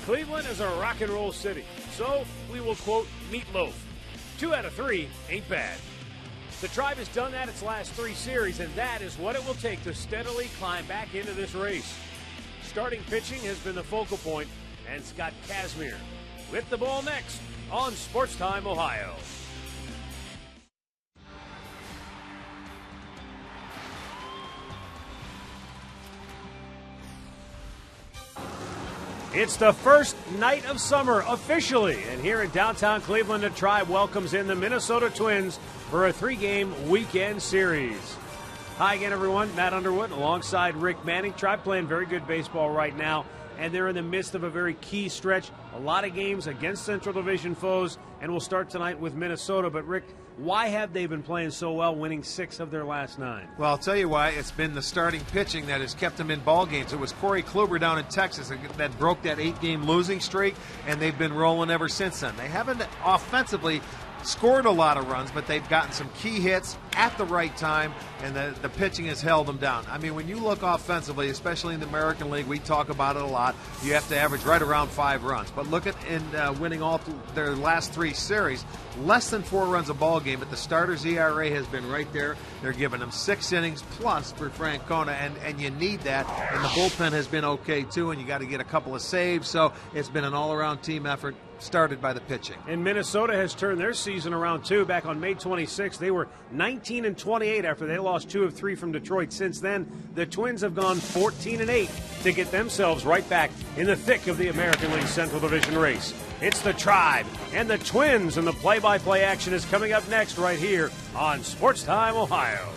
Cleveland is a rock and roll city, so we will quote Meatloaf. 2 out of 3 ain't bad. The Tribe has done that its last 3 series, and that is what it will take to steadily climb back into this race. Starting pitching has been the focal point, and Scott Kazmir with the ball next on Sports Time Ohio. It's the first night of summer officially, and here in downtown Cleveland, the Tribe welcomes in the Minnesota Twins for a 3-game weekend series. Hi again, everyone. Matt Underwood alongside Rick Manning. Tribe playing very good baseball right now, and they're in the midst of a very key stretch. A lot of games against Central Division foes, and we'll start tonight with Minnesota. But, Rick, why have they been playing so well, winning 6 of their last 9? Well, I'll tell you why. It's been the starting pitching that has kept them in ball games. It was Corey Kluber down in Texas that broke that 8-game losing streak, and they've been rolling ever since then. They haven't offensively scored a lot of runs, but they've gotten some key hits at the right time, and the pitching has held them down. I mean, when you look offensively, especially in the American League, we talk about it a lot, you have to average right around 5 runs. But look at winning all their last 3 series, less than 4 runs a ball game, but the starter's ERA has been right there. They're giving them 6 innings plus for Francona, and you need that. And the bullpen has been okay, too, and you got to get a couple of saves. So it's been an all-around team effort started by the pitching. And Minnesota has turned their season around, too. Back on May 26th, they were 19-28 after they lost 2 of 3 from Detroit. Since then, the Twins have gone 14-8 to get themselves right back in the thick of the American League Central Division race. It's the Tribe and the Twins, and the play-by-play action is coming up next right here on Sports Time Ohio.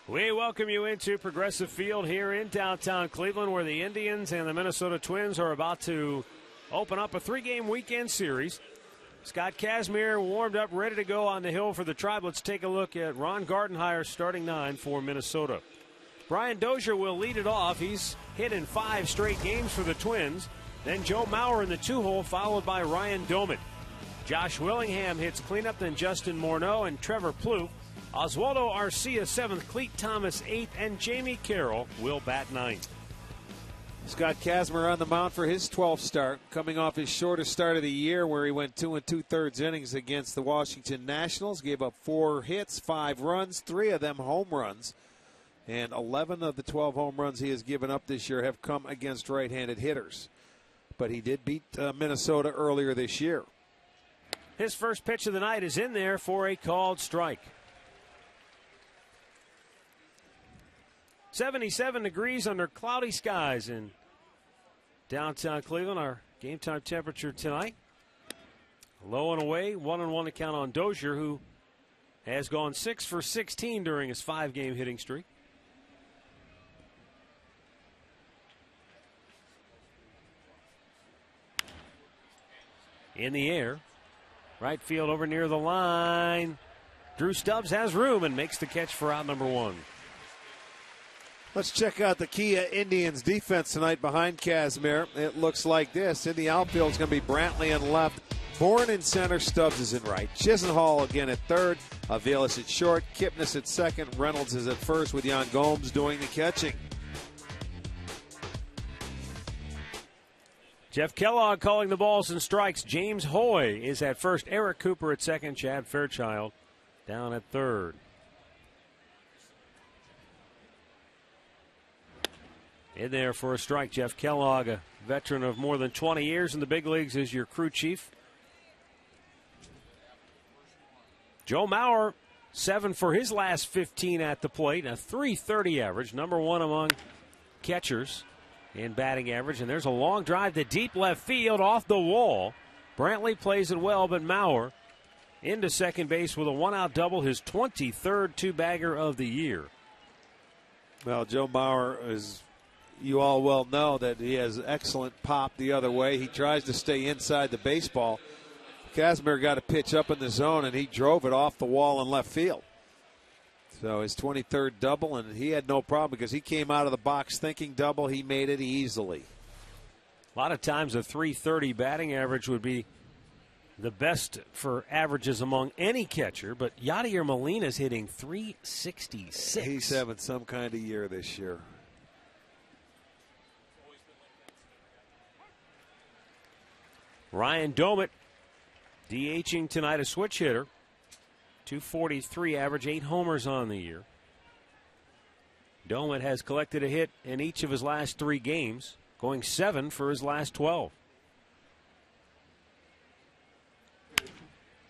We welcome you into Progressive Field here in downtown Cleveland, where the Indians and the Minnesota Twins are about to open up a 3-game weekend series. Scott Kazmir warmed up, ready to go on the hill for the Tribe. Let's take a look at Ron Gardenhire's starting 9 for Minnesota. Brian Dozier will lead it off. He's hit in 5 straight games for the Twins. Then Joe Mauer in the 2-hole, followed by Ryan Doman. Josh Willingham hits cleanup, then Justin Morneau, and Trevor Plouffe Oswaldo Arcia 7th, Cleet Thomas 8th, and Jamie Carroll will bat 9th. Scott Kazmir on the mound for his 12th start, coming off his shortest start of the year where he went 2 2/3 innings against the Washington Nationals, gave up 4 hits, 5 runs, 3 of them home runs, and 11 of the 12 home runs he has given up this year have come against right-handed hitters. But he did beat Minnesota earlier this year. His first pitch of the night is in there for a called strike. 77 degrees under cloudy skies in downtown Cleveland. Our game time temperature tonight. Low and away, 1-1 to count on DOZIER, who has gone 6 for 16 during his 5-game hitting streak. In the air, right field over near the line. Drew Stubbs has room and makes the catch for out number 1. Let's check out the Kia Indians defense tonight behind Kazmir. It looks like this. In the outfield is going to be Brantley in left. Bourne in center. Stubbs is in right. Chisenhall again at third. Aviles at short. Kipnis at second. Reynolds is at first with Jan Gomes doing the catching. Jeff Kellogg calling the balls and strikes. James Hoy is at first. Eric Cooper at second. Chad Fairchild down at third. In there for a strike, Jeff Kellogg, a veteran of more than 20 years in the big leagues, is your crew chief. Joe Mauer, 7 for his last 15 at the plate, a .330 average, number 1 among catchers in batting average. And there's a long drive to deep left field off the wall. Brantley plays it well, but Mauer into second base with a 1-out double, his 23rd two-bagger of the year. Well, Joe Mauer is... You all well know that he has excellent pop the other way. He tries to stay inside the baseball. Kazmir got a pitch up in the zone, and he drove it off the wall in left field. So his 23rd double, and he had no problem because he came out of the box thinking double. He made it easily. A lot of times a .330 batting average would be the best for averages among any catcher, but Yadier Molina's hitting .366. He's having some kind of year this year. Ryan Domit, DHing tonight, a switch hitter. .243 average, 8 homers on the year. Domit has collected a hit in each of his last 3 games, going 7 for his last 12.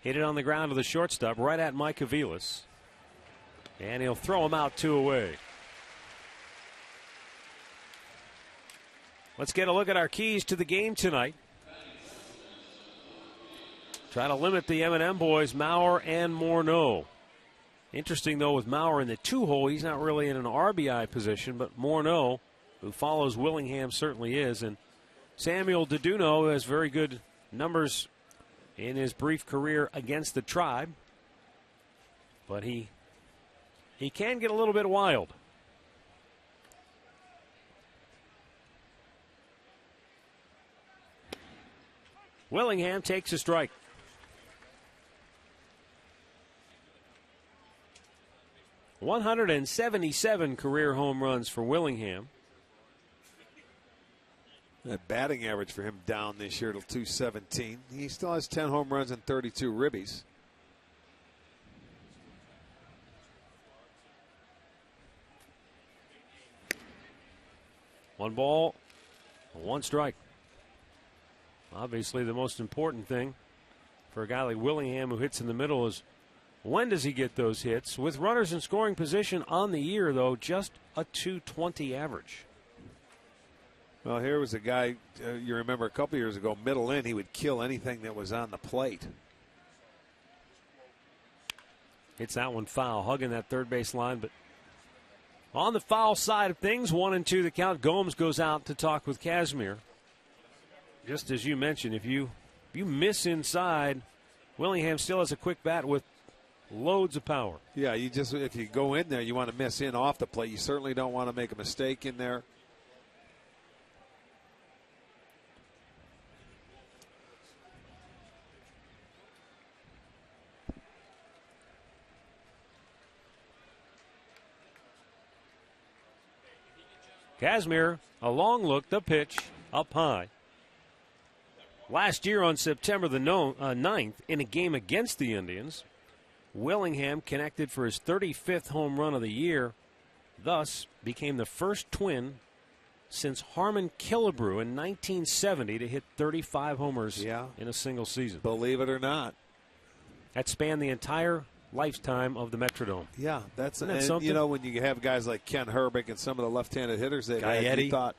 Hit it on the ground to the shortstop, right at Mike Aviles. And he'll throw him out 2 away. Let's get a look at our keys to the game tonight. Try to limit the M&M boys, Mauer and Morneau. Interesting, though, with Mauer in the 2-hole, he's not really in an RBI position, but Morneau, who follows Willingham, certainly is. And Samuel DeDuno has very good numbers in his brief career against the Tribe, but he can get a little bit wild. Willingham takes a strike. .177 career home runs for Willingham. That batting average for him down this year to .217. He still has 10 home runs and 32 ribbies. One ball, 1 strike. Obviously, the most important thing for a guy like Willingham who hits in the middle is when does he get those hits? With runners in scoring position on the year, though, just a .220 average. Well, here was a guy, you remember a couple years ago, middle in, he would kill anything that was on the plate. Hits that one foul, hugging that third base line, but on the foul side of things, 1-2 the count. Gomes goes out to talk with Kazmir. Just as you mentioned, if you miss inside, Willingham still has a quick bat with loads of power. Yeah, if you go in there, you want to miss in off the plate. You certainly don't want to make a mistake in there. Kazmir, a long look, the pitch, up high. Last year on September the 9th, in a game against the Indians, Willingham connected for his 35th home run of the year, thus became the first Twin since Harmon Killebrew in 1970 to hit 35 homers in a single season. Believe it or not. That spanned the entire lifetime of the Metrodome. Yeah, that's something? You know, when you have guys like Ken Herbeck and some of the left-handed hitters that Gaetti. thought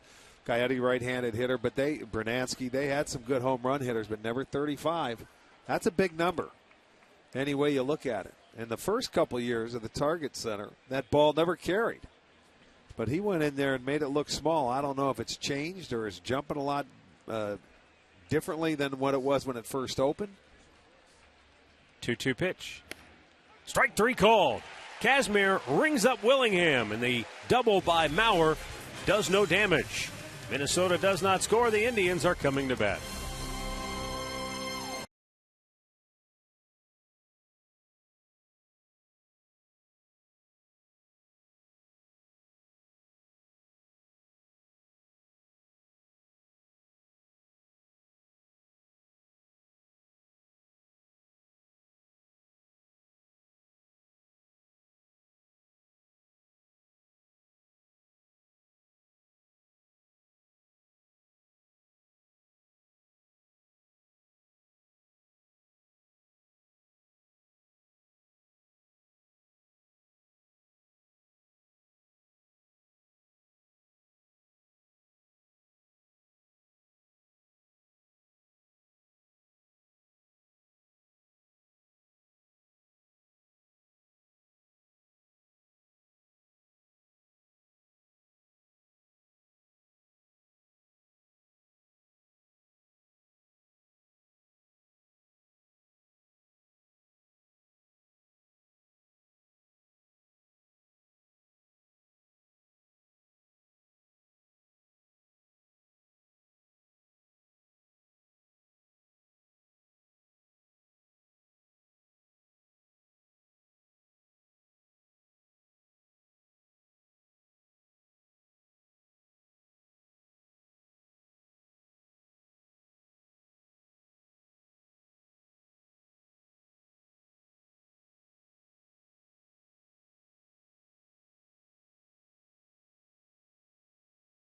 Gaetti right-handed hitter, but Bernansky, they had some good home run hitters, but never 35. That's a big number, any way you look at it. In the first couple years of the Target Center, that ball never carried. But he went in there and made it look small. I don't know if it's changed or is jumping a lot differently than what it was when it first opened. 2-2 pitch. Strike 3 called. Kazmir rings up Willingham, and the double by Maurer does no damage. Minnesota does not score. The Indians are coming to bat.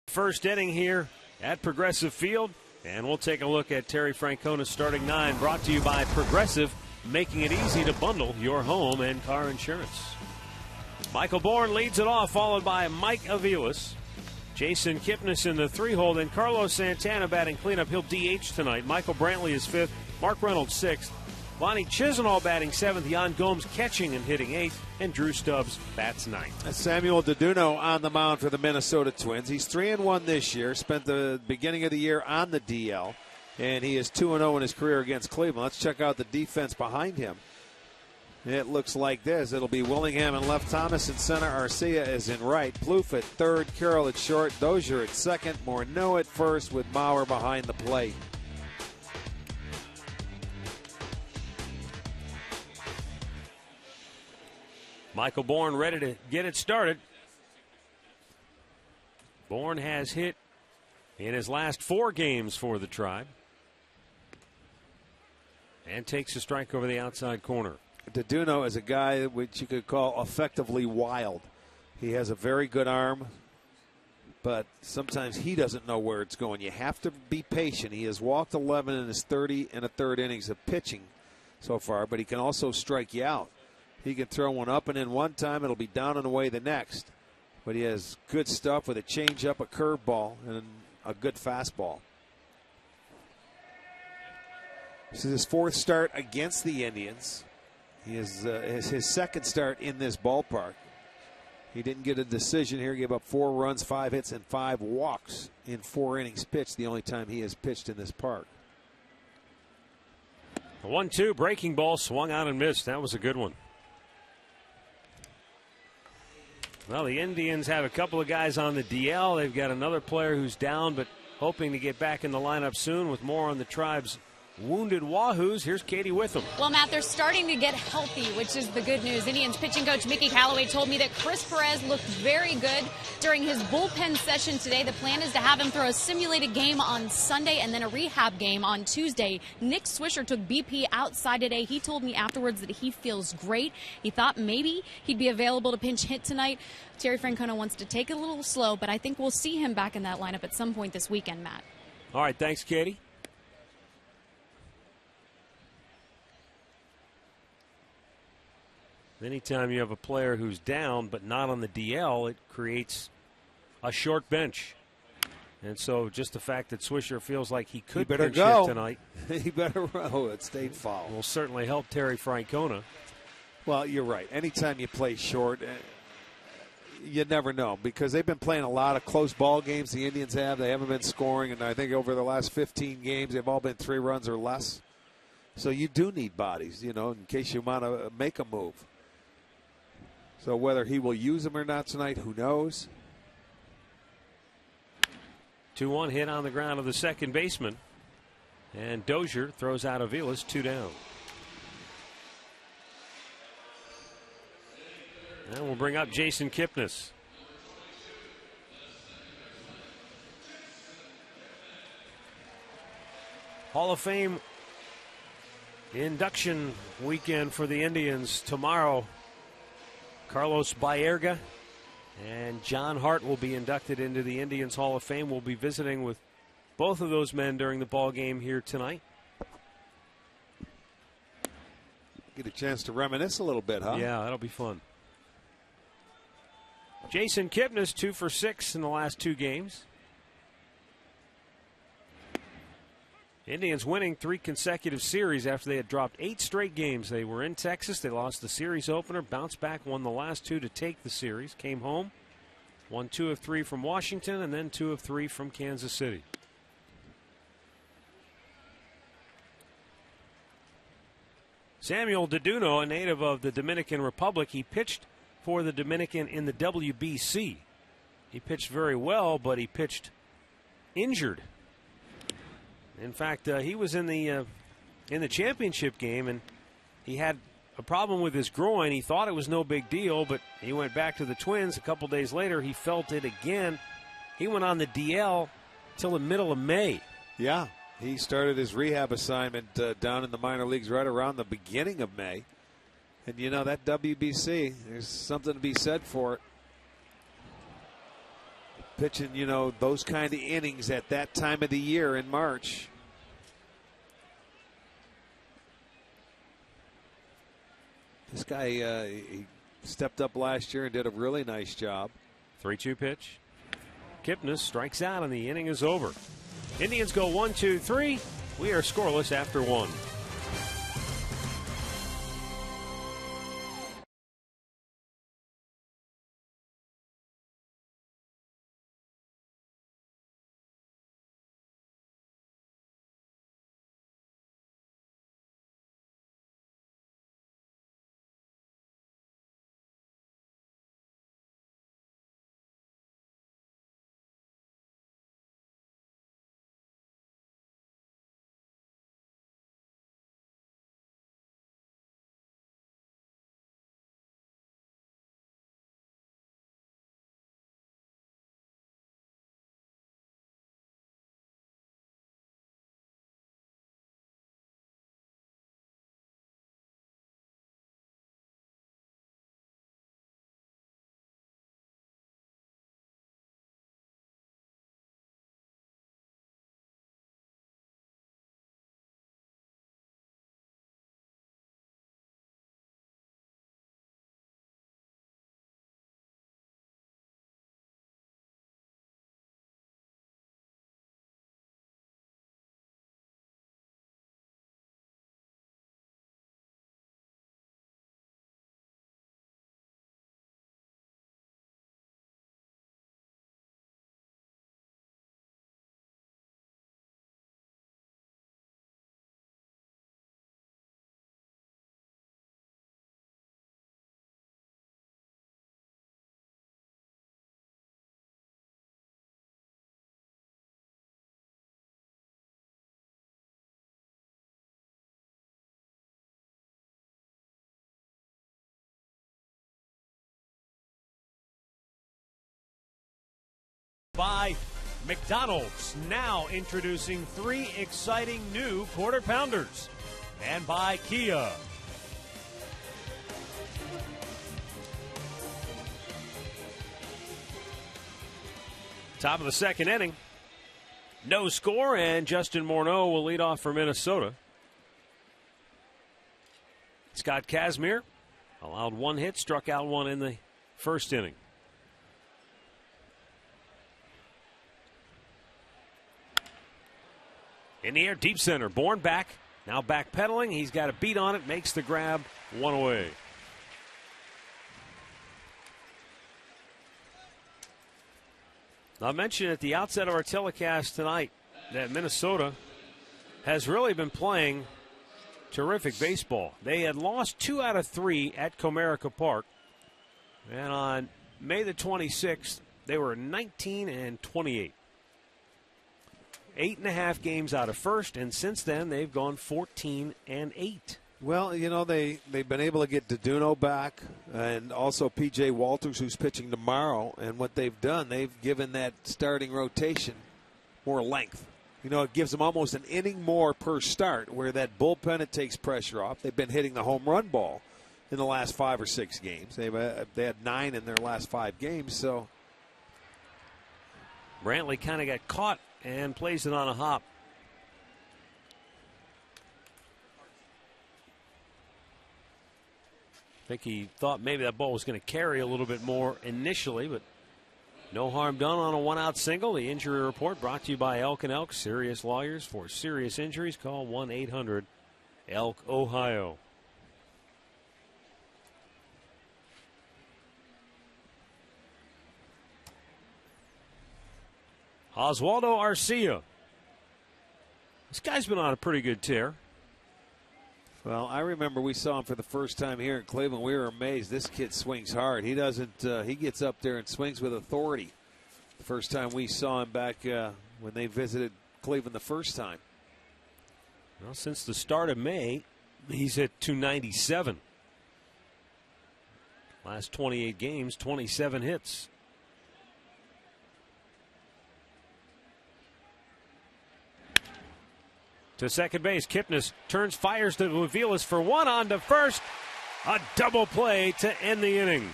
First inning here at Progressive Field, and we'll take a look at Terry Francona's starting 9, brought to you by Progressive, making it easy to bundle your home and car insurance. Michael Bourne leads it off, followed by Mike Aviles. Jason Kipnis in the 3-hole, then Carlos Santana batting cleanup. He'll DH tonight. Michael Brantley is 5th, Mark Reynolds 6th. Lonnie Chisenhall batting 7th, Jan Gomes catching and hitting 8th, and Drew Stubbs bats 9th. Samuel DeDuno on the mound for the Minnesota Twins. He's 3-1 this year, spent the beginning of the year on the DL, and he is 2-0 in his career against Cleveland. Let's check out the defense behind him. It looks like this. It'll be Willingham in left, Thomas in center, Arcia is in right, Plouffe at third, Carroll at short, Dozier at second, Morneau at first with Maurer behind the plate. Michael Bourne ready to get it started. Bourne has hit in his last 4 games for the Tribe and takes a strike over the outside corner. DeDuno is a guy which you could call effectively wild. He has a very good arm, but sometimes he doesn't know where it's going. You have to be patient. He has walked 11 in his 30 and a third innings of pitching so far, but he can also strike you out. He can throw one up and in one time, it'll be down and away the next. But he has good stuff with a changeup, a curveball, and a good fastball. This is his 4th start against the Indians. He is his 2nd start in this ballpark. He didn't get a decision here. He gave up 4 runs, 5 hits, and 5 walks in 4 innings pitched, the only time he has pitched in this park. A 1-2 breaking ball swung out and missed. That was a good one. Well, the Indians have a couple of guys on the DL. They've got another player who's down, but hoping to get back in the lineup soon. With more on the Tribe's wounded Wahoos. Here's Katie Witham. Well, Matt, they're starting to get healthy, which is the good news. Indians pitching coach Mickey Callaway told me that Chris Perez looked very good during his bullpen session today. The plan is to have him throw a simulated game on Sunday and then a rehab game on Tuesday. Nick Swisher took BP outside today. He told me afterwards that he feels great. He thought maybe he'd be available to pinch hit tonight. Terry Francona wants to take it a little slow, but I think we'll see him back in that lineup at some point this weekend, Matt. All right, thanks, Katie. Anytime you have a player who's down but not on the DL, it creates a short bench. And so just the fact that Swisher feels like he could pinch hit tonight. He better row at State foul. Will certainly help Terry Francona. Well, you're right. Anytime you play short, you never know, because they've been playing a lot of close ball games. The Indians have. They haven't been scoring, and I think over the last 15 games, they've all been 3 runs or less. So you do need bodies, in case you want to make a move. So whether he will use them or not tonight, who knows? 2-1 hit on the ground of the second baseman. And Dozier throws out Aviles, 2 down. And we'll bring up Jason Kipnis. Hall of Fame induction weekend for the Indians tomorrow. Carlos Baerga and John Hart will be inducted into the Indians Hall of Fame. We'll be visiting with both of those men during the ball game here tonight. Get a chance to reminisce a little bit, huh? Yeah, that'll be fun. Jason Kipnis, 2 for 6 in the last 2 games. Indians winning 3 consecutive series after they had dropped 8 straight games. They were in Texas. They lost the series opener, bounced back, won the last 2 to take the series, came home, won 2 of 3 from Washington, and then 2 of 3 from Kansas City. Samuel Deduno, a native of the Dominican Republic, he pitched for the Dominican in the WBC. He pitched very well, but he pitched injured. In fact, he was in the championship game, and he had a problem with his groin. He thought it was no big deal, but he went back to the Twins. A couple days later, he felt it again. He went on the DL till the middle of May. Yeah, he started his rehab assignment down in the minor leagues right around the beginning of May. And, that WBC, there's something to be said for it. Pitching, those kind of innings at that time of the year in March. This guy, he stepped up last year and did a really nice job. 3-2 pitch. Kipnis strikes out and the inning is over. Indians go 1-2-3. We are scoreless after 1. By McDonald's, now introducing 3 exciting new Quarter Pounders. And by Kia. Top of the second inning. No score, and Justin Morneau will lead off for Minnesota. Scott Kazmir allowed 1 hit, struck out 1 in the first inning. In the air, deep center, Bourne back. Now backpedaling, he's got a beat on it, makes the grab, 1 away. I mentioned at the outset of our telecast tonight that Minnesota has really been playing terrific baseball. They had lost 2 out of 3 at Comerica Park. And on May the 26th, they were 19-28. 8.5 games out of first, and since then they've gone 14-8. Well, you know, they've been able to get Deduno back and also P.J. Walters, who's pitching tomorrow. And what they've done, they've given that starting rotation more length. You know, it gives them almost an inning more per start, where that bullpen, it takes pressure off. They've been hitting the home run ball in the last 5 or 6 games. They had 9 in their last 5 games. So Brantley kind of got caught and plays it on a hop. I think he thought maybe that ball was going to carry a little bit more initially, but no harm done on a 1-out single. The injury report brought to you by Elk & Elk. Serious lawyers for serious injuries. Call 1-800-ELK, Ohio. Oswaldo Arcia. This guy's been on a pretty good tear. Well, I remember we saw him for the first time here in Cleveland. We were amazed. This kid swings hard. He doesn't. He gets up there and swings with authority. The first time we saw him back when they visited Cleveland the first time. Well, since the start of May, he's hit 297. Last 28 games, 27 hits. To second base, Kipnis turns, fires to Aviles for 1 on to first. A double play to end the inning.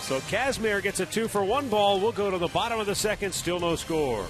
So Kazmir gets a 2-for-1 ball. We'll go to the bottom of the second, still no score.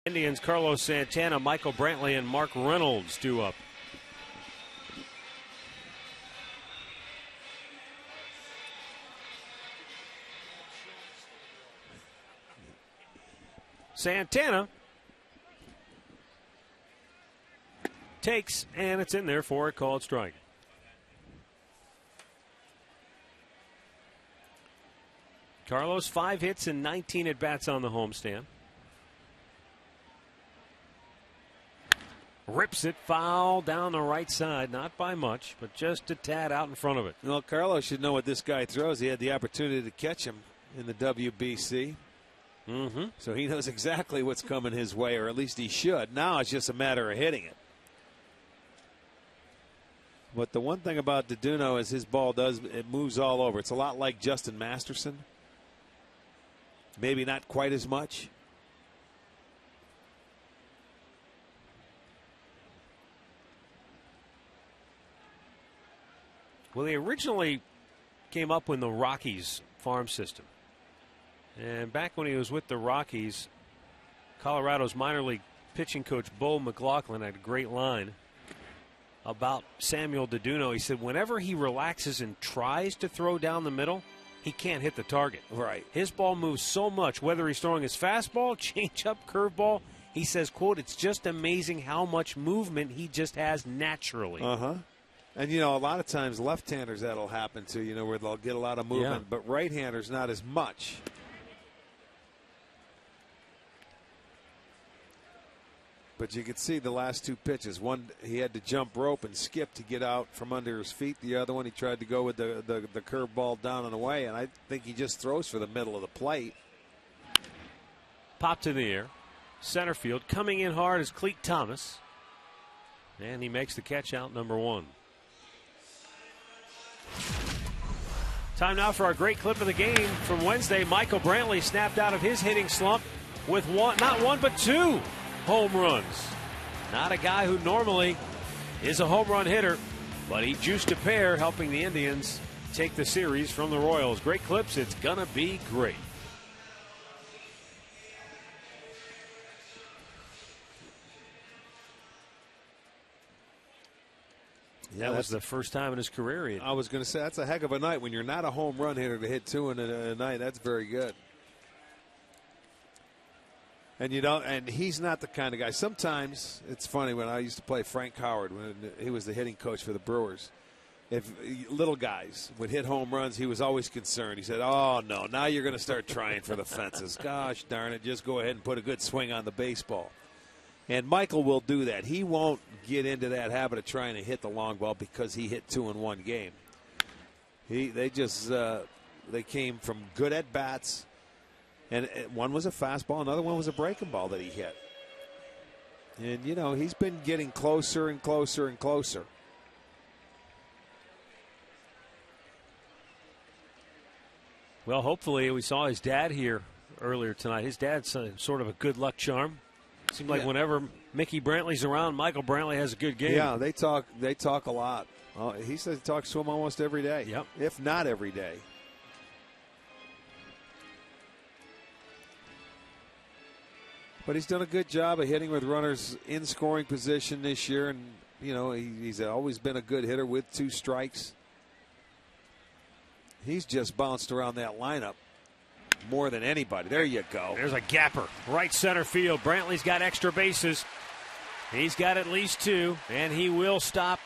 Indians, Carlos Santana, Michael Brantley, and Mark Reynolds due up. Santana Takes, and it's in there for a called strike. Carlos, 5 hits and 19 at-bats on the homestand. Rips it foul down the right side, not by much, but just a tad out in front of it. Well, Carlos should know what this guy throws. He had the opportunity to catch him in the WBC. So he knows exactly what's coming his way, or at least he should. Now it's just a matter of hitting it. But the one thing about DeDuno is his ball it moves all over. It's a lot like Justin Masterson. Maybe not quite as much. Well, they originally came up in the Rockies farm system. And back when he was with the Rockies, Colorado's minor league pitching coach, Bo McLaughlin, had a great line about Samuel DeDuno. He said whenever he relaxes and tries to throw down the middle, he can't hit the target. Right. His ball moves so much, whether he's throwing his fastball, changeup, curveball. He says, quote, it's just amazing how much movement he just has naturally. And, you know, a lot of times left-handers that'll happen to, you know, where they'll get a lot of movement, but right-handers not as much. But you could see the last 2 pitches. One, he had to jump rope and skip to get out from under his feet. The other one, he tried to go with the curveball down and away, and I think he just throws for the middle of the plate. Popped in the air. Center field. Coming in hard is Cleet Thomas. And he makes the catch out, number 1. Time now for our great clip of the game from Wednesday. Michael Brantley snapped out of his hitting slump with not one, but 2 home runs. Not a guy who normally is a home run hitter, but he juiced a pair, helping the Indians take the series from the Royals. Great clips. It's going to be great. That was the first time in his career. I was going to say, that's a heck of a night. When you're not a home run hitter to hit 2 in a night, that's very good. And you don't, and he's not the kind of guy. Sometimes it's funny when I used to play Frank Howard when he was the hitting coach for the Brewers. If little guys would hit home runs, he was always concerned. He said, "Oh no, now you're going to start trying for the fences. Gosh darn it, just go ahead and put a good swing on the baseball." And Michael will do that. He won't get into that habit of trying to hit the long ball because he hit 2 in one game. They came from good at bats. And one was a fastball, another one was a breaking ball that he hit. And, you know, he's been getting closer and closer and closer. Well, hopefully, we saw his dad here earlier tonight. His dad's sort of a good luck charm. Seems like whenever Mickey Brantley's around, Michael Brantley has a good game. Yeah, they talk a lot. He says he talks to him almost every day. Yep. If not every day. But he's done a good job of hitting with runners in scoring position this year. And, you know, he's always been a good hitter with 2 strikes. He's just bounced around that lineup more than anybody. There you go. There's a gapper. Right center field. Brantley's got extra bases. He's got at least 2, and he will stop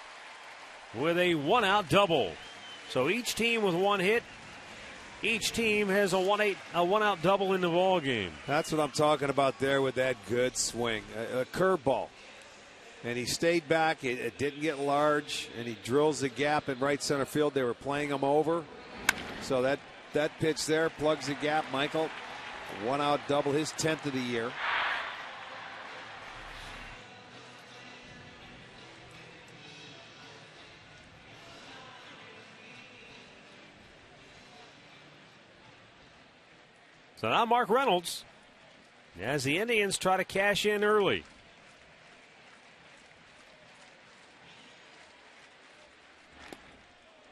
with a 1-out double. So each team with 1 hit. Each team has a 1-out double in the ball game. That's what I'm talking about there with that good swing. A curveball. And he stayed back. It didn't get large. And he drills the gap in right center field. They were playing him over. So that pitch there plugs the gap. Michael, 1-out double, his 10th of the year. So now Mark Reynolds, as the Indians try to cash in early.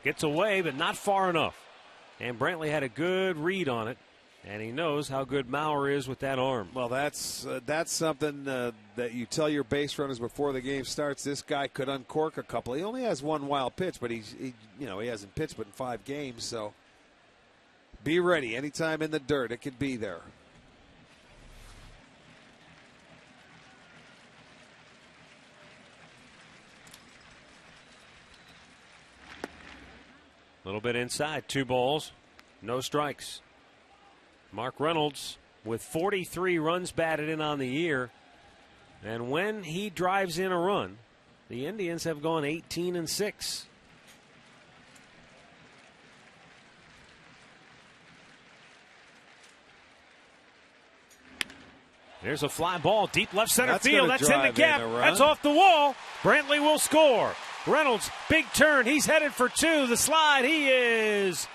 Gets away, but not far enough. And Brantley had a good read on it, and he knows how good Maurer is with that arm. Well, that's something that you tell your base runners before the game starts. This guy could uncork a couple. He only has 1 wild pitch, but he hasn't pitched but in 5 games, so. Be ready. Anytime in the dirt, it could be there. little bit inside. 2 balls, no strikes. Mark Reynolds with 43 runs batted in on the year. And when he drives in a run, the Indians have gone 18-6. There's a fly ball, deep left center field. That's in the gap. That's off the wall. Brantley will score. Reynolds, big turn. He's headed for 2. The slide, he is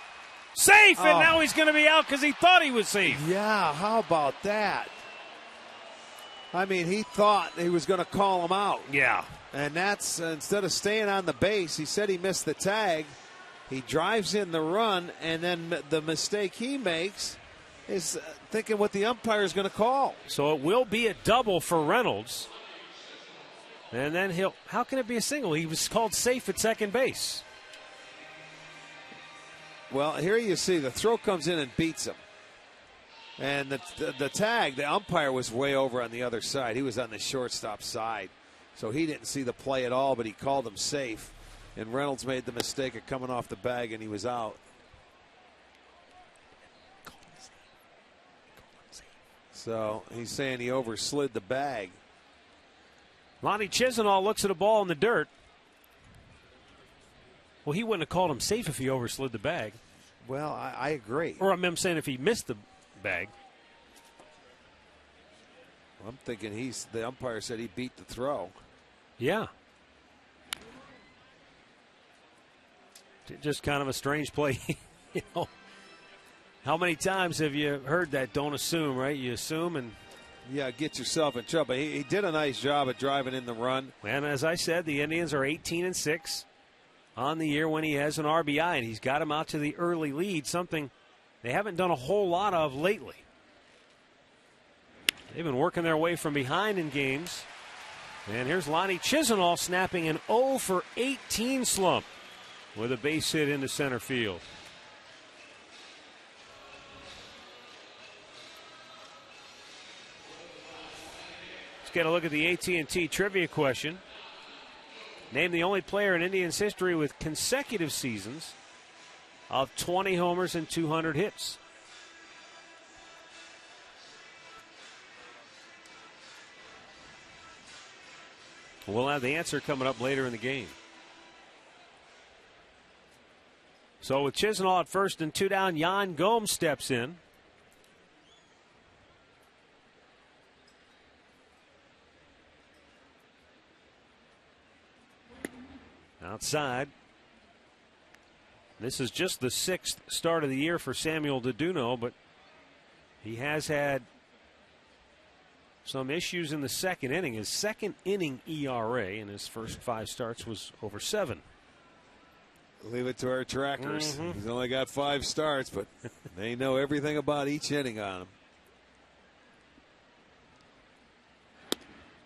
safe, and now he's going to be out because he thought he was safe. Yeah, how about that? I mean, he thought he was going to call him out. Yeah. And that's, instead of staying on the base, he said he missed the tag. He drives in the run, and then the mistake he makes is thinking what the umpire is going to call. So it will be a double for Reynolds. And then how can it be a single? He was called safe at second base. Well, here you see the throw comes in and beats him. And the tag, the umpire was way over on the other side. He was on the shortstop side. So he didn't see the play at all, but he called him safe. And Reynolds made the mistake of coming off the bag, and he was out. So he's saying he overslid the bag. Lonnie Chisenhall looks at a ball in the dirt. Well, he wouldn't have called him safe if he overslid the bag. Well, I agree. Or I'm saying if he missed the bag. I'm thinking the umpire said he beat the throw. Yeah. Just kind of a strange play. You know, how many times have you heard that? Don't assume, right? You assume and. Yeah, get yourself in trouble. He did a nice job at driving in the run. And as I said, the Indians are 18-6 on the year when he has an RBI, and he's got him out to the early lead, something they haven't done a whole lot of lately. They've been working their way from behind in games. And here's Lonnie Chisenhall snapping an 0 for 18 slump with a base hit into center field. Let's get a look at the AT&T trivia question. Name the only player in Indians history with consecutive seasons of 20 homers and 200 hits. We'll have the answer coming up later in the game. So with Chisenhall at first and 2 down, Yan Gomes steps in. Outside. This is just the 6th start of the year for Samuel Deduno, but he has had some issues in the second inning. His second inning ERA in his first 5 starts was over 7. Leave it to our trackers. Mm-hmm. He's only got 5 starts, but they know everything about each inning on him.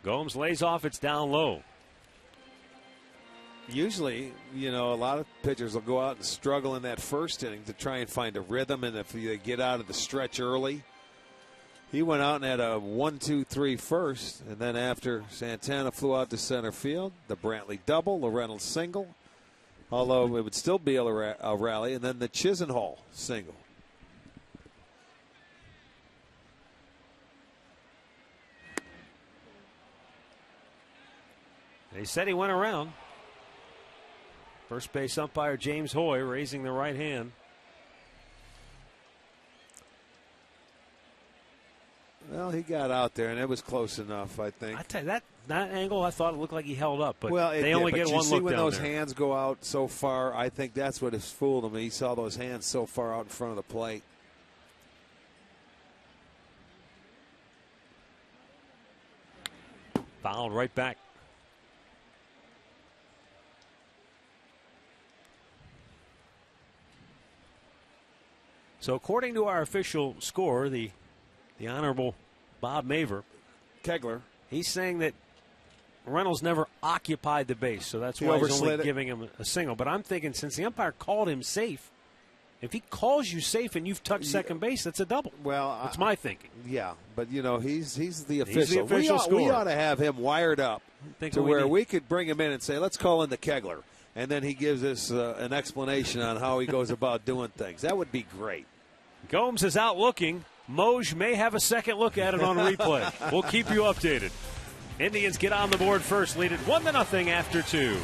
Gomes lays off. It's down low. Usually, you know, a lot of pitchers will go out and struggle in that first inning to try and find a rhythm, and if they get out of the stretch early. He went out and had a 1-2-3 first, and then after Santana flew out to center field, the Brantley double, the Reynolds single, although it would still be a rally, and then the Chisenhall single. They said he went around. First base umpire James Hoy raising the right hand. Well, he got out there, and it was close enough, I think. I tell you, that angle, I thought it looked like he held up, but well, they only get one look down there. when those hands go out so far, I think that's what has fooled him. He saw those hands so far out in front of the plate. Fouled right back. So according to our official score, the Honorable Bob Maver, Kegler, he's saying that Reynolds never occupied the base, so that's why he's only giving him a single. But I'm thinking since the umpire called him safe, if he calls you safe and you've touched second base, that's a double. Well, that's my thinking. Yeah, but you know he's the official. He's the official scorer. We ought to have him wired up to where we could bring him in and say, let's call in the Kegler. and then he gives us an explanation on how he goes about doing things. That would be great. Gomes is out looking. Moj may have a second look at it on replay. We'll keep you updated. Indians get on the board first, lead it 1-0 after 2.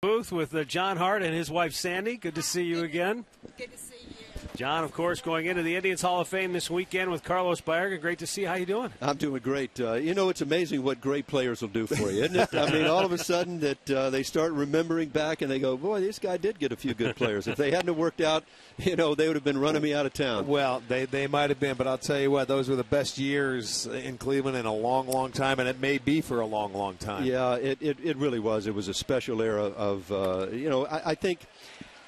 Booth with John Hart and his wife Sandy. Good to see you again. Good to see you. John, of course, going into the Indians Hall of Fame this weekend with Carlos Baerga. Great to see you. How you doing? I'm doing great. You know, it's amazing what great players will do for you, isn't it? I mean, all of a sudden that they start remembering back and they go, boy, this guy did get a few good players. If they hadn't have worked out, you know, they would have been running me out of town. Well, they might have been, but I'll tell you what, those were the best years in Cleveland in a long, long time, and it may be for a long, long time. Yeah, it really was. It was a special era of, you know, I think,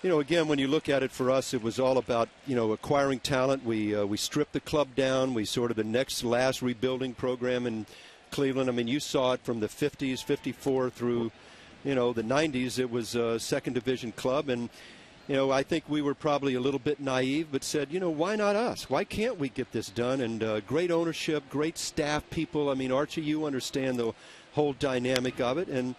you know, again, when you look at it for us, it was all about, you know, acquiring talent. We stripped the club down. We sort of the last rebuilding program in Cleveland. I mean, you saw it from the 50s, 54 through, you know, the 90s. It was a second division club. And, you know, I think we were probably a little bit naive, but said, you know, why not us? Why can't we get this done? And great ownership, great staff people. I mean, Archie, you understand the whole dynamic of it. And,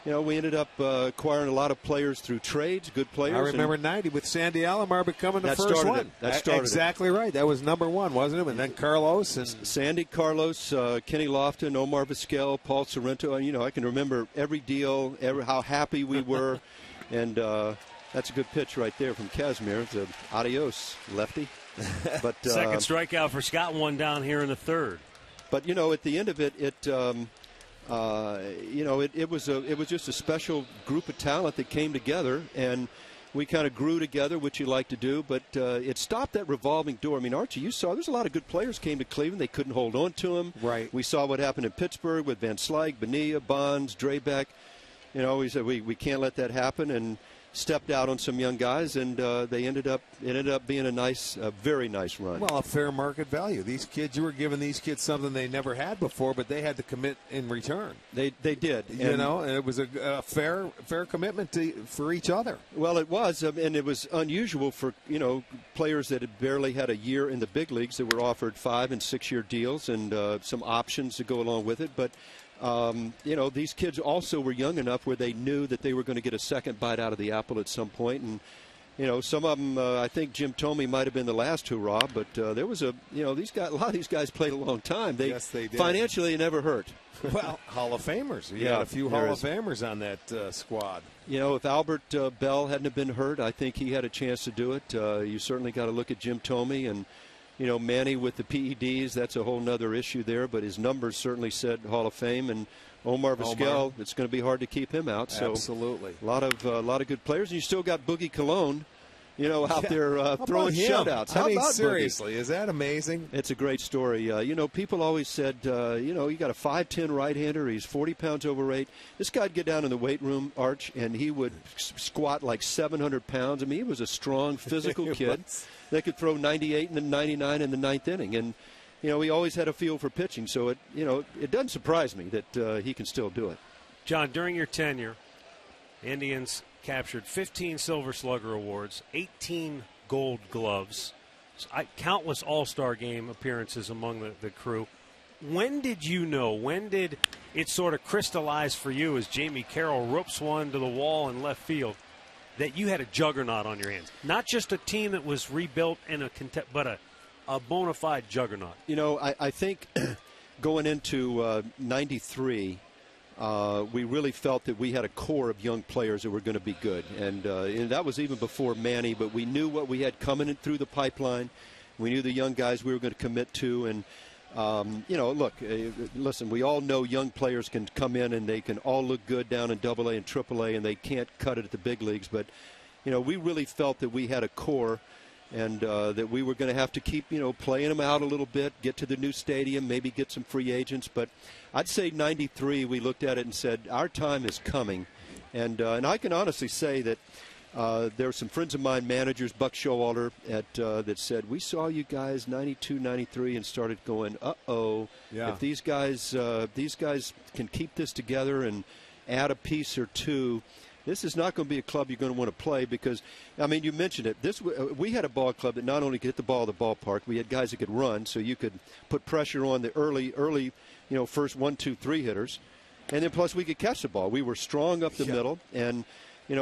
you know, we ended up acquiring a lot of players through trades, good players. I remember 90 with Sandy Alomar becoming the first one. That started exactly right. That was number one, wasn't it? And then Carlos. And Sandy, Carlos, Kenny Lofton, Omar Vizquel, Paul Sorrento. And, you know, I can remember every deal, how happy we were. And that's a good pitch right there from Casimir. It's a adios, lefty. But second strikeout for Scott, one down here in the third. But, you know, at the end of it, you know, it was just a special group of talent that came together, and we kind of grew together, which you like to do. But it stopped that revolving door. I mean, Archie, you saw there's a lot of good players came to Cleveland. They couldn't hold on to them. Right. We saw what happened in Pittsburgh with Van Slyke, Bonilla, Bonds, Drabek. You know, we said we can't let that happen, and stepped out on some young guys, and it ended up being a very nice run. Well, a fair market value. These kids, you were giving these kids something they never had before, but they had to commit in return. They did. You know, and it was a fair commitment for each other. Well, it was, and it was unusual for, you know, players that had barely had a year in the big leagues that were offered 5- and 6-year deals and some options to go along with it. But you know, these kids also were young enough where they knew that they were going to get a second bite out of the apple at some point. And, you know, some of them, I think Jim Thome might have been the last hurrah, but there was a lot of these guys played a long time. Yes, they did. Financially, it never hurt. Well, Hall of Famers. You had a few Hall of Famers on that squad. You know, if Albert Bell hadn't have been hurt, I think he had a chance to do it. You certainly got to look at Jim Thome and, you know, Manny with the PEDs, that's a whole nother issue there, but his numbers certainly said Hall of Fame. And Omar Vizquel, it's going to be hard to keep him out. So absolutely. A lot of good players. And you still got Boogie Cologne, out there throwing shutouts. I mean, about seriously, Boogie? is that amazing? It's a great story. People always said, you got a 5'10" right-hander. He's 40 pounds overweight. This guy'd get down in the weight room, Arch, and he would squat like 700 pounds. I mean, he was a strong, physical kid that could throw 98 and then 99 in the ninth inning. And, he always had a feel for pitching. So, it doesn't surprise me that he can still do it. John, during your tenure, Indians captured 15 Silver Slugger awards, 18 Gold Gloves, countless All-Star Game appearances among the crew. When did it sort of crystallize for you as Jamie Carroll ropes one to the wall in left field that you had a juggernaut on your hands? Not just a team that was rebuilt in but a bona fide juggernaut. I think going into 93, we really felt that we had a core of young players that were going to be good. And that was even before Manny, but we knew what we had coming in through the pipeline. We knew the young guys we were going to commit to. And, listen, we all know young players can come in and they can all look good down in AA and AAA, and they can't cut it at the big leagues. But, we really felt that we had a core and that we were going to have to keep, playing them out a little bit, get to the new stadium, maybe get some free agents. But I'd say 93, we looked at it and said, our time is coming. And I can honestly say that there were some friends of mine, managers, Buck Showalter, that said, we saw you guys 92, 93 and started going, if these guys can keep this together and add a piece or two, this is not going to be a club you're going to want to play because, I mean, you mentioned it. We had a ball club that not only could hit the ball at the ballpark, we had guys that could run, so you could put pressure on the early, first 1, 2, 3 hitters, and then plus we could catch the ball. We were strong up the middle, and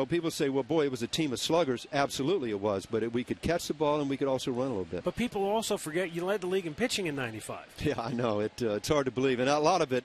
people say, well, boy, it was a team of sluggers. Absolutely it was, but we could catch the ball and we could also run a little bit. But people also forget you led the league in pitching in 95. Yeah, I know. It's hard to believe, and a lot of it.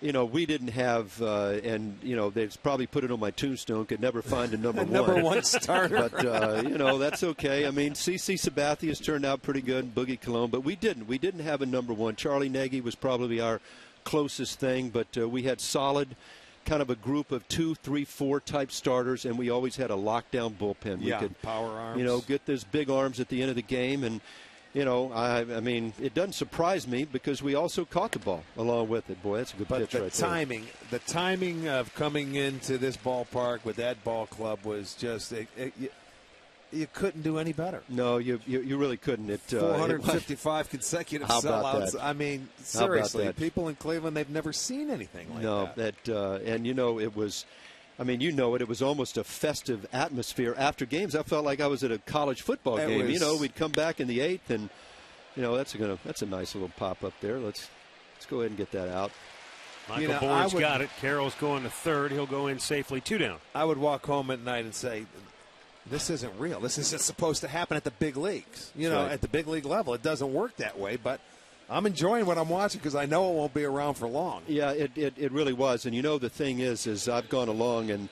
We didn't have, they've probably put it on my tombstone, could never find a number one. Number one starter. But, that's okay. I mean, C.C. Sabathia's turned out pretty good, Boogie Cologne, but we didn't. We didn't have a number one. Charlie Nagy was probably our closest thing, but we had solid kind of a group of 2, 3, 4 type starters, and we always had a lockdown bullpen. Yeah, we could, power arms. Get those big arms at the end of the game, and I mean, it doesn't surprise me because we also caught the ball along with it. Boy, that's a good pitch right there. The timing of coming into this ballpark with that ball club was just you couldn't do any better. No, you really couldn't. 455 consecutive sellouts. I mean, seriously, people in Cleveland, they've never seen anything like that. And it was. I mean, it was almost a festive atmosphere after games. I felt like I was at a college football game. We'd come back in the 8th, and that's a nice little pop up there. Let's go ahead and get that out. Michael Bourne's got it. Carroll's going to third. He'll go in safely, 2 down. I would walk home at night and say, this isn't real. This isn't supposed to happen at the big leagues. At the big league level, it doesn't work that way, but I'm enjoying what I'm watching because I know it won't be around for long. Yeah, it really was. And the thing is I've gone along and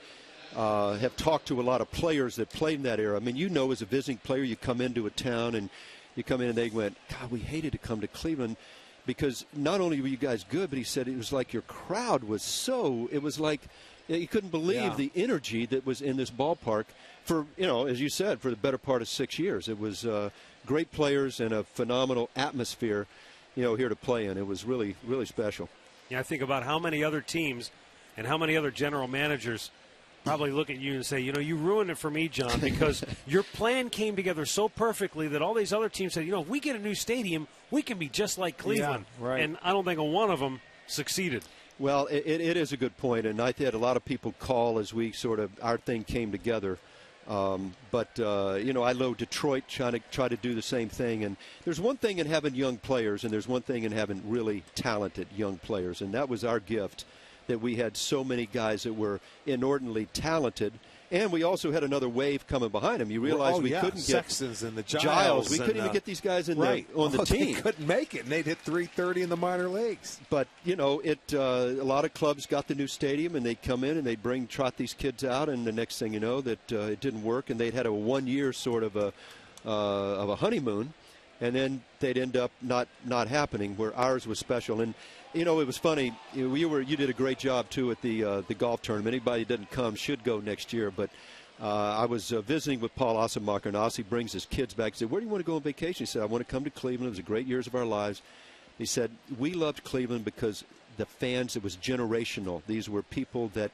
have talked to a lot of players that played in that era. I mean, as a visiting player, you come into a town and you come in and they went, God, we hated to come to Cleveland because not only were you guys good, but he said it was like your crowd was it was like you couldn't believe the energy that was in this ballpark for, as you said, for the better part of 6 years. It was great players and a phenomenal atmosphere here to play in. It was really, really special. Yeah, I think about how many other teams and how many other general managers probably look at you and say, you ruined it for me, John, because your plan came together so perfectly that all these other teams said, if we get a new stadium, we can be just like Cleveland. Yeah, right. And I don't think one of them succeeded. Well, it is a good point, and I had a lot of people call as our thing came together. I know Detroit try to do the same thing. And there's one thing in having young players, and there's one thing in having really talented young players. And that was our gift, that we had so many guys that were inordinately talented. And we also had another wave coming behind them. You realize we couldn't get Sextons and the Giles. We couldn't even get these guys on the team. They couldn't make it, and they'd hit 330 in the minor leagues. But a lot of clubs got the new stadium, and they'd come in and they'd trot these kids out, and the next thing you know, that it didn't work, and they'd had a 1 year sort of a honeymoon, and then they'd end up not happening. Where ours was special. And it was funny. You did a great job too at the golf tournament. Anybody that doesn't come should go next year. But I was visiting with Paul Ossenmacher, and Ossie brings his kids back. He said, where do you want to go on vacation? He said, I want to come to Cleveland. It was a great years of our lives. He said, we loved Cleveland because the fans, it was generational. These were people that,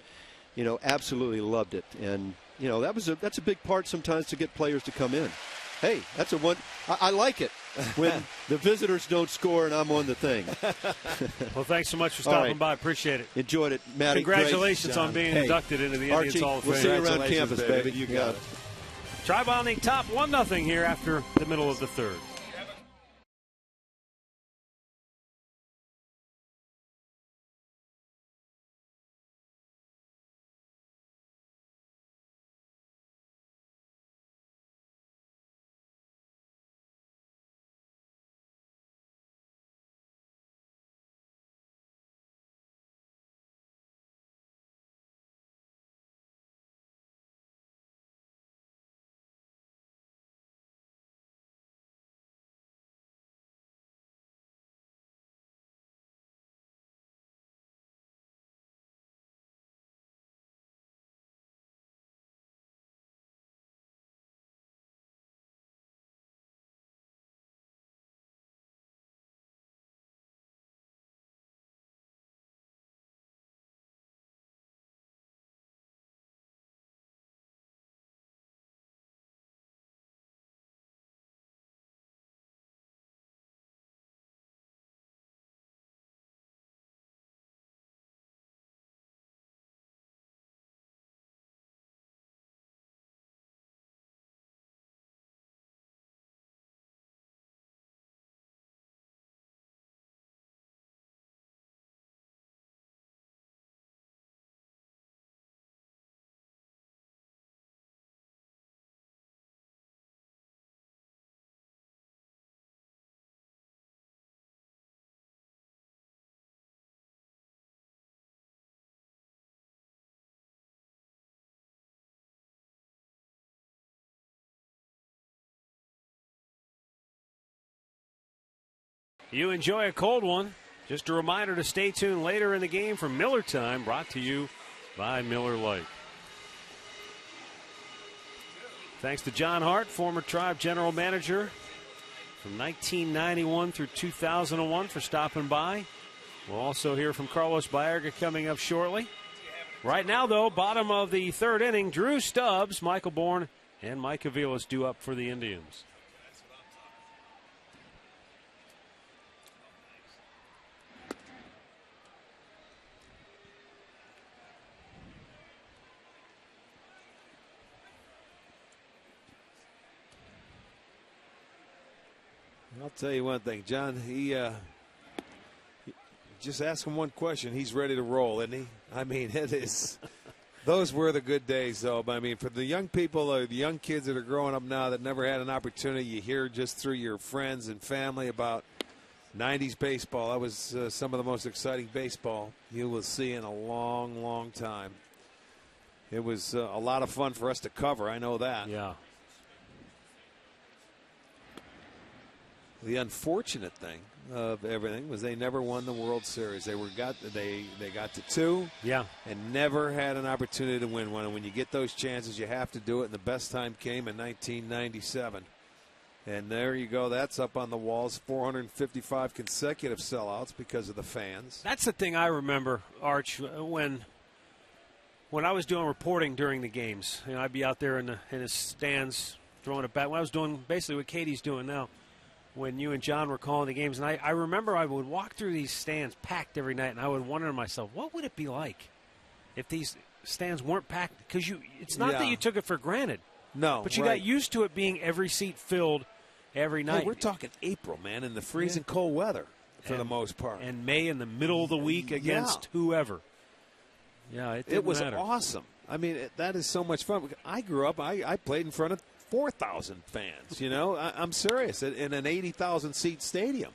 absolutely loved it. And, that's a big part sometimes to get players to come in. Hey, that's a one. I like it when the visitors don't score and I'm on the thing. Well, thanks so much for stopping by. Appreciate it. Enjoyed it, Matty. Congratulations on being inducted into the Indians Hall of Fame. We'll see you around campus, baby. You got it. Tri-Bonding top 1-0 here after the middle of the third. You enjoy a cold one. Just a reminder to stay tuned later in the game for Miller Time, brought to you by Miller Lite. Thanks to John Hart, former Tribe General Manager from 1991 through 2001, for stopping by. We'll also hear from Carlos Baerga coming up shortly. Right now, though, bottom of the third inning, Drew Stubbs, Michael Bourne, and Mike Aviles due up for the Indians. I'll tell you one thing, John. He just ask him one question. He's ready to roll, isn't he? I mean, it is. Those were the good days, though. I mean, for the young people, the young kids that are growing up now that never had an opportunity, you hear just through your friends and family about 90s baseball. That was some of the most exciting baseball you will see in a long, long time. It was a lot of fun for us to cover. I know that. Yeah. The unfortunate thing of everything was they never won the World Series. They got to 2, and never had an opportunity to win one. And when you get those chances, you have to do it. And the best time came in 1997. And there you go. That's up on the walls. 455 consecutive sellouts because of the fans. That's the thing I remember, Arch, when I was doing reporting during the games. I'd be out there in the stands throwing it back. When I was doing basically what Katie's doing now, when you and John were calling the games. And I remember I would walk through these stands packed every night, and I would wonder to myself, what would it be like if these stands weren't packed? Because it's not that you took it for granted. No. But you got used to it being every seat filled every night. Hey, we're talking April, man, in the freezing cold weather for the most part. And May in the middle of the week against whoever. Yeah, it was matter. Awesome. I mean, that is so much fun. I grew up, I played in front of 4,000 fans, I'm serious, in an 80,000 seat stadium.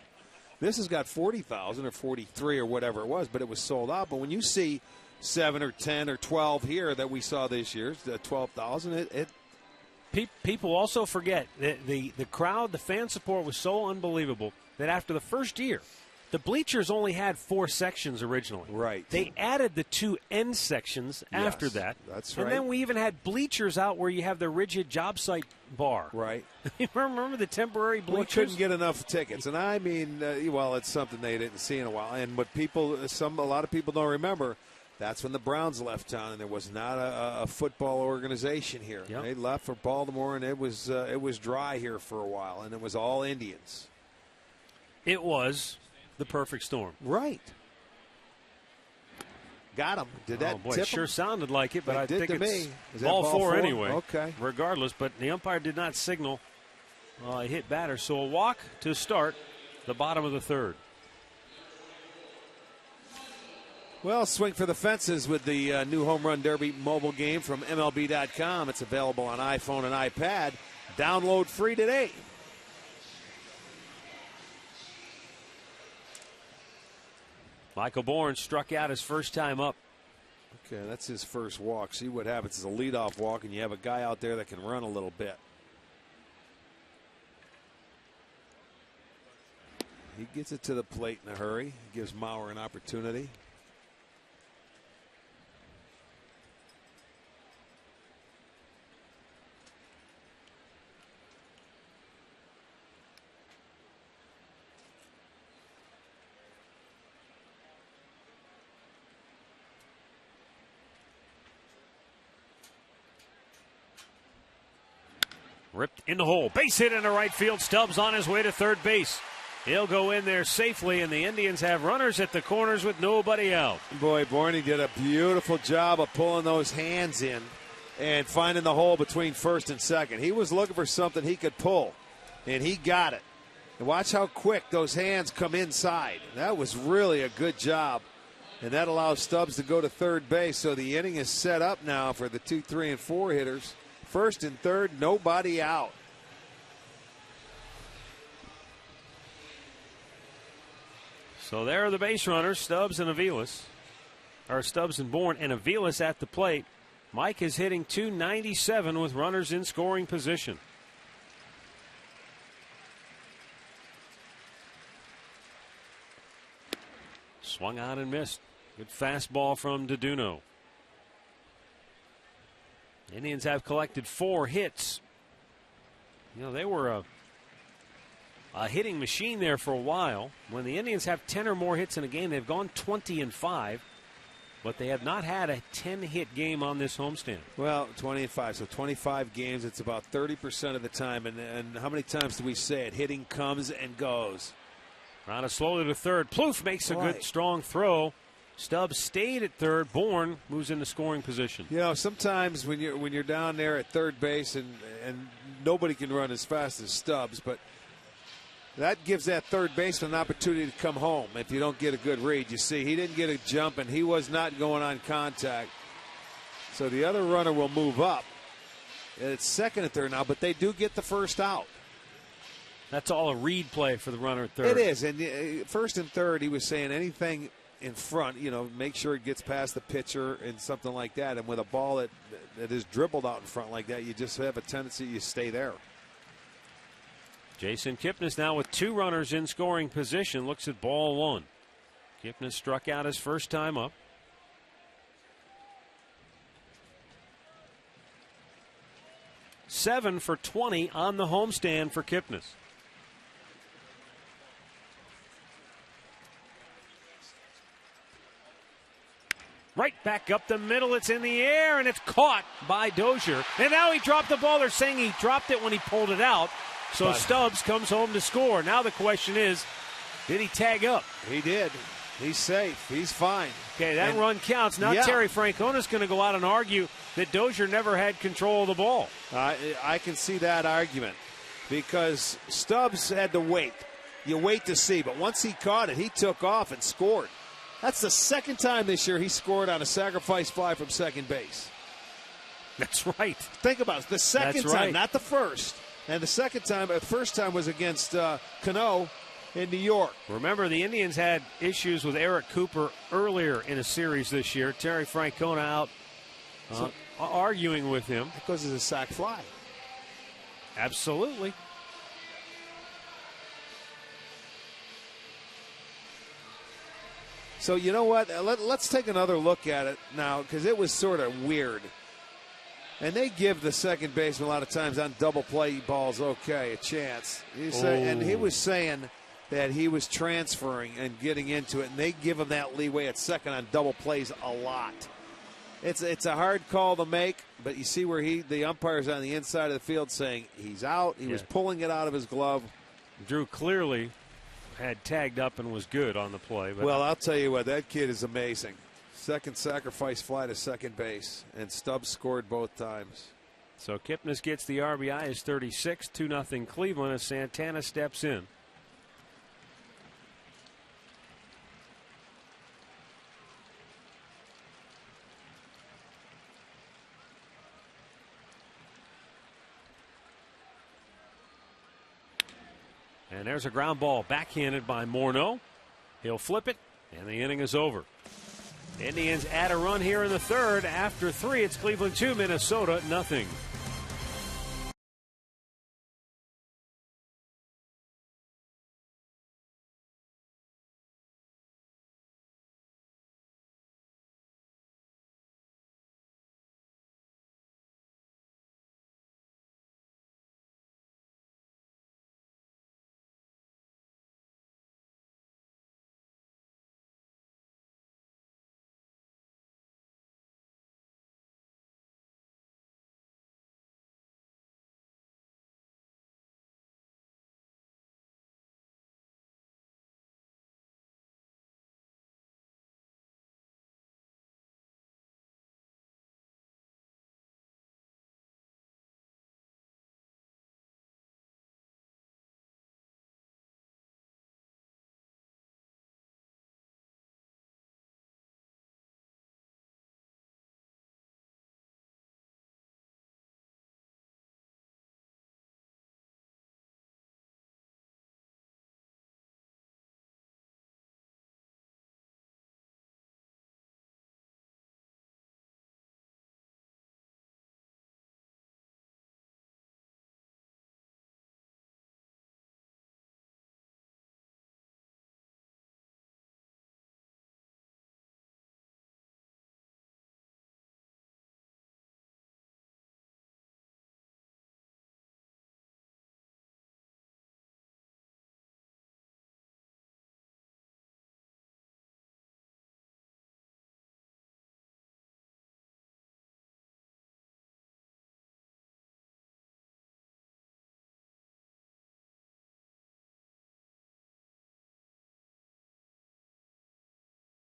This has got 40,000 or 43 or whatever it was, but it was sold out. But when you see 7 or 10 or 12 here that we saw this year, 12,000, people also forget that the crowd, the fan support was so unbelievable that after the first year, The bleachers only had 4 sections originally. Right. They added the 2 end sections after that. That's right. And then we even had bleachers out where you have the rigid job site bar. Right. You remember the temporary bleachers? Well, couldn't get enough tickets, and I mean, well, it's something they didn't see in a while. And what a lot of people don't remember, that's when the Browns left town, and there was not a football organization here. Yep. They left for Baltimore, and it was dry here for a while, and it was all Indians. It was the perfect storm. Right. Got him. Did that boy, tip it sure him? sounded like it, but I think to it's me. Is that ball 4 anyway. Okay. Regardless, but the umpire did not signal a hit batter, so a walk to start the bottom of the 3rd. Well, swing for the fences with the new Home Run Derby mobile game from MLB.com. It's available on iPhone and iPad. Download free today. Michael Bourne struck out his first time up. Okay, that's his first walk. See what happens. It's a leadoff walk, and you have a guy out there that can run a little bit. He gets it to the plate in a hurry. Gives Mauer an opportunity. Ripped in the hole. Base hit into right field. Stubbs on his way to third base. He'll go in there safely, and the Indians have runners at the corners with nobody out. Boy, Borney did a beautiful job of pulling those hands in and finding the hole between first and second. He was looking for something he could pull, and he got it. And watch how quick those hands come inside. That was really a good job. And that allows Stubbs to go to third base, so the inning is set up now for the 2, 3, and 4 hitters. First and third, nobody out. So there are the base runners, Stubbs and Aviles. Or Stubbs and Bourne, and Aviles at the plate. Mike is hitting .297 with runners in scoring position. Swung on and missed. Good fastball from Deduno. Indians have collected 4 hits. You know, they were a hitting machine there for a while. When the Indians have 10 or more hits in a game, they've gone 20-5, but they have not had a 10-hit game on this homestand. Well, 20-5, so 25 games. It's about 30% of the time. And how many times do we say it? Hitting comes and goes. Round it slowly to third. Plouffe makes a good, strong throw. Stubbs stayed at third. Bourne moves into scoring position. You know, sometimes when you're down there at third base and nobody can run as fast as Stubbs, but that gives that third baseman an opportunity to come home if you don't get a good read. You see, he didn't get a jump, and he was not going on contact. So the other runner will move up. It's second and third now, but they do get the first out. That's all a read play for the runner at third. It is, and first and third, he was saying anything in front, you know, make sure it gets past the pitcher and something like that. And with a ball that is dribbled out in front like that, you just have a tendency you stay there. Jason Kipnis now with 2 runners in scoring position. Looks at ball 1. Kipnis struck out his first time up. Seven for 20 on the homestand for Kipnis. Right back up the middle. It's in the air, and it's caught by Dozier. And now he dropped the ball. They're saying he dropped it when he pulled it out. So Stubbs comes home to score. Now the question is, did he tag up? He did. He's safe. He's fine. Okay, that run counts. Now Terry Francona's going to go out and argue that Dozier never had control of the ball. I can see that argument because Stubbs had to wait. You wait to see. But once he caught it, he took off and scored. That's the second time this year he scored on a sacrifice fly from second base. That's right. Think about it. The second That's time, right. not the first. And the first time was against Cano in New York. Remember, the Indians had issues with Eric Cooper earlier in a series this year. Terry Francona out arguing with him. Because it's a sac fly. Absolutely. So you know what? Let's take another look at it now, because it was sort of weird. And they give the second baseman a lot of times on double play balls, a chance. And he was saying that he was transferring and getting into it, and they give him that leeway at second on double plays a lot. It's a hard call to make, but you see where the umpire's on the inside of the field saying he's out. He was pulling it out of his glove. Drew clearly had tagged up and was good on the play. But well, I'll tell you what, that kid is amazing. Second sacrifice fly to second base, and Stubbs scored both times. So Kipnis gets the RBI, is 36, 2-0 Cleveland as Santana steps in. And there's a ground ball backhanded by Morneau. He'll flip it, and the inning is over. Indians add a run here in the third. After 3, it's Cleveland 2, Minnesota 0.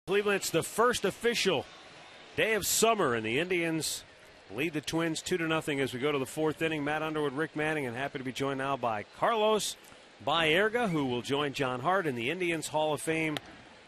Cleveland, it's the first official day of summer, and the Indians lead the Twins 2-0 as we go to the fourth inning. Matt Underwood, Rick Manning, and happy to be joined now by Carlos Baerga, who will join John Hart in the Indians Hall of Fame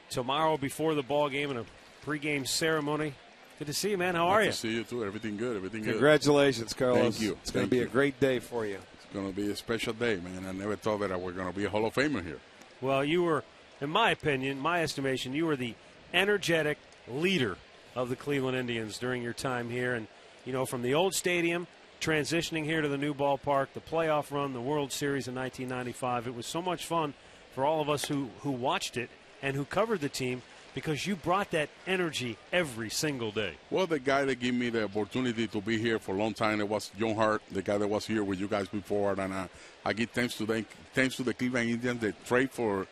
tomorrow before the ball game and a pregame ceremony. Good to see you, man. How are you? Good to see you, too. Everything good. Congratulations, Carlos. Thank you. It's going to be a great day for you. It's going to be a special day, man. I never thought that I was going to be a Hall of Famer here. Well, you were, in my opinion, my estimation, you were the energetic leader of the Cleveland Indians during your time here. And, you know, from the old stadium, transitioning here to the new ballpark, the playoff run, the World Series in 1995, it was so much fun for all of us who watched it and who covered the team, because you brought that energy every single day. Well, the guy that gave me the opportunity to be here for a long time, it was John Hart, the guy that was here with you guys before. And I give thanks to the Cleveland Indians that trade for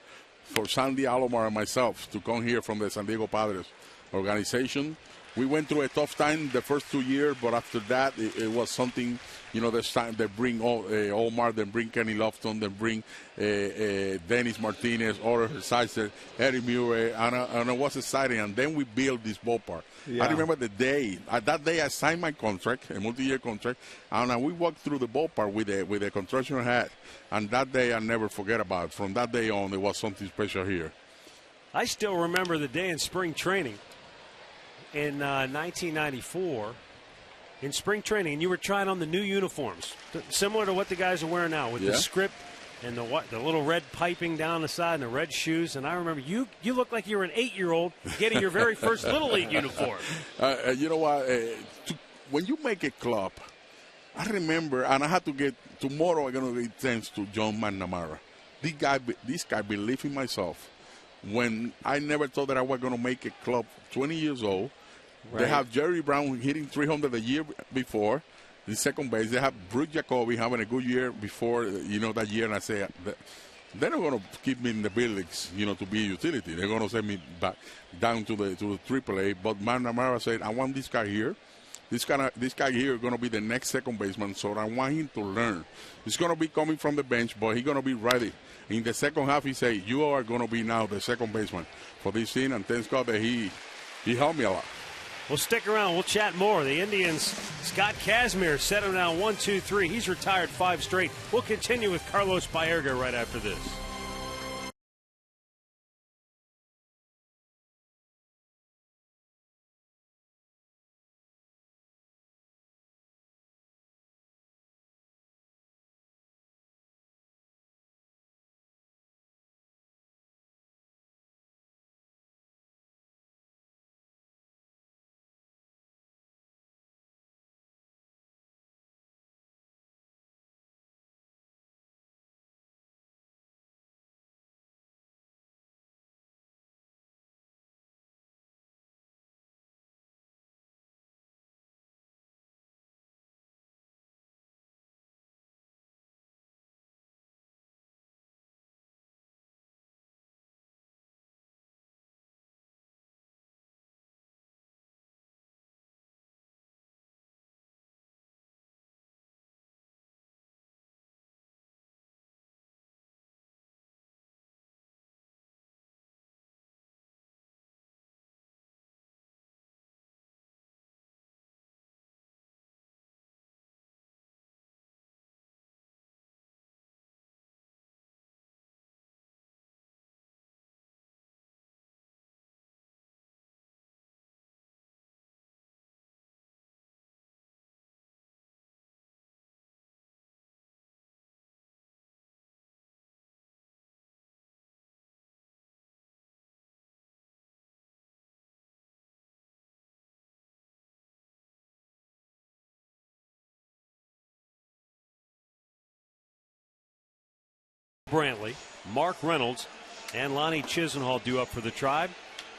Sandy Alomar and myself to come here from the San Diego Padres organization. We went through a tough time the first 2 years, but after that, it was something, you know, this time they bring Omar, then bring Kenny Lofton, then bring Dennis Martinez, other sides, Eddie Murray, and it was exciting. And then we built this ballpark. Yeah. I remember the day, that day I signed my contract, a multi-year contract, and we walked through the ballpark with a construction hat. And that day I never forget about it. From that day on, there was something special here. I still remember the day in spring training in 1994 in spring training, and you were trying on the new uniforms, similar to what the guys are wearing now, with the script and the little red piping down the side and the red shoes. And I remember you looked like you were an 8-year-old getting your very first Little League uniform. You know what? When you make a club, I remember, and I had to get, tomorrow I'm going to give thanks to John McNamara. This guy believed in myself. when I never thought that I was going to make a club 20 years old. Right. They have Jerry Brown hitting 300 a year before the second base. They have Bruce Jacoby having a good year before, that year. And I say, they're not going to keep me in the big leagues, to be a utility. They're going to send me back down to the AAA. But McNamara said, I want this guy here. This guy here is going to be the next second baseman, so I want him to learn. He's going to be coming from the bench, but he's going to be ready. In the second half, he said, you are going to be now the second baseman for this team, and thanks God that he helped me a lot. Well, stick around. We'll chat more. The Indians, Scott Kazmir set him down 1-2-3. He's retired 5 straight. We'll continue with Carlos Baerga right after this. Brantley, Mark Reynolds, and Lonnie Chisenhall due up for the Tribe.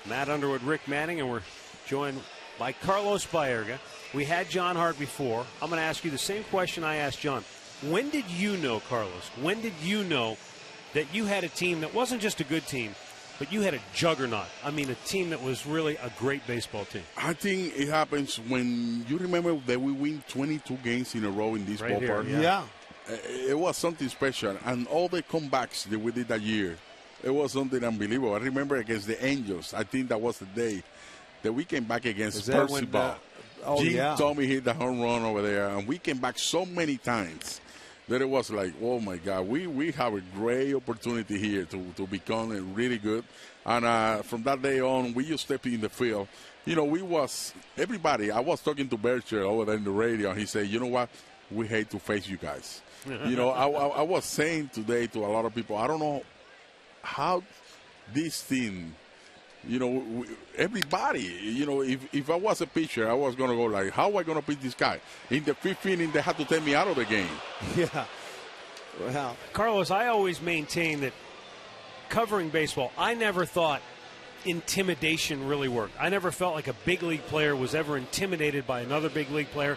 Matt Underwood, Rick Manning, and we're joined by Carlos Baerga. We had John Hart before. I'm going to ask you the same question I asked John. When did you know, Carlos, when did you know that you had a team that wasn't just a good team, but you had a juggernaut? I mean, a team that was really a great baseball team. I think it happens when you remember that we win 22 games in a row in this ballpark. Here, yeah. It was something special, and all the comebacks that we did that year, it was something unbelievable. I remember against the Angels, I think that was the day that we came back against Percival. Tommy hit the home run over there, and we came back so many times that it was like, oh my God, we have a great opportunity here to become really good. And from that day on, we just stepped in the field. Everybody, I was talking to Bercher over there in the radio, and he said, you know what, we hate to face you guys. I was saying today to a lot of people, I don't know how this team, everybody, if I was a pitcher, I was going to go like, how am I going to pitch this guy? In the 5th inning, they had to take me out of the game. Yeah. Well, Carlos, I always maintain that covering baseball, I never thought intimidation really worked. I never felt like a big league player was ever intimidated by another big league player.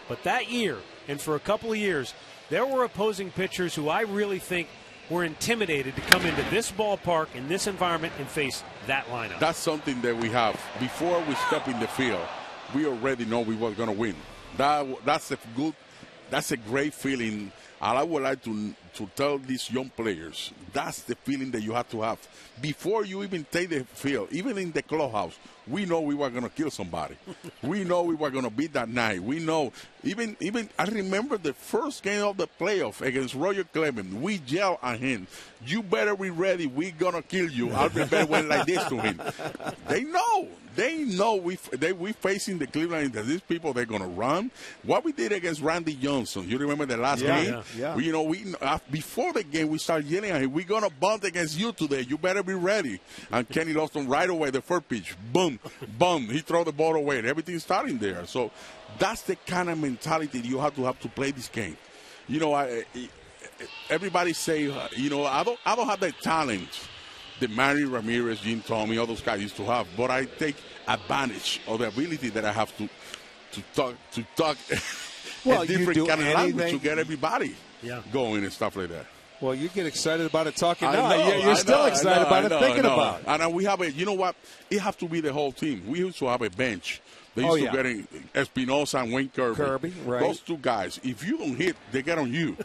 But that year, and for a couple of years, there were opposing pitchers who I really think were intimidated to come into this ballpark, in this environment, and face that lineup. That's something that we have. Before we step in the field, we already know we were going to win. That's a great feeling. And I would like to tell these young players, that's the feeling that you have to have. Before you even take the field, even in the clubhouse, we know we were going to kill somebody. We know we were going to beat that night. We know. Even I remember the first game of the playoff against Roger Clemens. We yelled at him, you better be ready. We're going to kill you. Albert Bell went like this to him. They know. They know we facing the Cleveland Indians. These people, they're going to run. What we did against Randy Johnson, you remember the last game? Yeah. Before the game, we started yelling at him, we're going to bunt against you today. You better be ready. And Kenny Lofton right away, the first pitch, boom, boom. He throw the ball away. And everything's starting there. So that's the kind of mentality you have to play this game. Everybody say, I don't have the talent that Manny Ramirez, Jim Thome, all those guys used to have. But I take advantage of the ability that I have to talk well, a different you do kind of anything. language to get everybody going and stuff like that. Well, you get excited about it talking now. I know, You're still excited about it, thinking about it. And we have you know what? It has to be the whole team. We used to have a bench. They used to get in Espinosa and Wayne Kirby. Right. Those two guys, if you don't hit, they get on you.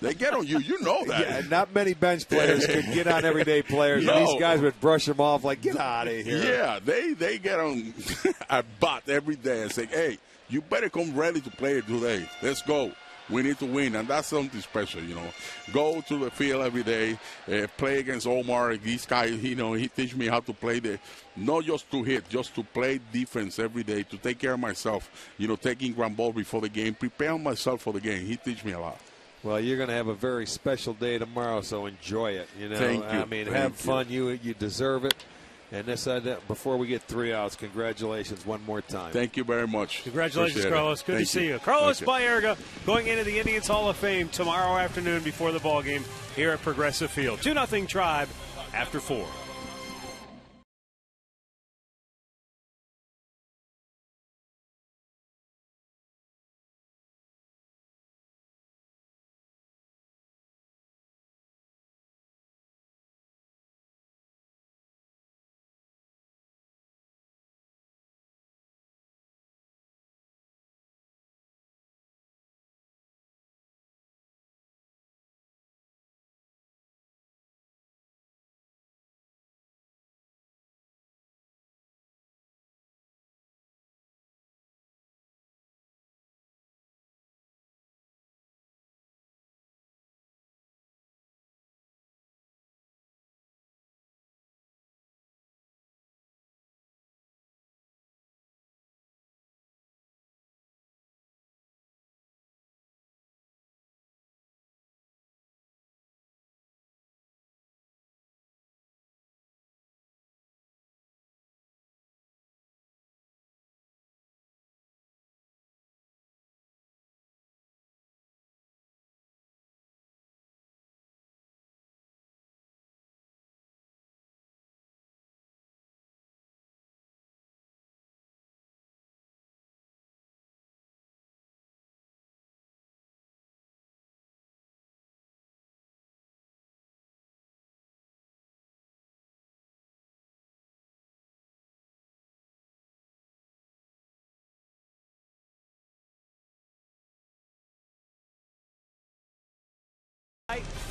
They get on you. You know that. Yeah, not many bench players could get on everyday players. No. And these guys would brush them off like, get out of here. Yeah, they get on a butt every day and say, hey, you better come ready to play today. Let's go. We need to win, and that's something special, you know. Go to the field every day, play against Omar. This guy, you know, he teach me how to play not just to hit, just to play defense every day, to take care of myself, you know, taking ground ball before the game, preparing myself for the game. He teach me a lot. Well, you're going to have a very special day tomorrow, so enjoy it. You know, Thank you. I mean, have fun. You deserve it. And this, before we get 3 outs, congratulations one more time. Thank you very much. Congratulations, Carlos. Good to see you. Carlos Baerga going into the Indians Hall of Fame tomorrow afternoon before the ball game here at Progressive Field. 2-0 Tribe after 4.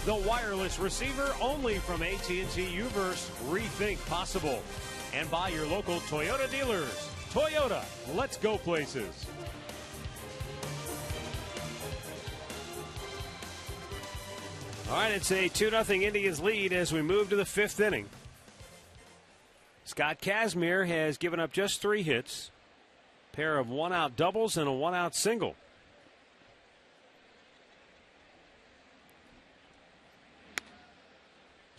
The wireless receiver only from AT Uverse. Rethink possible. And by your local Toyota dealers. Toyota, let's go places. All right, it's a 2-0 Indians lead as we move to the 5th inning. Scott Kazmir has given up just 3 hits. Pair of 1-out doubles and a 1-out single.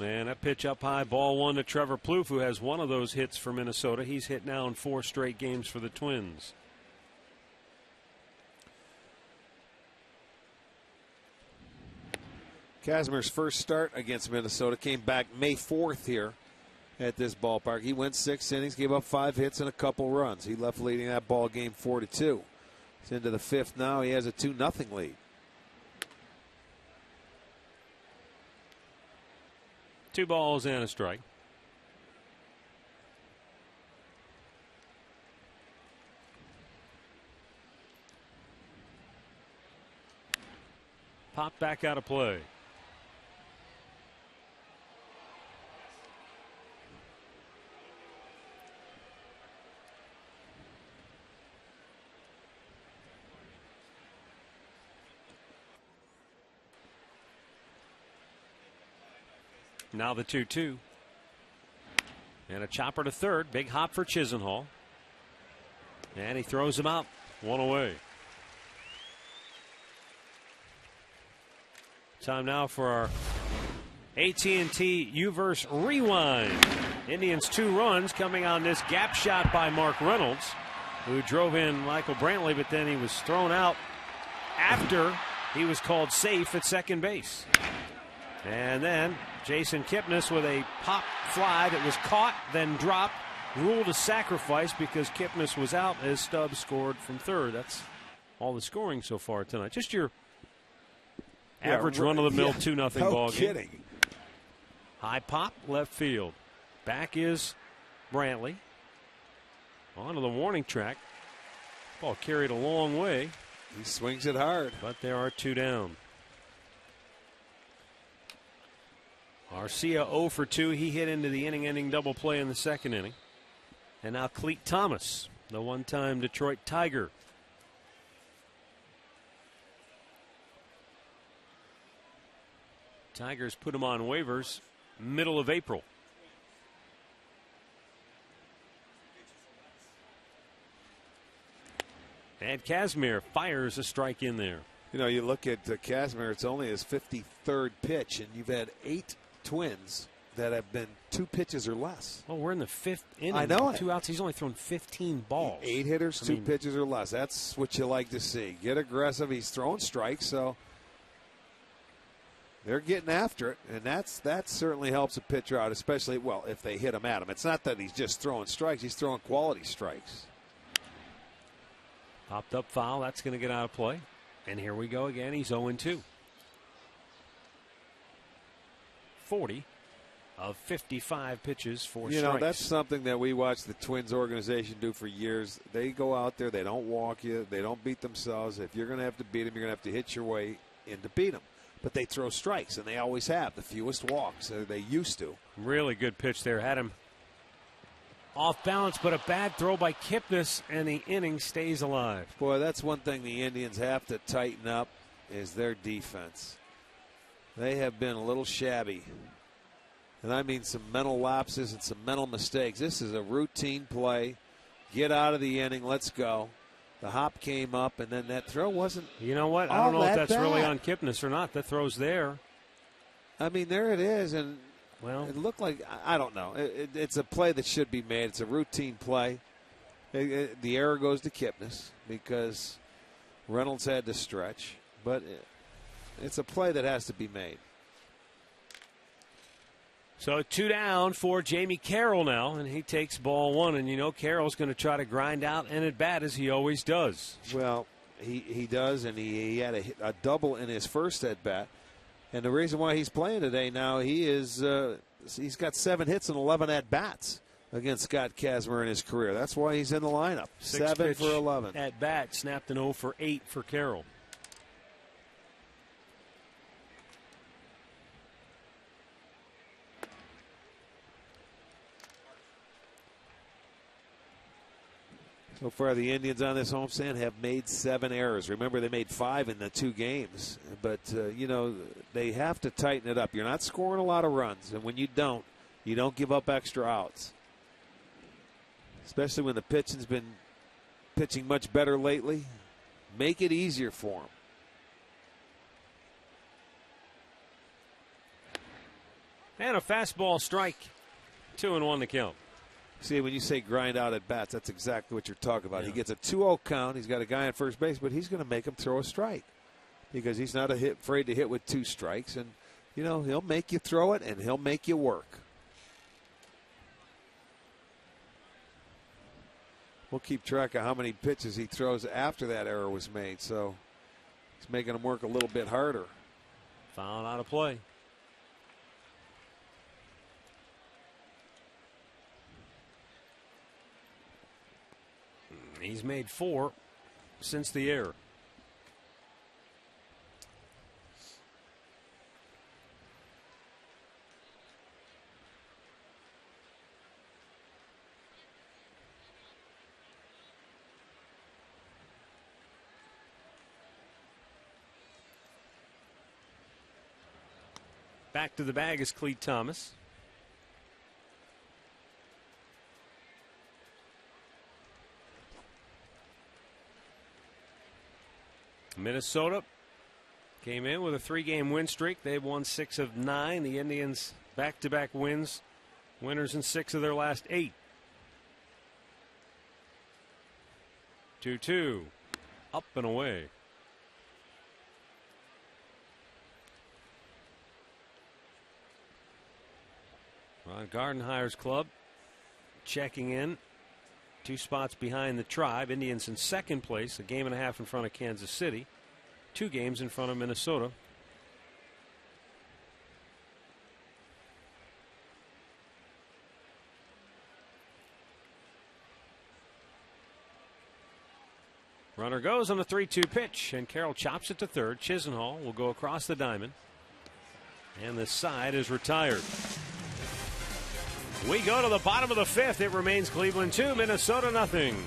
And that pitch up high, ball 1 to Trevor Plouffe, who has one of those hits for Minnesota. He's hit now in 4 straight games for the Twins. Kazmir's first start against Minnesota came back May 4th here at this ballpark. He went 6 innings, gave up 5 hits and a couple runs. He left leading that ball game 4-2. He's into the 5th now. He has a 2-0 lead. 2 balls and a strike. Popped back out of play. Now the 2-2. And a chopper to third. Big hop for Chisenhall. And he throws him out. 1 away. Time now for our AT&T Uverse Rewind. Indians 2 runs coming on this gap shot by Mark Reynolds, who drove in Michael Brantley, but then he was thrown out after he was called safe at second base. And then Jason Kipnis with a pop fly that was caught, then dropped, ruled a sacrifice because Kipnis was out as Stubbs scored from third. That's all the scoring so far tonight. Just your average run-of-the-mill 2-0 ball game. Kidding. High pop, left field. Back is Brantley. Onto the warning track. Ball carried a long way. He swings it hard. But there are 2 down. Arcia 0 for 2. He hit into the inning-ending double play in the second inning. And now Cleet Thomas, the one-time Detroit Tiger. Tigers put him on waivers middle of April. And Kazmir fires a strike in there. You know, you look at Kazmir, it's only his 53rd pitch, and you've had 8 Twins that have been 2 pitches or less. Well, we're in the 5th inning. I know it. 2 outs. He's only thrown 15 balls. 8 hitters, 2 pitches or less. That's what you like to see. Get aggressive. He's throwing strikes, so they're getting after it, and that certainly helps a pitcher out, especially, well, if they hit him at him. It's not that he's just throwing strikes. He's throwing quality strikes. Popped up foul. That's going to get out of play. And here we go again. He's 0-2. 40 of 55 pitches for strikes. You know, that's something that we watched the Twins organization do for years. They go out there. They don't walk you. They don't beat themselves. If you're going to have to beat them, you're going to have to hit your way in to beat them. But they throw strikes, and they always have the fewest walks. They used to. Really good pitch there. Had him off balance, but a bad throw by Kipnis, and the inning stays alive. Boy, that's one thing the Indians have to tighten up is their defense. They have been a little shabby. And I mean some mental lapses and some mental mistakes. This is a routine play. Get out of the inning. Let's go. The hop came up, and then that throw wasn't. You know what? I don't know if that's really on Kipnis or not. The throw's there. I mean, there it is, and well, it looked like, I don't know. It's a play that should be made. It's a routine play. The error goes to Kipnis because Reynolds had to stretch, but it's a play that has to be made. So 2 down for Jamie Carroll now, and he takes ball 1. And you know Carroll's going to try to grind out and at bat as he always does. Well, he does, and he had a double in his first at bat. And the reason why he's playing today now, he's got 7 hits and 11 at bats against Scott Kazmir in his career. That's why he's in the lineup. 7 for 11 at bat, snapped an 0 for 8 for Carroll. So far, the Indians on this homestand have made 7 errors. Remember, they made 5 in the 2 games. But, you know, they have to tighten it up. You're not scoring a lot of runs. And when you don't give up extra outs. Especially when the pitching's been pitching much better lately. Make it easier for them. And a fastball strike. 2-1 to count. See, when you say grind out at bats, that's exactly what you're talking about. Yeah. He gets a 2-0 count. He's got a guy on first base, but he's going to make him throw a strike because he's not afraid to hit with 2 strikes. And, you know, he'll make you throw it, and he'll make you work. We'll keep track of how many pitches he throws after that error was made. So he's making him work a little bit harder. Foul out of play. He's made 4 since the error. Back to the bag is Cleet Thomas. Minnesota came in with a 3-game win streak. They've won 6 of 9. The Indians back-to-back wins, winners in 6 of their last 8. 2-2, up and away. Ron Gardenhire's club checking in. 2 spots behind the Tribe. Indians in second place, a game and a half in front of Kansas City. 2 games in front of Minnesota. Runner goes on a 3-2 pitch, and Carroll chops it to third. Chisenhall will go across the diamond, and the side is retired. We go to the bottom of the 5th. It remains Cleveland 2, Minnesota nothing.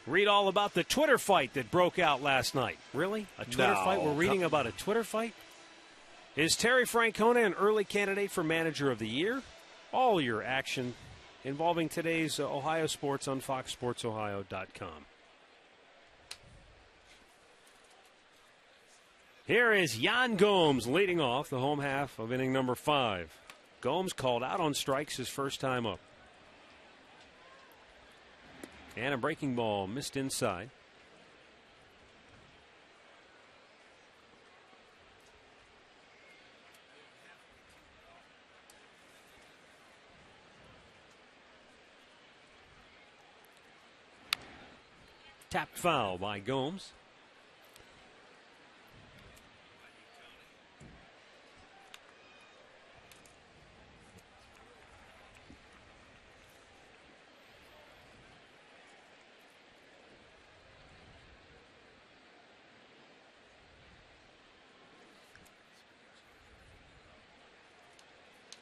Read all about the Twitter fight that broke out last night. Really? A Twitter fight? We're reading about a Twitter fight? Is Terry Francona an early candidate for Manager of the Year? All your action involving today's Ohio sports on FoxSportsOhio.com. Here is Jan Gomes leading off the home half of inning number 5. Gomes called out on strikes his first time up. And a breaking ball missed inside. Tapped foul by Gomes.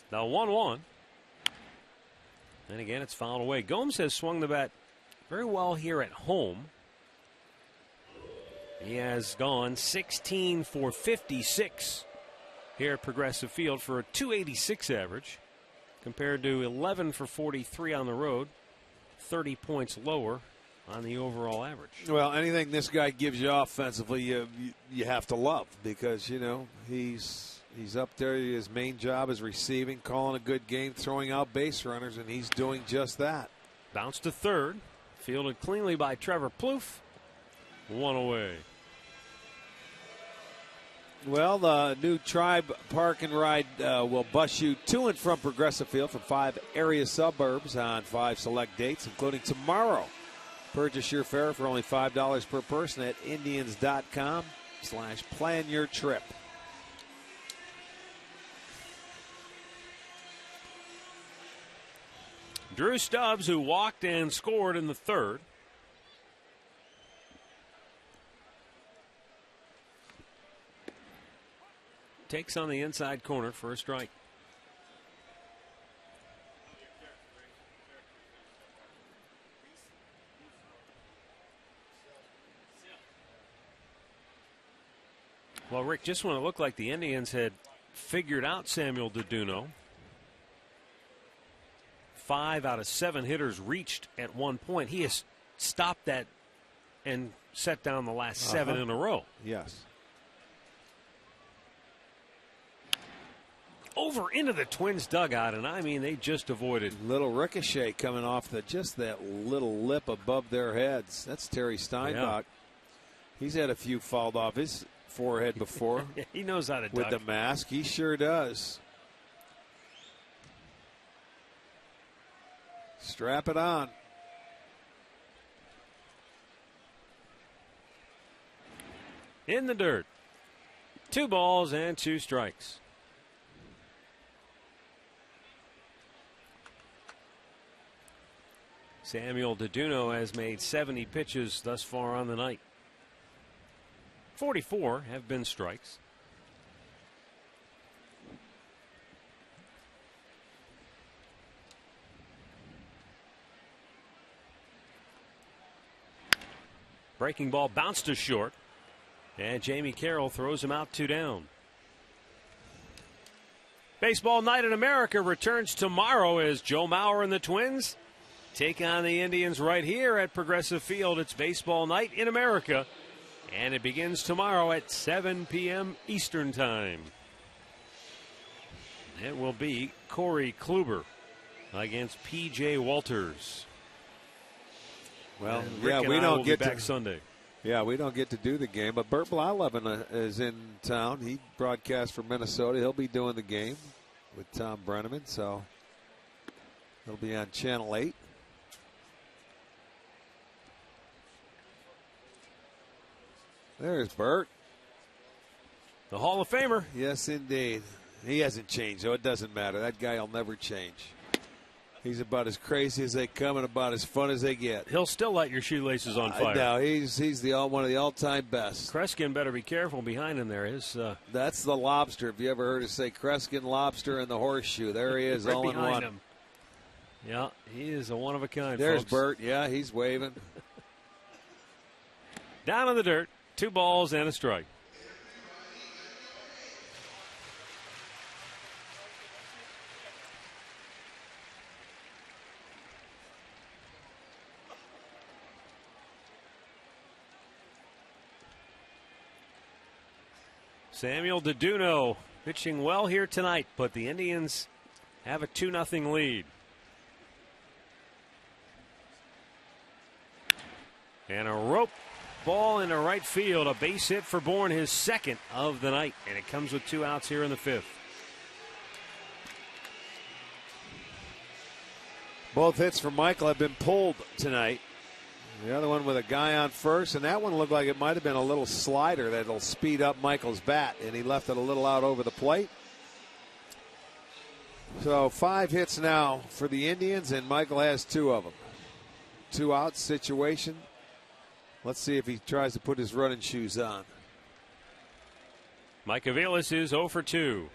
The 1-1. And again, it's fouled away. Gomes has swung the bat very well here at home. He has gone 16 for 56 here at Progressive Field for a .286 average compared to 11 for 43 on the road, 30 points lower on the overall average. Well, anything this guy gives you offensively, you have to love because, you know, he's up there. His main job is receiving, calling a good game, throwing out base runners, and he's doing just that. Bounce to third. Fielded cleanly by Trevor Plouffe. 1 away. Well, the new Tribe Park and Ride will bus you to and from Progressive Field from 5 area suburbs on 5 select dates, including tomorrow. Purchase your fare for only $5 per person at Indians.com/plan your trip. Drew Stubbs, who walked and scored in the third. Takes on the inside corner for a strike. Well, Rick, just when it looked like the Indians had figured out Samuel DeDuno, 5 out of 7 hitters reached at one point. He has stopped that and set down the last 7 in a row. Yes. Over into the Twins dugout, and I mean, they just avoided. Little ricochet coming off just that little lip above their heads. That's Terry Steinbach. Yeah. He's had a few fouled off his forehead before. He knows how to with duck. The mask. He sure does. Strap it on. In the dirt. 2 balls and 2 strikes. Samuel DeDuno has made 70 pitches thus far on the night. 44 have been strikes. Breaking ball bounced to short. And Jamie Carroll throws him out 2 down. Baseball Night in America returns tomorrow as Joe Mauer and the Twins take on the Indians right here at Progressive Field. It's Baseball Night in America, and it begins tomorrow at 7 p.m. Eastern Time. It will be Corey Kluber against P.J. Walters. Well, yeah, we don't get back Sunday. Yeah, we don't get to do the game, but Bert Blyleven is in town. He broadcasts for Minnesota. He'll be doing the game with Tom Brenneman, so he'll be on Channel 8. There's Bert. The Hall of Famer. Yes, indeed. He hasn't changed, so it doesn't matter. That guy will never change. He's about as crazy as they come and about as fun as they get. He'll still light your shoelaces on fire. No, he's one of the all-time best. Kreskin better be careful behind him there. That's the lobster. If you ever heard us say Kreskin, lobster, and the horseshoe, there he is, right all in one. Him. Yeah, he is a one of a kind. There's folks. Bert. Yeah, he's waving. Down in the dirt, 2 balls and a strike. Samuel DeDuno pitching well here tonight, but the Indians have a 2-0 lead. And a rope ball into right field, a base hit for Bourne, his second of the night, and it comes with 2 outs here in the 5th. Both hits for Michael have been pulled tonight. The other one with a guy on first, and that one looked like it might have been a little slider that'll speed up Michael's bat, and he left it a little out over the plate. So 5 hits now for the Indians, and Michael has 2 of them. 2 out situation. Let's see if he tries to put his running shoes on. Mike Aviles is 0 for 2.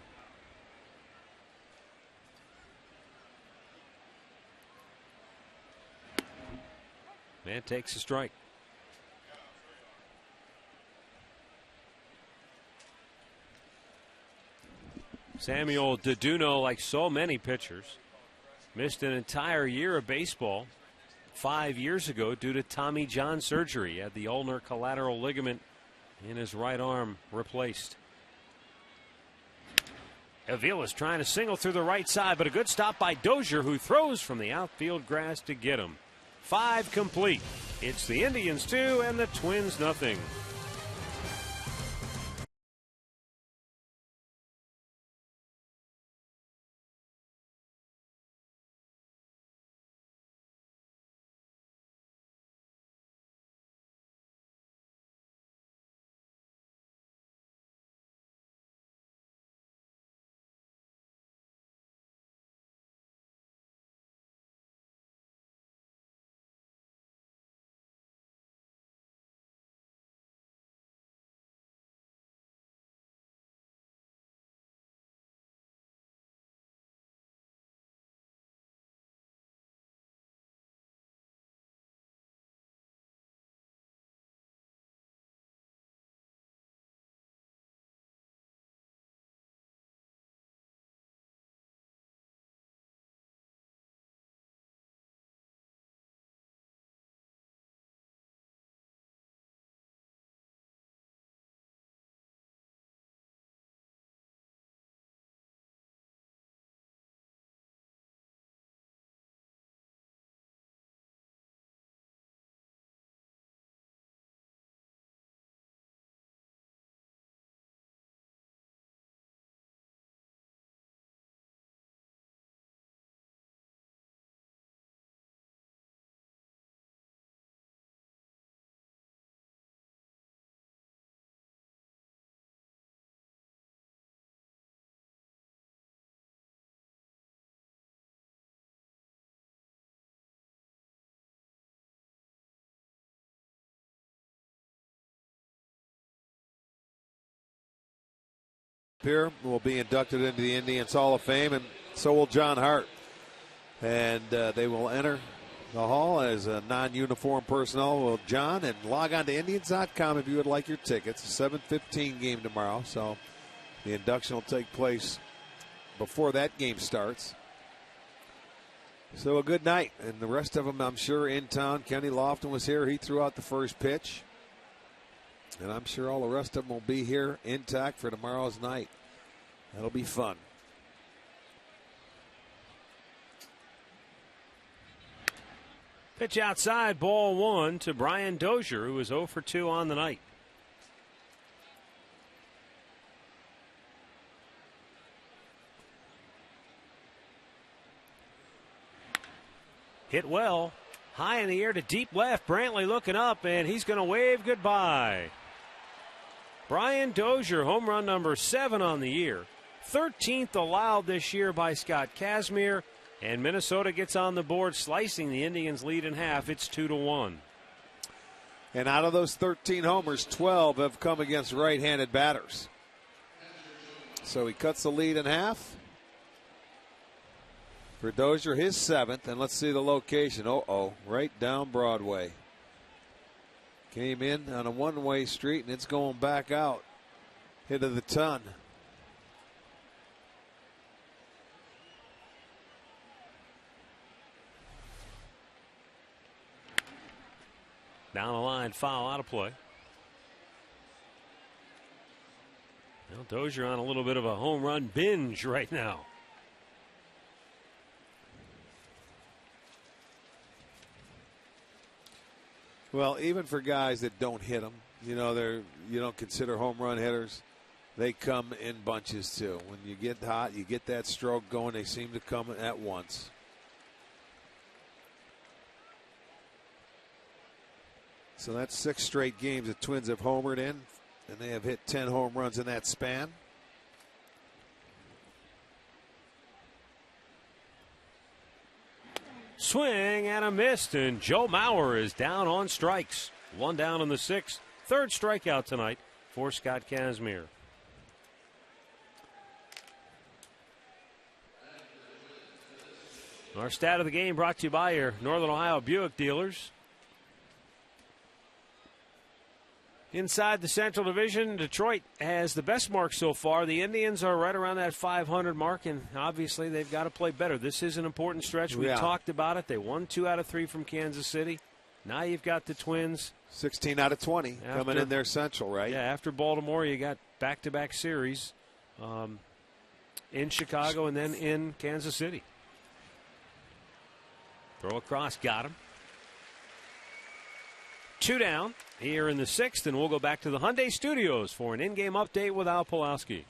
Man takes a strike. Samuel DeDuno, like so many pitchers, missed an entire year of baseball 5 years ago due to Tommy John surgery. He had the ulnar collateral ligament in his right arm replaced. Aviles trying to single through the right side, but a good stop by Dozier, who throws from the outfield grass to get him. 5 complete. It's the Indians 2 and the Twins nothing. here will be inducted into the Indians Hall of Fame, and so will John Hart. And they will enter the hall as a non-uniform personnel. Well, John, and log on to Indians.com if you would like your tickets. A 7:15 game tomorrow, so the induction will take place before that game starts. So a good night, and the rest of them, I'm sure, in town. Kenny Lofton was here. He threw out the first pitch. And I'm sure all the rest of them will be here intact for tomorrow's night. That'll be fun. Pitch outside, ball 1 to Brian Dozier, who is 0 for 2 on the night. Hit well, high in the air to deep left. Brantley looking up, and he's going to wave goodbye. Brian Dozier, home run number 7 on the year. 13th allowed this year by Scott Kazmir, and Minnesota gets on the board, slicing the Indians' lead in half. It's 2-1. And out of those 13 homers, 12 have come against right-handed batters. So he cuts the lead in half. For Dozier, his 7th, and let's see the location. Right down Broadway. Came in on a one-way street, and it's going back out. Hit of the ton. Down the line, foul, out of play. Well, Dozier on a little bit of a home run binge right now. Well, even for guys that don't hit them, you don't consider home run hitters, they come in bunches too. When you get hot, you get that stroke going, they seem to come at once. So that's 6 straight games the Twins have homered in, and they have hit 10 home runs in that span. Swing and a miss, and Joe Mauer is down on strikes. 1 down in the 6th. 3rd strikeout tonight for Scott Kazmir. Our stat of the game brought to you by your Northern Ohio Buick dealers. Inside the Central Division, Detroit has the best mark so far. The Indians are right around that 500 mark, and obviously they've got to play better. This is an important stretch. We talked about it. They won 2 out of 3 from Kansas City. Now you've got the Twins. 16 out of 20 coming in their Central, right? Yeah, after Baltimore, you got back-to-back series in Chicago and then in Kansas City. Throw across, got him. 2 down here in the 6th, and we'll go back to the Hyundai Studios for an in-game update with Al Pulowski.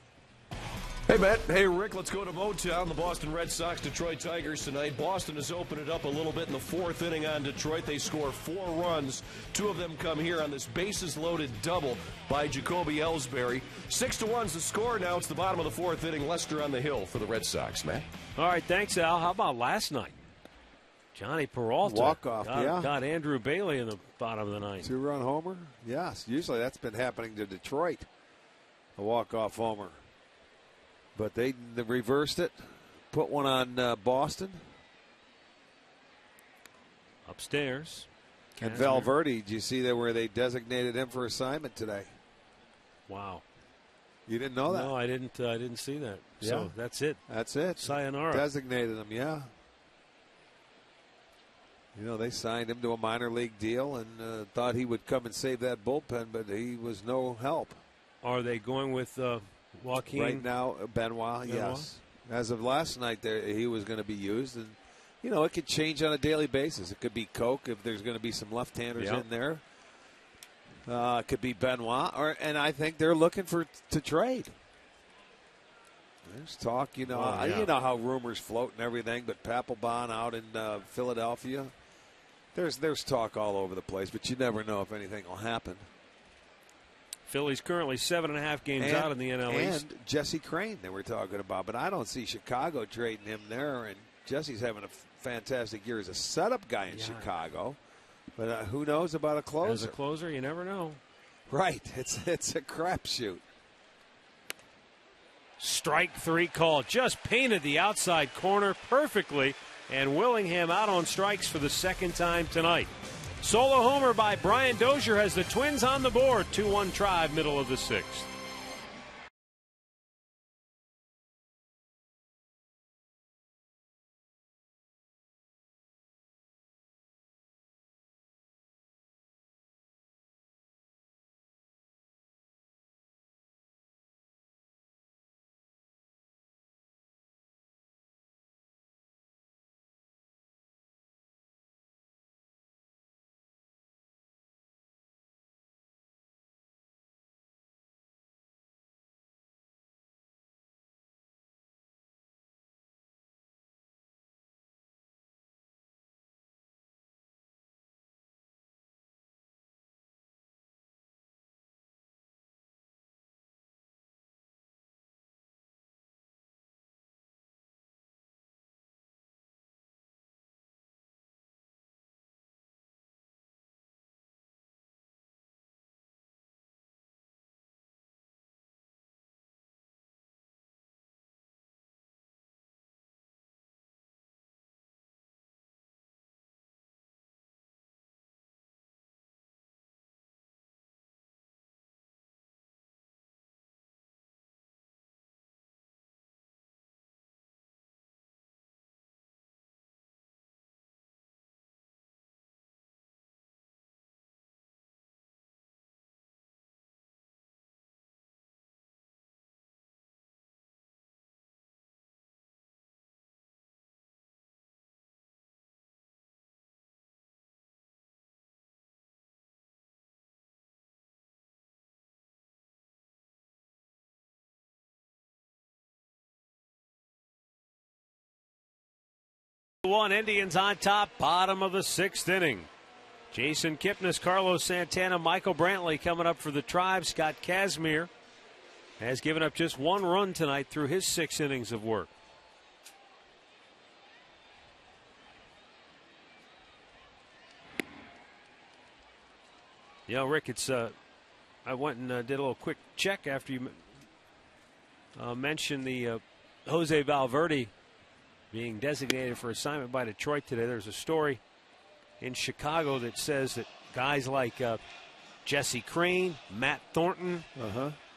Hey, Matt. Hey, Rick. Let's go to Motown. The Boston Red Sox, Detroit Tigers tonight. Boston has opened it up a little bit in the 4th inning on Detroit. They score 4 runs. 2 of them come here on this bases-loaded double by Jacoby Ellsbury. 6-1's the score. Now it's the bottom of the 4th inning. Lester on the hill for the Red Sox, Matt. All right, thanks, Al. How about last night? Johnny Peralta walk-off, got Andrew Bailey in the bottom of the 9th. 2-run homer? Yes, usually that's been happening to Detroit, a walk-off homer. But they reversed it, put one on Boston. Upstairs. And Valverde, did you see that where they designated him for assignment today? Wow. You didn't know that? No, I didn't see that. Yeah. So that's it. That's it. Sayonara. Designated him, yeah. They signed him to a minor league deal and thought he would come and save that bullpen, but he was no help. Are they going with Joaquin? Right now, Benoit, yes. As of last night, he was going to be used. And, it could change on a daily basis. It could be Koch if there's going to be some left-handers in there. It could be Benoit. And I think they're looking to trade. There's talk, you know how rumors float and everything, but Papelbon out in Philadelphia. There's talk all over the place, but you never know if anything will happen. Philly's currently 7.5 games out in the NL East. And Jesse Crane that we're talking about, but I don't see Chicago trading him there. And Jesse's having a fantastic year as a setup guy in Chicago. But who knows about a closer? As a closer, you never know. Right. It's a crapshoot. Strike 3 call. Just painted the outside corner perfectly, and Willingham out on strikes for the second time tonight. Solo homer by Brian Dozier has the Twins on the board. 2-1 Tribe, middle of the sixth. One Indians on top, bottom of the sixth inning. Jason Kipnis, Carlos Santana, Michael Brantley coming up for the Tribe. Scott Kazmir has given up just one run tonight through his 6 innings of work. You know, Rick, it's I went and did a little quick check after you mentioned the Jose Valverde being designated for assignment by Detroit today. There's a story in Chicago that says that guys like Jesse Crane, Matt Thornton,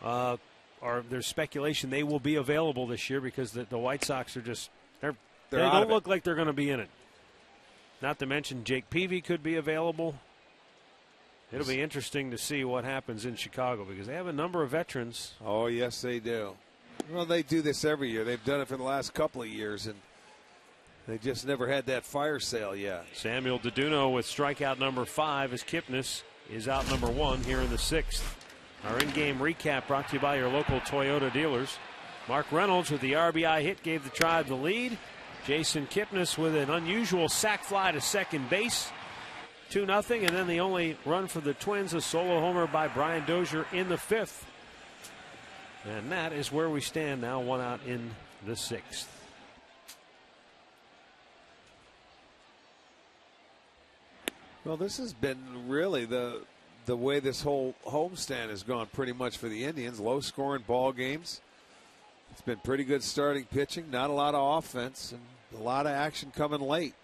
there's speculation they will be available this year because the White Sox are just they don't look like they're going to be in it. Not to mention Jake Peavy could be available. It'll be interesting to see what happens in Chicago because they have a number of veterans. Oh, yes, they do. Well, they do this every year. They've done it for the last couple of years, and they just never had that fire sale yet. Samuel Deduno with strikeout number 5 as Kipnis is out number 1 here in the 6th. Our in-game recap brought to you by your local Toyota dealers. Mark Reynolds with the RBI hit gave the Tribe the lead. Jason Kipnis with an unusual sac fly to second base. 2-0, and then the only run for the Twins, a solo homer by Brian Dozier in the 5th. And that is where we stand now, 1 out in the 6th. Well, this has been really the way this whole homestand has gone pretty much for the Indians. Low-scoring ball games. It's been pretty good starting pitching, not a lot of offense, and a lot of action coming late.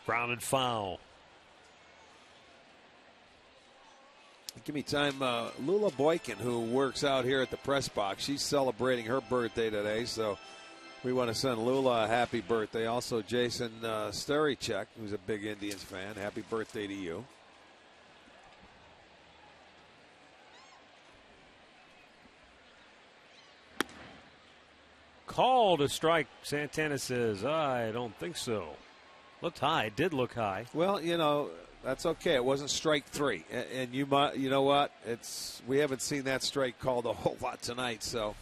Grounded foul. Give me time. Lula Boykin, who works out here at the press box, she's celebrating her birthday today, so we want to send Lula a happy birthday. Also, Jason Starichek, who's a big Indians fan, happy birthday to you. Called a strike. Santana says, I don't think so. Looked high. It did look high. Well, you know, that's okay. It wasn't strike 3. And you know what? We haven't seen that strike called a whole lot tonight, so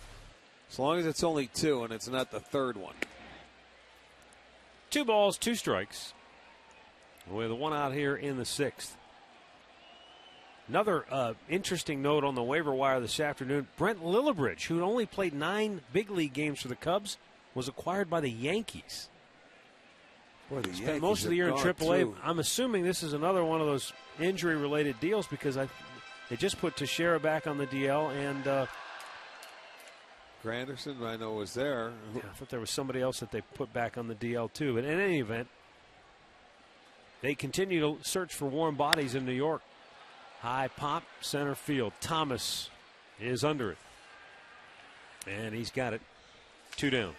as long as it's only 2 and it's not the third one. 2 balls, 2 strikes. With 1 out here in the 6th. Another interesting note on the waiver wire this afternoon. Brent Lillibridge, who only played 9 big league games for the Cubs, was acquired by the Yankees. Boy, the Spent most of the year in AAA. Too. I'm assuming this is another one of those injury-related deals because they just put Teixeira back on the DL, and Granderson, I know, was there. Yeah, I thought there was somebody else that they put back on the DL too. But in any event, they continue to search for warm bodies in New York. High pop, center field. Thomas is under it. And he's got it. 2 down.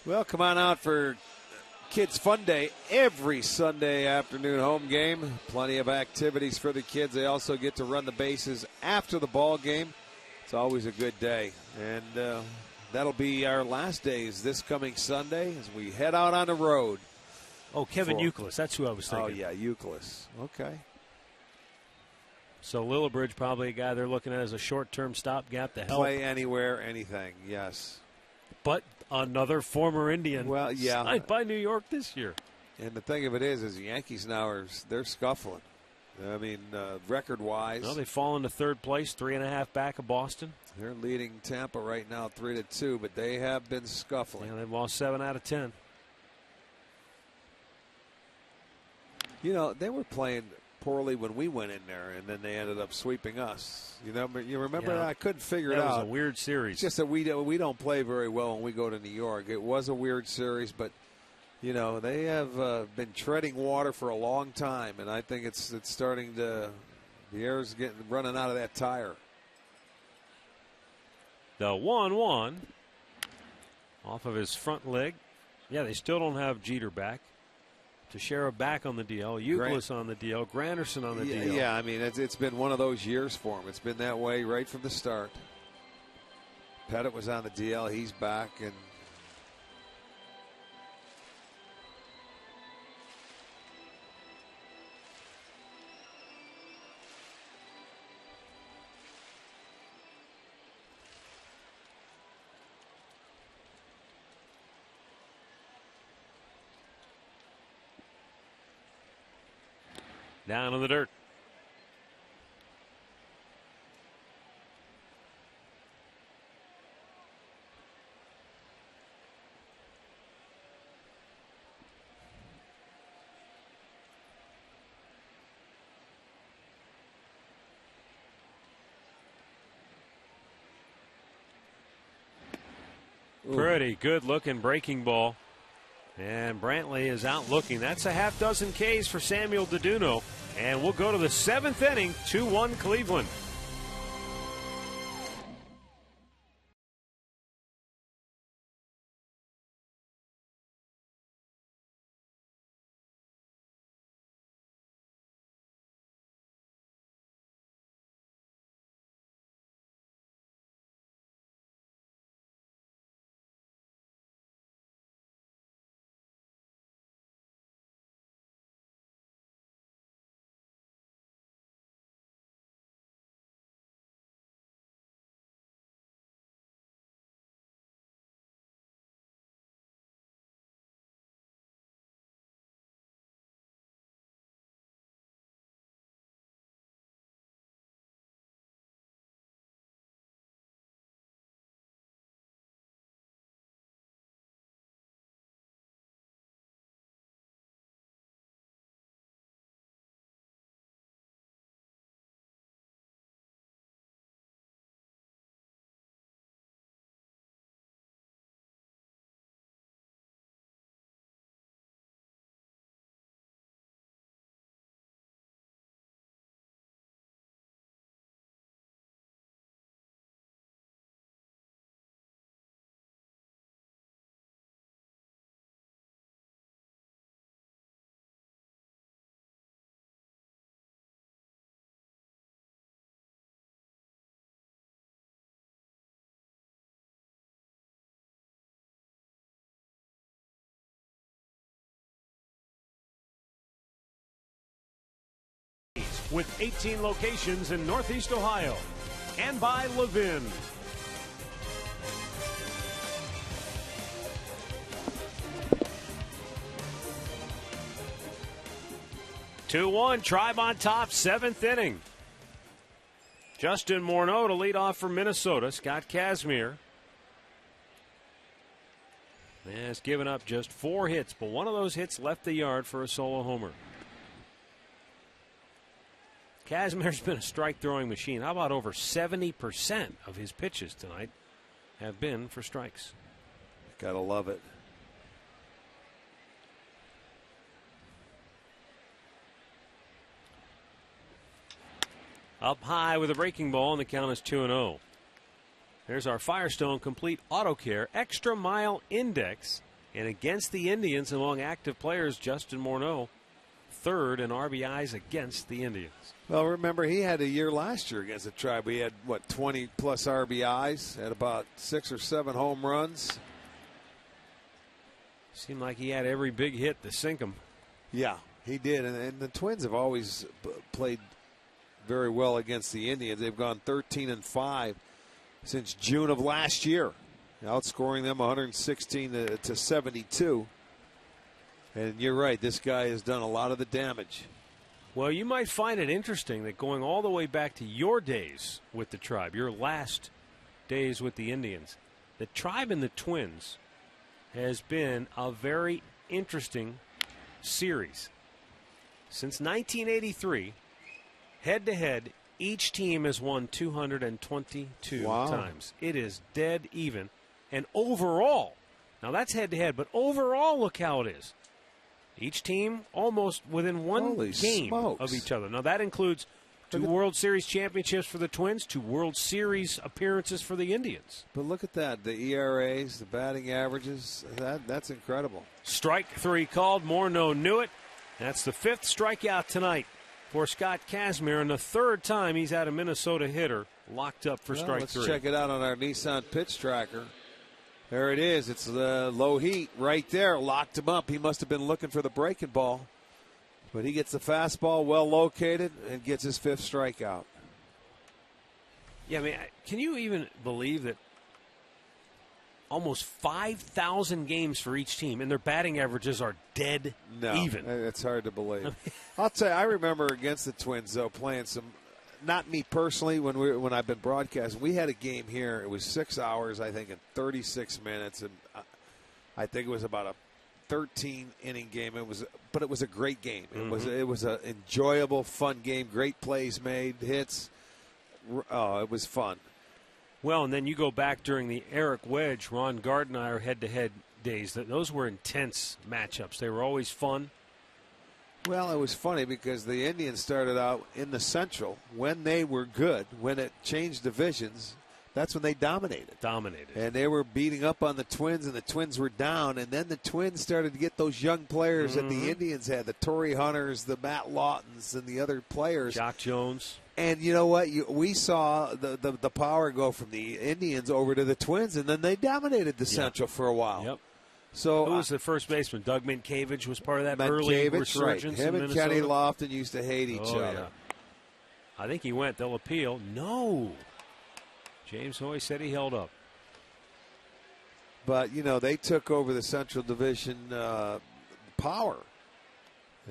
Well, come on out for Kids Fun Day every Sunday afternoon home game. Plenty of activities for the kids. They also get to run the bases after the ball game. It's always a good day. And that'll be our last days this coming Sunday as we head out on the road. Oh, Kevin Euclid. That's who I was thinking. Oh, yeah, Euclid. Okay. So Lillibridge probably a guy they're looking at as a short-term stopgap to help. Play anywhere, anything, yes. But another former Indian signed by New York this year. And the thing of it is the Yankees now they're scuffling. I mean, record-wise. Well, they've fallen to third place, 3.5 back of Boston. They're leading Tampa right now 3-2, but they have been scuffling. Yeah, they've lost 7 out of 10. You know, they were playing poorly when we went in there, and then they ended up sweeping us. You know, you remember that? I couldn't figure it out. That was a weird series. It's just that we don't play very well when we go to New York. It was a weird series, but you know they have been treading water for a long time, and I think it's starting to the air's running out of that tire. The 1-1 off of his front leg. Yeah, they still don't have Jeter back. Teixeira back on the DL. Euclid on the DL. Granderson on the DL. Yeah, I mean, it's been one of those years for him. It's been that way right from the start. Pettit was on the DL. He's back. And down in the dirt. Pretty good looking breaking ball. And Brantley is out looking. That's a half dozen Ks for Samuel Deduno. And we'll go to the 7th inning, 2-1 Cleveland. With 18 locations in Northeast Ohio. And by Levin. Two-one, Tribe on top, 7th inning. Justin Morneau to lead off for Minnesota. Scott Kazmir has given up just 4 hits, but one of those hits left the yard for a solo homer. Kazmir's been a strike-throwing machine. How about over 70% of his pitches tonight have been for strikes? Gotta love it. Up high with a breaking ball, and the count is 2-0. There's our Firestone Complete Auto Care Extra Mile Index. And against the Indians, among active players, Justin Morneau, third in RBIs against the Indians. Well, remember, he had a year last year against the Tribe. He had, 20-plus RBIs, had about 6 or 7 home runs. Seemed like he had every big hit to sink him. Yeah, he did. And the Twins have always played very well against the Indians. They've gone 13-5 since June of last year, outscoring them 116 to 72. And you're right, this guy has done a lot of the damage. Well, you might find it interesting that going all the way back to your days with the Tribe, your last days with the Indians, the Tribe and the Twins has been a very interesting series. Since 1983, head-to-head, each team has won 222 times. It is dead even. And overall, now that's head-to-head, but overall, look how it is. Each team almost within one game of each other. Now that includes 2 World Series championships for the Twins, 2 World Series appearances for the Indians. But look at that, the ERAs, the batting averages, that's incredible. Strike 3 called. Morneau knew it. That's the 5th strikeout tonight for Scott Kazmir, and the 3rd time he's had a Minnesota hitter locked up for strike 3. Let's check it out on our Nissan pitch tracker. There it is. It's the low heat right there. Locked him up. He must have been looking for the breaking ball. But he gets the fastball well located and gets his 5th strikeout. Yeah, I mean, can you even believe that almost 5,000 games for each team, and their batting averages are dead even? It's hard to believe. I'll tell you, I remember against the Twins, though, playing some, not me personally, when I've been broadcasting, we had a game here. It was 6 hours, I think, and 36 minutes, and I think it was about a 13-inning game. But it was a great game. It was an enjoyable, fun game. Great plays made, hits. Oh, it was fun. Well, and then you go back during the Eric Wedge, Ron Gardner head-to-head days. Those were intense matchups. They were always fun. Well, it was funny because the Indians started out in the Central when they were good. When it changed divisions, that's when they dominated. And they were beating up on the Twins, and the Twins were down. And then the Twins started to get those young players that the Indians had, the Torrey Hunters, the Matt Laughtons, and the other players. Jock Jones. And you know what? We saw the power go from the Indians over to the Twins, and then they dominated the Central for a while. Yep. So who was the first baseman? Doug Minkiewicz was part of that early resurgence. Right. Him in and Minnesota. Kenny Lofton used to hate each other. Yeah. I think he went. They'll appeal. No. James Hoy said he held up. But, they took over the Central Division power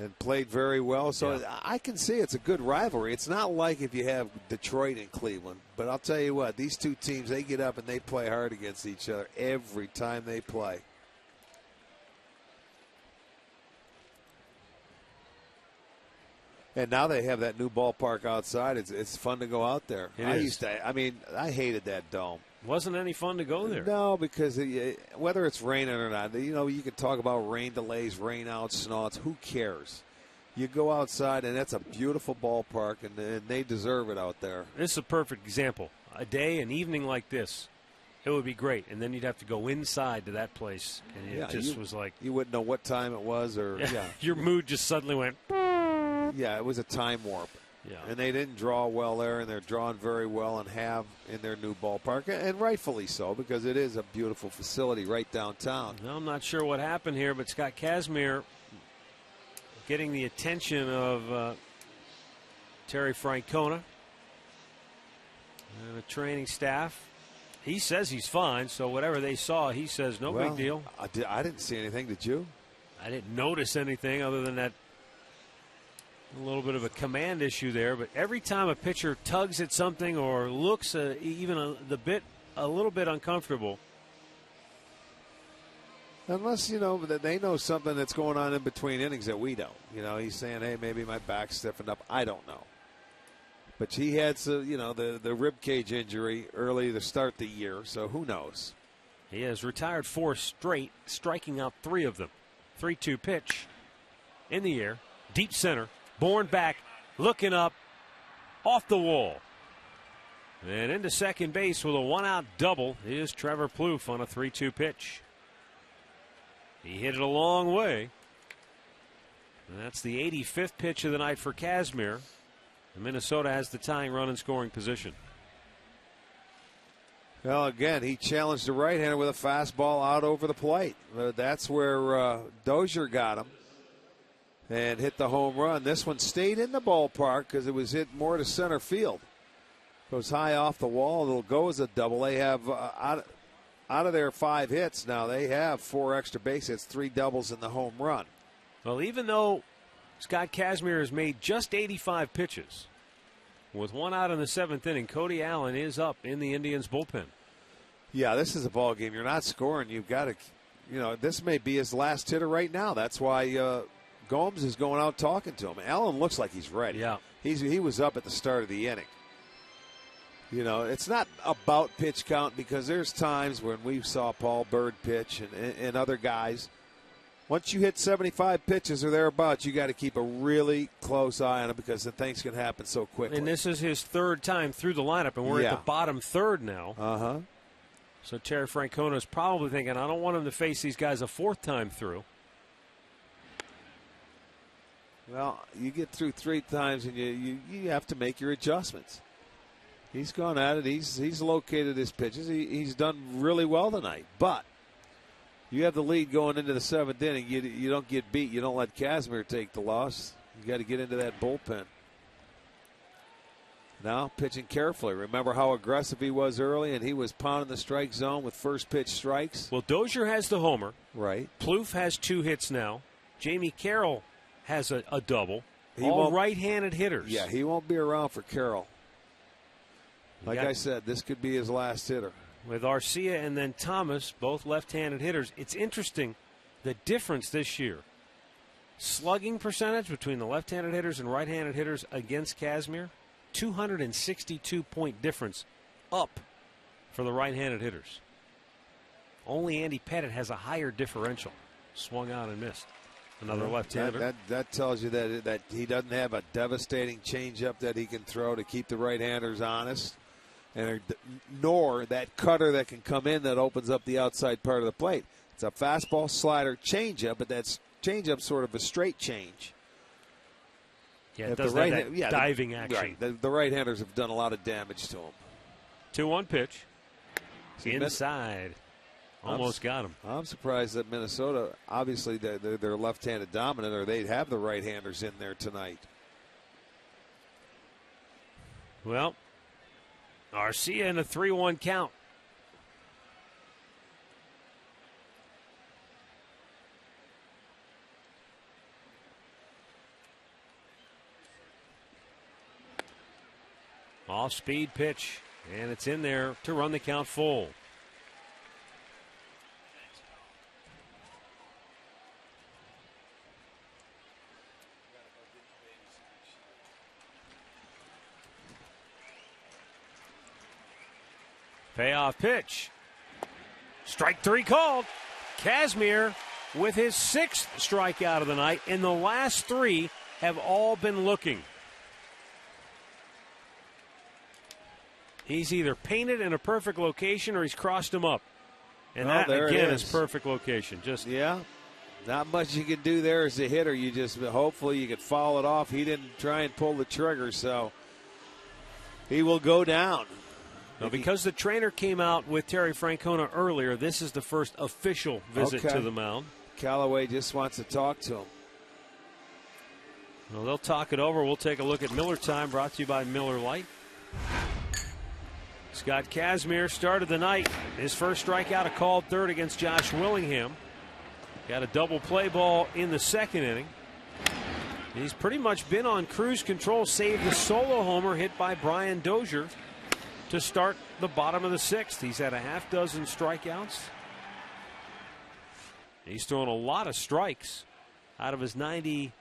and played very well. So I can see it's a good rivalry. It's not like if you have Detroit and Cleveland. But I'll tell you what, these two teams, they get up and they play hard against each other every time they play. And now they have that new ballpark outside. It's fun to go out there. I hated that dome. Wasn't any fun to go there. No, because whether it's raining or not, you can talk about rain delays, rain outs, snow outs. Who cares? You go outside, and that's a beautiful ballpark, and they deserve it out there. This is a perfect example. A day, an evening like this, it would be great. And then you'd have to go inside to that place, and it just was like... You wouldn't know what time it was. Your mood just suddenly went... Yeah, it was a time warp. Yeah. And they didn't draw well there, and they're drawing very well and have in their new ballpark, and rightfully so, because it is a beautiful facility right downtown. Well, I'm not sure what happened here, but Scott Kazmir getting the attention of Terry Francona and the training staff. He says he's fine, so whatever they saw, he says no big deal. I didn't see anything, did you? I didn't notice anything other than that a little bit of a command issue there, but every time a pitcher tugs at something or looks even a little bit uncomfortable. Unless, that they know something that's going on in between innings that we don't. He's saying, hey, maybe my back's stiffened up. I don't know. But he had the rib cage injury early to start the year, so who knows? He has retired 4 straight, striking out 3 of them. 3-2 pitch in the air, deep center, borne back, looking up, off the wall. And into second base with a 1-out double is Trevor Plouffe on a 3-2 pitch. He hit it a long way. And that's the 85th pitch of the night for Kazmir. Minnesota has the tying run in scoring position. Well, again, he challenged the right-hander with a fastball out over the plate. That's where Dozier got him and hit the home run. This one stayed in the ballpark because it was hit more to center field. Goes high off the wall. It'll go as a double. They have, out of their 5 hits now, they have 4 extra base hits, 3 doubles in the home run. Well, even though Scott Kazmir has made just 85 pitches, with 1 out in the 7th inning, Cody Allen is up in the Indians' bullpen. Yeah, this is a ball game. You're not scoring. You've got to, this may be his last hitter right now. That's why Gomes is going out talking to him. Allen looks like he's ready. Yeah. He was up at the start of the inning. It's not about pitch count because there's times when we saw Paul Bird pitch and other guys. Once you hit 75 pitches or thereabouts, you got to keep a really close eye on him because the things can happen so quickly. And this is his 3rd time through the lineup, and we're at the bottom 3rd now. Uh-huh. So Terry Francona is probably thinking, I don't want him to face these guys a 4th time through. Well, you get through 3 times, and you have to make your adjustments. He's gone at it. He's located his pitches. He's done really well tonight. But you have the lead going into the 7th inning. You don't get beat. You don't let Kazmir take the loss. You got to get into that bullpen. Now pitching carefully. Remember how aggressive he was early, and he was pounding the strike zone with first pitch strikes. Well, Dozier has the homer. Right. Plouffe has 2 hits now. Jamie Carroll has a double. All right-handed hitters. Yeah, he won't be around for Carroll. Like I said, this could be his last hitter. With Arcia and then Thomas, both left-handed hitters. It's interesting, the difference this year. Slugging percentage between the left-handed hitters and right-handed hitters against Kazmir, 262-point difference up for the right-handed hitters. Only Andy Pettit has a higher differential. Swung out and missed. Another left-hander. That tells you that he doesn't have a devastating changeup that he can throw to keep the right-handers honest. Nor that cutter that can come in that opens up the outside part of the plate. It's a fastball, slider, changeup, but that's changeup sort of a straight change. Yeah, it does that diving action. Right, the right-handers have done a lot of damage to him. 2-1 pitch. Inside. Almost got him. I'm surprised that Minnesota, obviously they're left-handed dominant, or they'd have the right-handers in there tonight. Well, Arcia in a 3-1 count. Off-speed pitch, and it's in there to run the count full. Payoff pitch. Strike 3 called. Kazmir with his 6th strikeout of the night, and the last 3 have all been looking. He's either painted in a perfect location or he's crossed him up. And that, again, is perfect location. Yeah. Not much you can do there as a hitter. Hopefully you could foul it off. He didn't try and pull the trigger, so he will go down. Now, because the trainer came out with Terry Francona earlier, this is the first official visit to the mound. Callaway just wants to talk to him. Well, they'll talk it over. We'll take a look at Miller Time, brought to you by Miller Lite. Scott Kazmir started the night. His first strikeout, a called 3rd against Josh Willingham. Got a double play ball in the 2nd inning. He's pretty much been on cruise control, save the solo homer hit by Brian Dozier to start the bottom of the 6th. He's had a half dozen strikeouts. He's thrown a lot of strikes out of his 91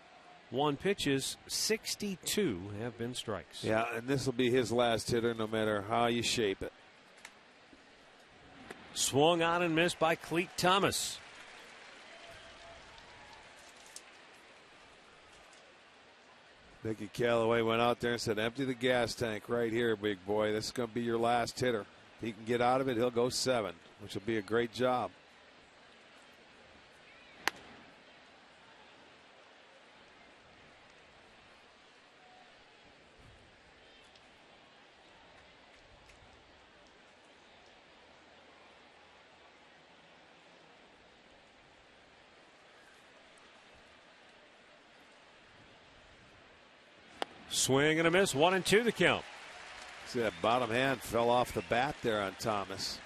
61 pitches, 62 have been strikes. Yeah, and this will be his last hitter no matter how you shape it. Swung on and missed by Clete Thomas. Mickey Callaway went out there and said, empty the gas tank right here, big boy. This is going to be your last hitter. If he can get out of it, he'll go 7, which will be a great job. Swing and a miss, 1-2 the count. See that bottom hand fell off the bat there on Thomas.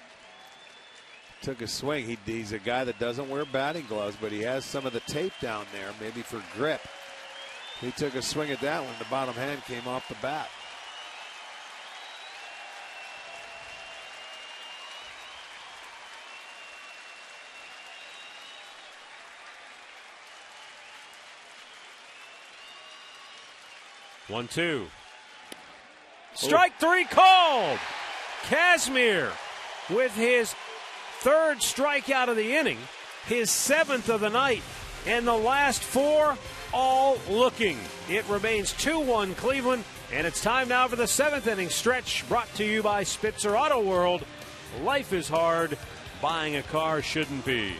Took a swing. He's a guy that doesn't wear batting gloves, but he has some of the tape down there, maybe for grip. He took a swing at that one. The bottom hand came off the bat. One, two. Strike 3 called. Kazmir with his 3rd strikeout of the inning, his 7th of the night, and the last 4 all looking. It remains 2-1 Cleveland, and it's time now for the 7th inning stretch, brought to you by Spitzer Auto World. Life is hard. Buying a car shouldn't be.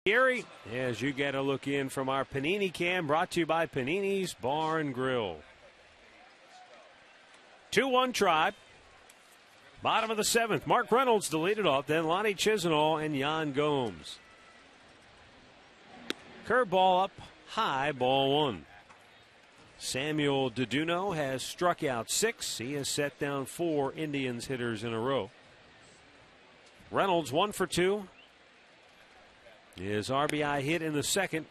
Gary, as you get a look in from our Panini cam, brought to you by Panini's Bar and Grill. 2-1 Tribe. Bottom of the 7th. Mark Reynolds deleted off, then Lonnie Chisenhall and Jan Gomes. Curveball up high, ball 1. Samuel Deduno has struck out 6. He has set down 4 Indians hitters in a row. Reynolds 1 for 2. His RBI hit in the 2nd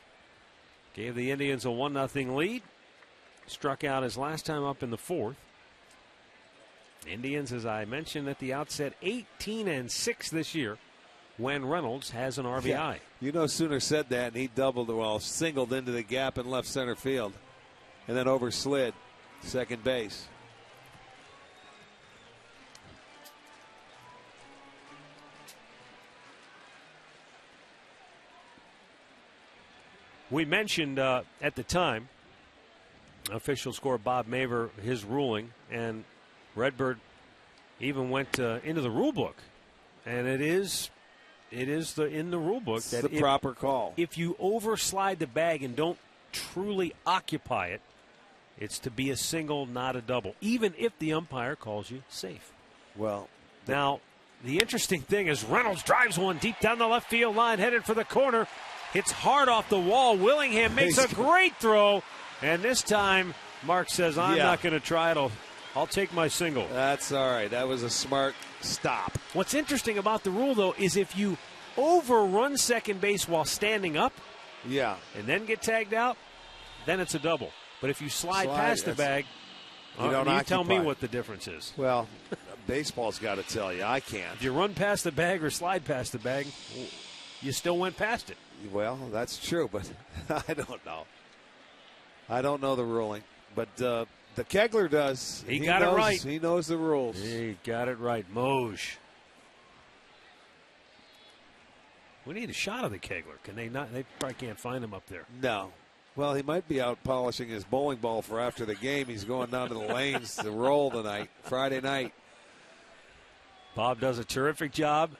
gave the Indians a 1-0 lead. Struck out his last time up in the 4th. Indians, as I mentioned at the outset, 18-6 this year when Reynolds has an RBI. Yeah, you know, Sooner said that, and he singled into the gap in left center field and then overslid second base. We mentioned at the time, official score Bob Maver, his ruling, and Redbird even went into the rule book, and it is in the rule book that the proper call. If you overslide the bag and don't truly occupy it, It's to be a single, not a double, even if the umpire calls you safe. Well, now, the interesting thing is Reynolds drives one deep down the left field line, headed for the corner. Hits hard off the wall. Willingham makes a great throw. And this time, Mark says, I'm not going to try it. I'll take my single. That's all right. That was a smart stop. What's interesting about the rule, though, is if you overrun second base while standing up and then get tagged out, then it's a double. But if you slide past the bag, you tell me what the difference is. Well, baseball's got to tell you. I can't. If you run past the bag or slide past the bag, you still went past it. Well, that's true, but I don't know. I don't know the ruling, but the Kegler does. He got it right. He knows the rules. He got it right. Moj. We need a shot of the Kegler. Can they not? They probably can't find him up there. No. Well, he might be out polishing his bowling ball for after the game. He's going down to the lanes to roll tonight, Friday night. Bob does a terrific job.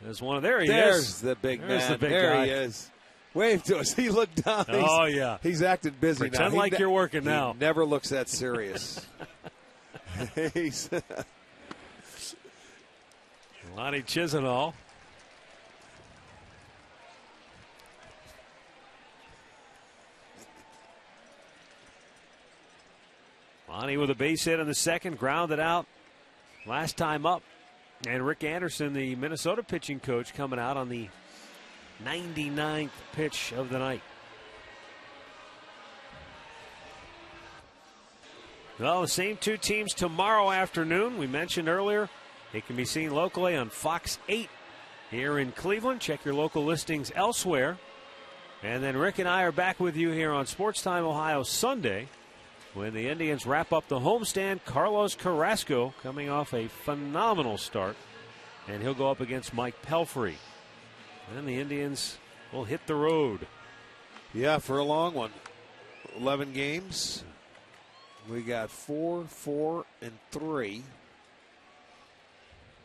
There's he is. There's the big man. There he is. Wave to us. He looked down. Yeah. He's acting busy now. Pretend like you're working now. He never looks that serious. Lonnie Chisenhall. Lonnie with a base hit in the second, grounded out last time up. And Rick Anderson, the Minnesota pitching coach, coming out on the 99th pitch of the night. Well, the same two teams tomorrow afternoon. We mentioned earlier it can be seen locally on Fox 8 here in Cleveland. Check your local listings elsewhere. And then Rick and I are back with you here on Sports Time Ohio Sunday when the Indians wrap up the homestand. Carlos Carrasco coming off a phenomenal start, and he'll go up against Mike Pelfrey. And the Indians will hit the road. Yeah, for a long one. 11 games. We got 4, 4, and 3.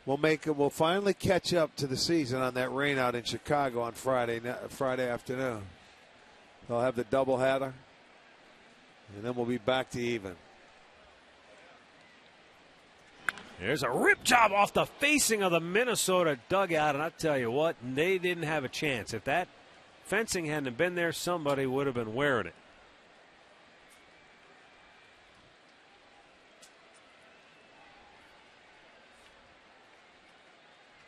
We'll finally catch up to the season on that rain out in Chicago on Friday afternoon. They'll have the doubleheader. And then we'll be back to even. There's a rip job off the facing of the Minnesota dugout, and I tell you what, they didn't have a chance. If that fencing hadn't been there, somebody would have been wearing it.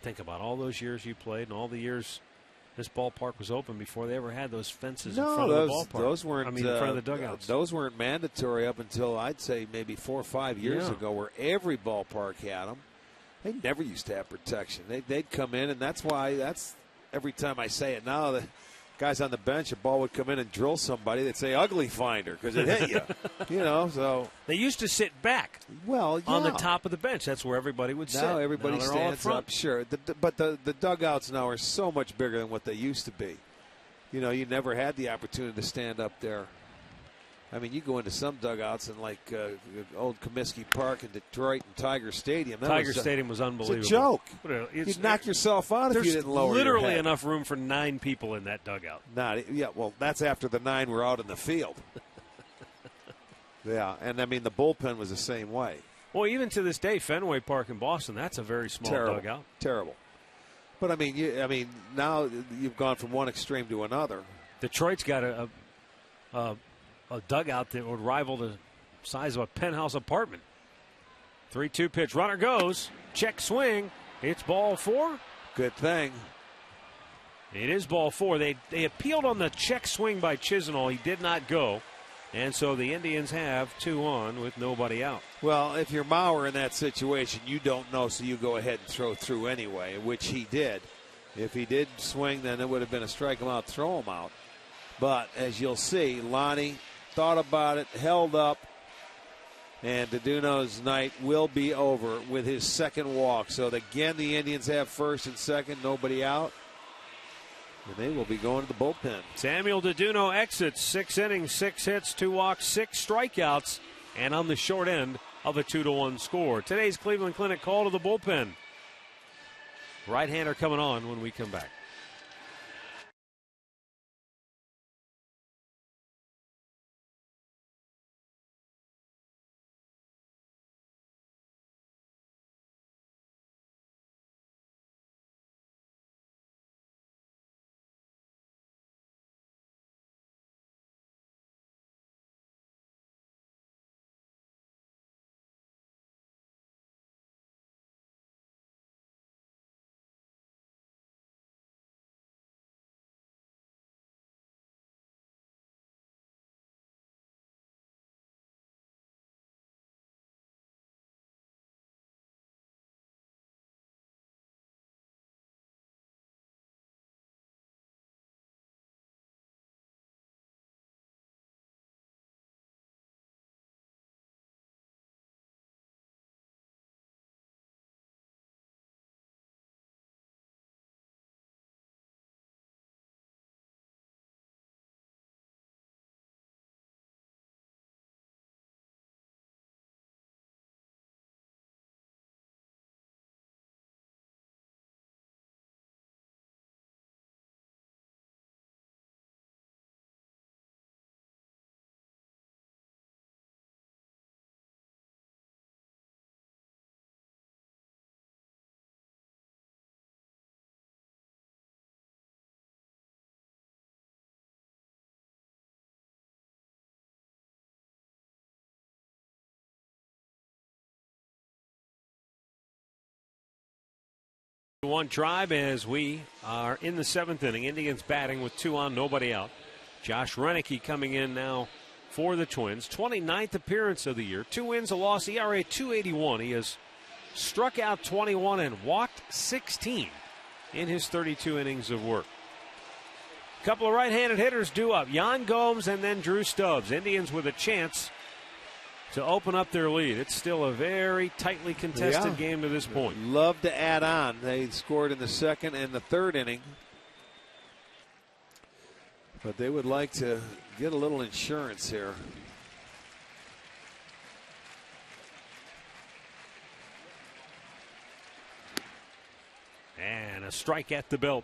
Think about all those years you played and all the years this ballpark was open before they ever had those fences in front of the ballpark. Those weren't. in front of the dugouts. Those weren't mandatory up until I'd say maybe 4 or 5 years ago, where every ballpark had them. They never used to have protection. They'd come in, and that's every time I say it now, the guys on the bench, a ball would come in and drill somebody. They'd say "ugly finder" because it hit you. So they used to sit back. Well, on the top of the bench, that's where everybody would sit. Now everybody stands up. Sure, but the dugouts now are so much bigger than what they used to be. You never had the opportunity to stand up there. I mean, you go into some dugouts in like old Comiskey Park in Detroit and Tiger Stadium. Tiger Stadium was unbelievable. It's a joke. You'd knock yourself out if you didn't lower your head. There's literally enough room for 9 people in that dugout. Well, that's after the 9 were out in the field. Yeah, and I mean, the bullpen was the same way. Well, even to this day, Fenway Park in Boston, that's a very small dugout. Terrible. But, I mean, now you've gone from one extreme to another. Detroit's got a dugout that would rival the size of a penthouse apartment. 3-2 pitch. Runner goes. Check swing. It's ball 4. Good thing. It is ball 4. They appealed on the check swing by Chisenhall. He did not go. And so the Indians have 2 on with nobody out. Well, if you're Mauer in that situation, you don't know, so you go ahead and throw through anyway, which he did. If he did swing, then it would have been a strike him out, throw him out. But as you'll see, Lonnie thought about it, held up, and Deduno's night will be over with his second walk. So again, the Indians have first and second, nobody out. And they will be going to the bullpen. Samuel Deduno exits, 6 innings, 6 hits, 2 walks, 6 strikeouts, and on the short end of a 2-1 score. Today's Cleveland Clinic call to the bullpen. Right-hander coming on when we come back. One Tribe as we are in the 7th inning. Indians batting with 2 on, nobody out. Josh Renicky coming in now for the Twins. 29th appearance of the year. 2 wins, a loss, ERA 2.81. He has struck out 21 and walked 16 in his 32 innings of work. A couple of right-handed hitters due up. Yan Gomes and then Drew Stubbs. Indians with a chance to open up their lead. It's still a very tightly contested game to this point. Love to add on. They scored in the 2nd and the 3rd inning. But they would like to get a little insurance here. And a strike at the belt.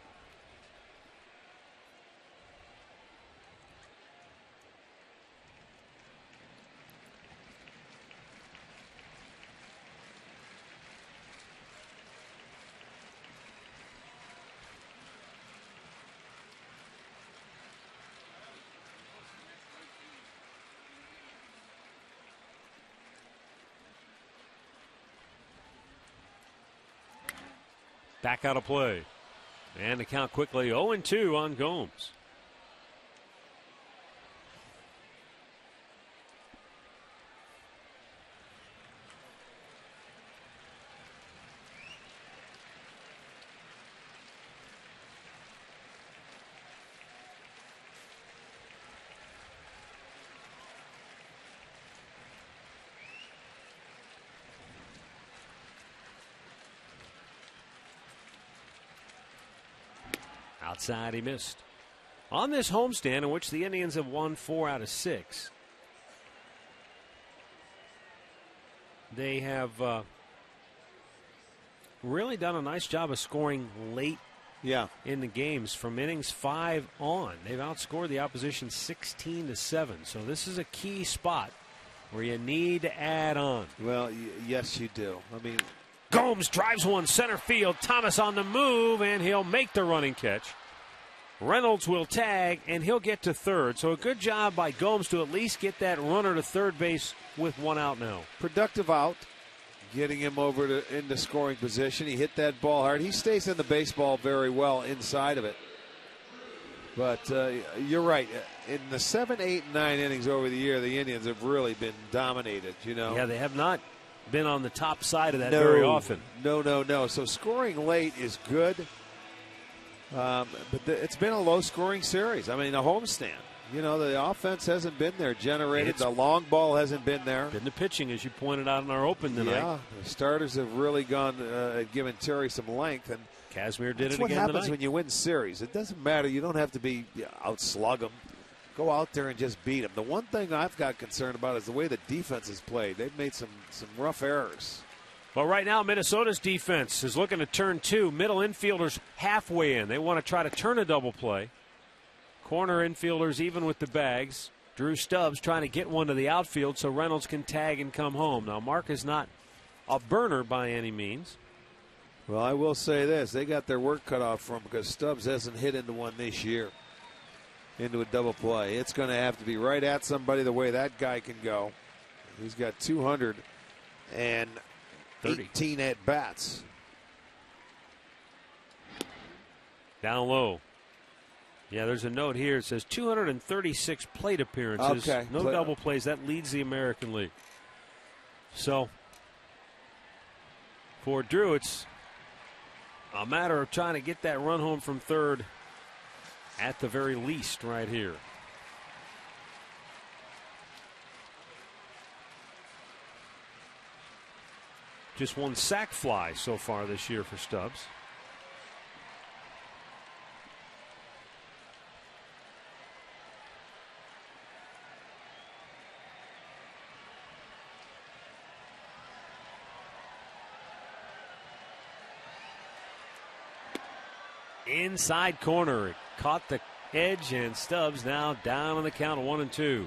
Back out of play. And the count quickly 0-2 on Gomes. Outside, he missed. On this homestand in which the Indians have won 4 out of 6, they have really done a nice job of scoring late in the games. From innings 5 on, they've outscored the opposition 16-7. So this is a key spot where you need to add on. Well, yes, you do. I mean, Gomes drives one center field. Thomas on the move, and he'll make the running catch. Reynolds will tag, and he'll get to third. So a good job by Gomes to at least get that runner to third base with 1 out now. Productive out, getting him over into scoring position. He hit that ball hard. He stays in the baseball very well inside of it. But you're right. In the 7, 8, and 9 innings over the year, the Indians have really been dominated, you know. Yeah, they have not been on the top side of that very often. No. So scoring late is good. But it's been a low-scoring series. I mean, a homestand. You know, the offense hasn't been there generated. The long ball hasn't been there. Been the pitching, as you pointed out in our open tonight. Yeah, the starters have really gone, given Terry some length. And Casimir did it again tonight. That's what happens tonight. when you win series. It doesn't matter. You don't have to be outslug them. Go out there and just beat them. The one thing I've got concerned about is the way the defense has played. They've made some rough errors. Well, right now, Minnesota's defense is looking to turn 2. Middle infielders halfway in. They want to try to turn a double play. Corner infielders even with the bags. Drew Stubbs trying to get one to the outfield so Reynolds can tag and come home. Now, Mark is not a burner by any means. Well, I will say this. They got their work cut off from them because Stubbs hasn't hit into one this year, into a double play. It's going to have to be right at somebody the way that guy can go. He's got 218 at-bats. Down low. Yeah, there's a note here. It says 236 plate appearances. Okay. No double plays. That leads the American League. So, for Drew, it's a matter of trying to get that run home from third at the very least right here. Just 1 sac fly so far this year for Stubbs. Inside corner. It caught the edge, and Stubbs now down on the count of 1-2.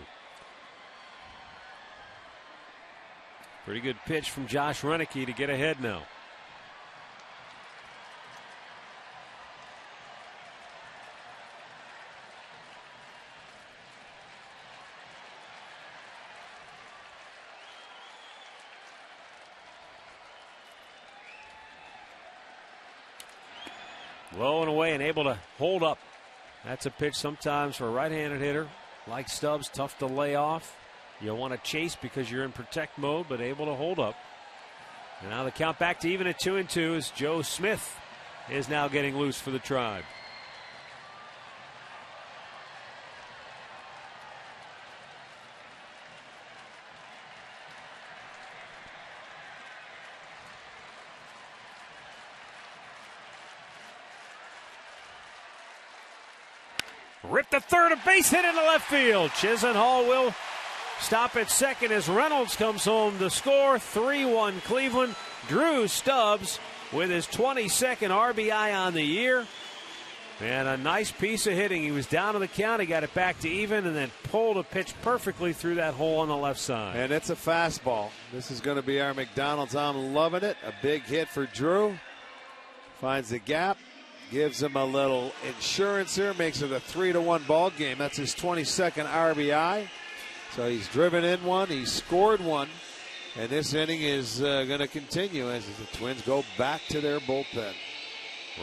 Pretty good pitch from Josh Renicky to get ahead now. Low and away and able to hold up. That's a pitch sometimes for a right-handed hitter like Stubbs, tough to lay off. You want to chase because you're in protect mode, but able to hold up. And now the count back to even at 2-2 as Joe Smith is now getting loose for the Tribe. Ripped the third, a base hit into left field. Chisenhall will stop at second as Reynolds comes home to score. 3-1 Cleveland. Drew Stubbs with his 22nd RBI on the year. And a nice piece of hitting. He was down to the count. He got it back to even and then pulled a pitch perfectly through that hole on the left side. And it's a fastball. This is going to be our McDonald's. I'm loving it. A big hit for Drew. Finds the gap. Gives him a little insurance here. Makes it a 3-1 ball game. That's his 22nd RBI. So he's driven in one. He's scored one. And this inning is going to continue as the Twins go back to their bullpen.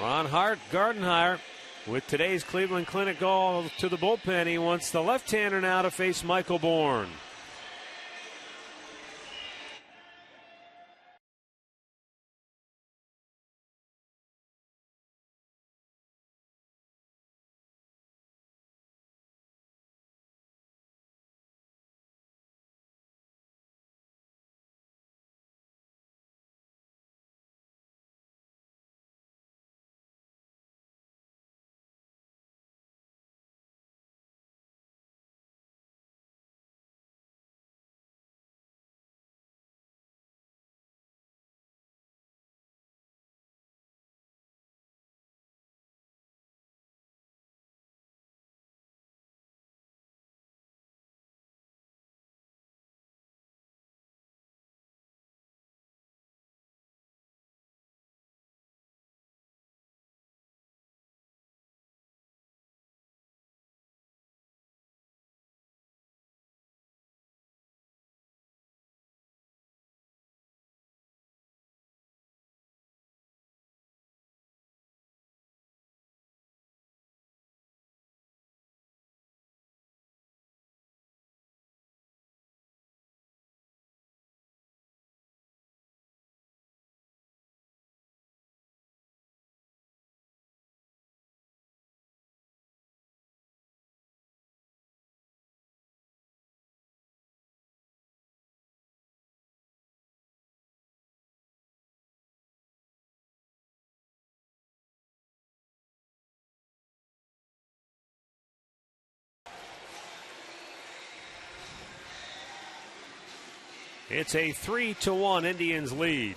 Ron Hart, Gardenhire, with today's Cleveland Clinic call to the bullpen. He wants the left-hander now to face Michael Bourne. It's a 3-1 Indians lead.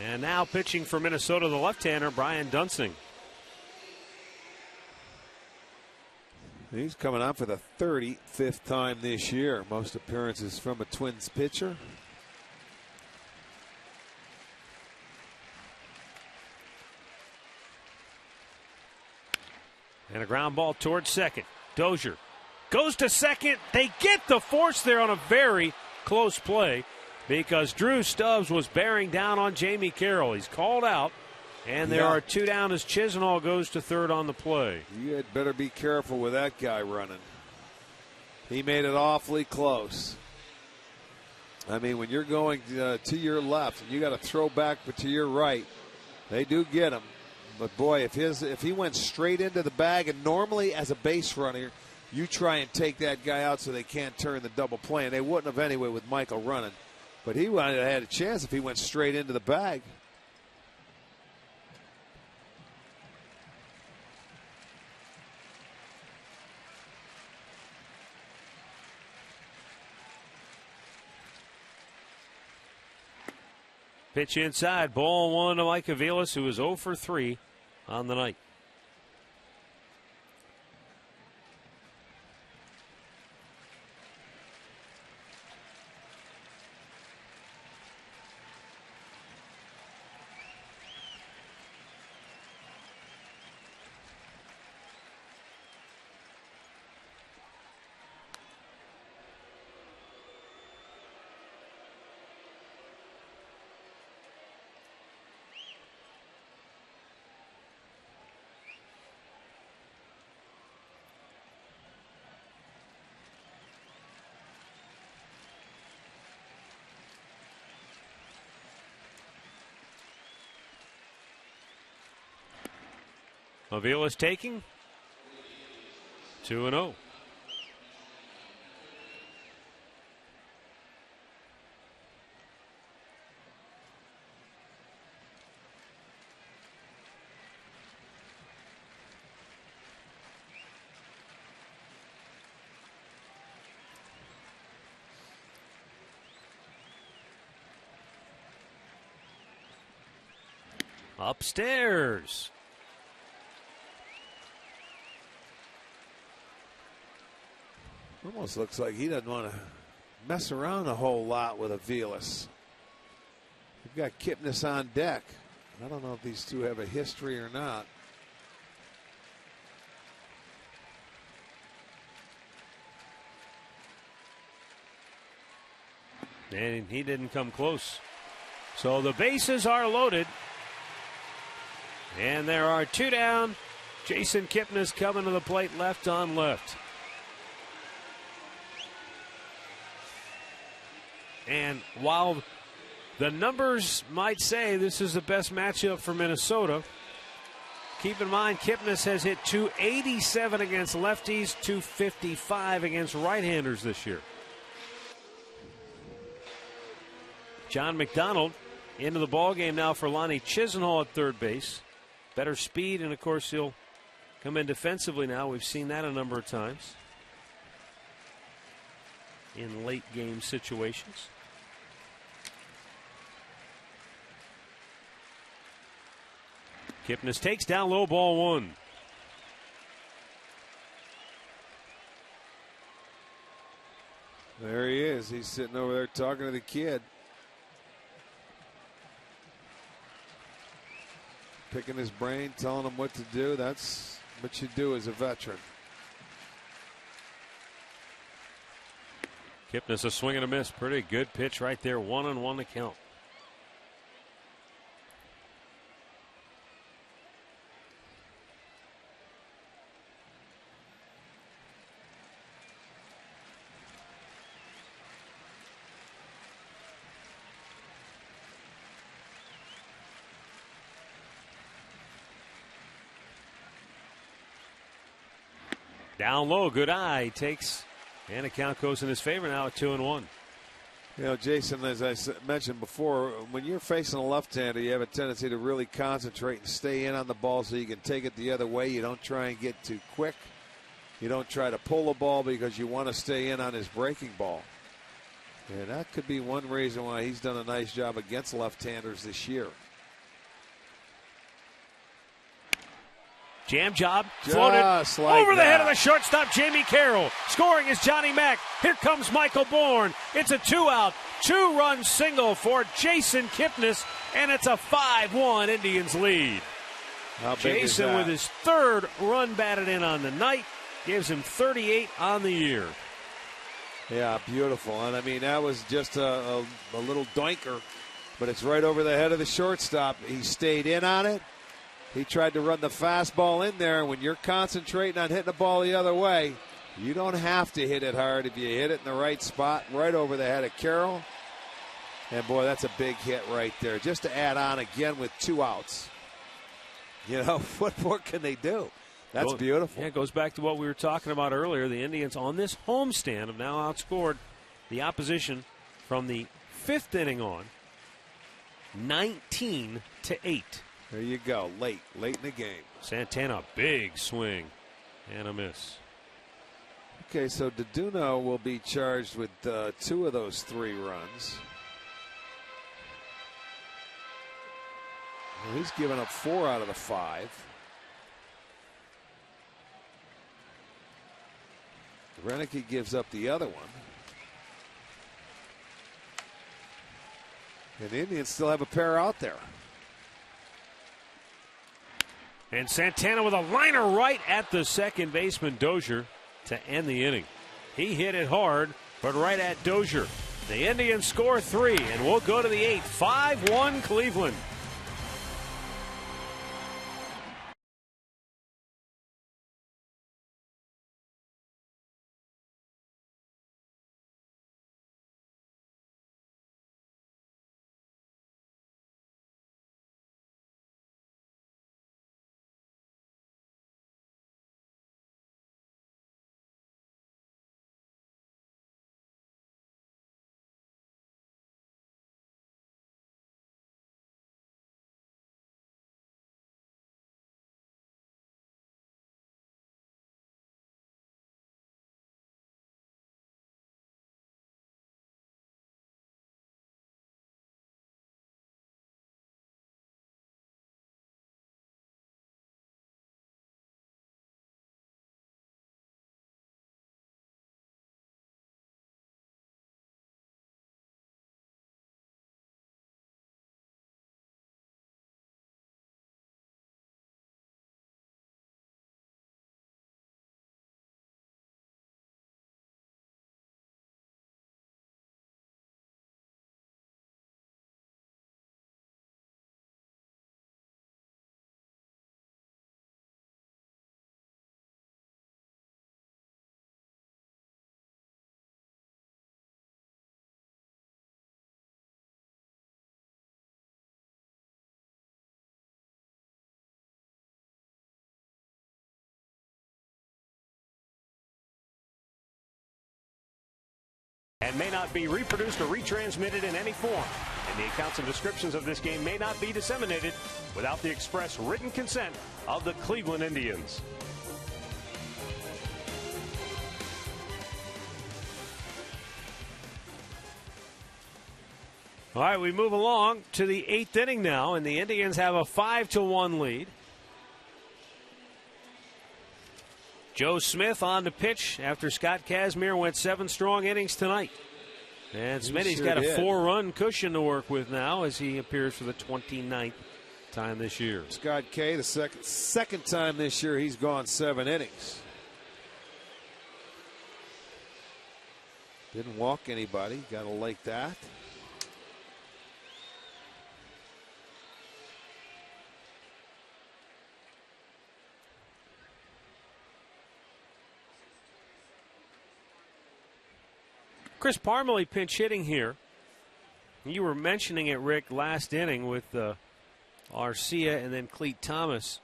And now pitching for Minnesota, the left-hander, Brian Dunsing. He's coming on for the 35th time this year. Most appearances from a Twins pitcher. And a ground ball towards second. Dozier goes to second. They get the force there on a very close play because Drew Stubbs was bearing down on Jamie Carroll. He's called out, and there are two down as Chisenhall goes to third on the play. You had better be careful with that guy running. He made it awfully close. I mean, when you're going to your left and you got to throw back but to your right, they do get him. But boy, if he went straight into the bag, and normally as a base runner, you try and take that guy out so they can't turn the double play, and they wouldn't have anyway with Michael running. But he would have had a chance if he went straight into the bag. Pitch inside, ball one to Mike Aviles, who is 0 for 3 on the night. Avila's taking 2-0. Upstairs. Almost looks like he doesn't want to mess around a whole lot with Avilas. We've got Kipnis on deck. I don't know if these two have a history or not. And he didn't come close. So the bases are loaded. And there are 2 down. Jason Kipnis coming to the plate left on left. And while the numbers might say this is the best matchup for Minnesota, keep in mind Kipnis has hit .287 against lefties, .255 against right-handers this year. John McDonald into the ballgame now for Lonnie Chisenhall at third base. Better speed, and of course he'll come in defensively now. We've seen that a number of times in late game situations. Kipnis takes down low, ball 1. There he is. He's sitting over there talking to the kid. Picking his brain, telling him what to do. That's what you do as a veteran. Kipnis a swing and a miss. Pretty good pitch right there. 1-1 to count. Down low, good eye. He takes, and the count goes in his favor now at 2-1. You know, Jason, as I mentioned before, when you're facing a left-hander, you have a tendency to really concentrate and stay in on the ball so you can take it the other way. You don't try and get too quick. You don't try to pull the ball because you want to stay in on his breaking ball. And that could be one reason why he's done a nice job against left-handers this year. Jam job, floated like over the head of the shortstop, Jamie Carroll. Scoring is Johnny Mack. Here comes Michael Bourne. It's a 2-out, 2-run single for Jason Kipnis, and it's a 5-1 Indians lead. Jason with his 3rd run batted in on the night gives him 38 on the year. Yeah, beautiful. And I mean, that was just a little doinker, but it's right over the head of the shortstop. He stayed in on it. He tried to run the fastball in there. When you're concentrating on hitting the ball the other way, you don't have to hit it hard if you hit it in the right spot, right over the head of Carroll. And, boy, that's a big hit right there. Just to add on again with 2 outs. You know, what more can they do? That's beautiful. Yeah, it goes back to what we were talking about earlier. The Indians on this homestand have now outscored the opposition from the 5th inning on 19-8. There you go, late in the game. Santana, big swing and a miss. Okay, so Deduno will be charged with 2 of those 3 runs. Well, he's given up 4 out of the 5. Renicky gives up the other one. And the Indians still have a pair out there. And Santana with a liner right at the second baseman, Dozier, to end the inning. He hit it hard, but right at Dozier. The Indians score 3, and we'll go to the 8th. 5-1 Cleveland. and may not be reproduced or retransmitted in any form. And the accounts and descriptions of this game may not be disseminated without the express written consent of the Cleveland Indians. All right, we move along to the 8th inning now, and the Indians have a 5-1 lead. Joe Smith on the pitch after Scott Kazmir went 7 strong innings tonight. And Smitty's got a 4-run cushion to work with now as he appears for the 29th time this year. Scott K, the second time this year he's gone 7 innings. Didn't walk anybody. Got to like that. Chris Parmalee pinch hitting here. You were mentioning it, Rick, last inning with Arcia and then Cleet Thomas.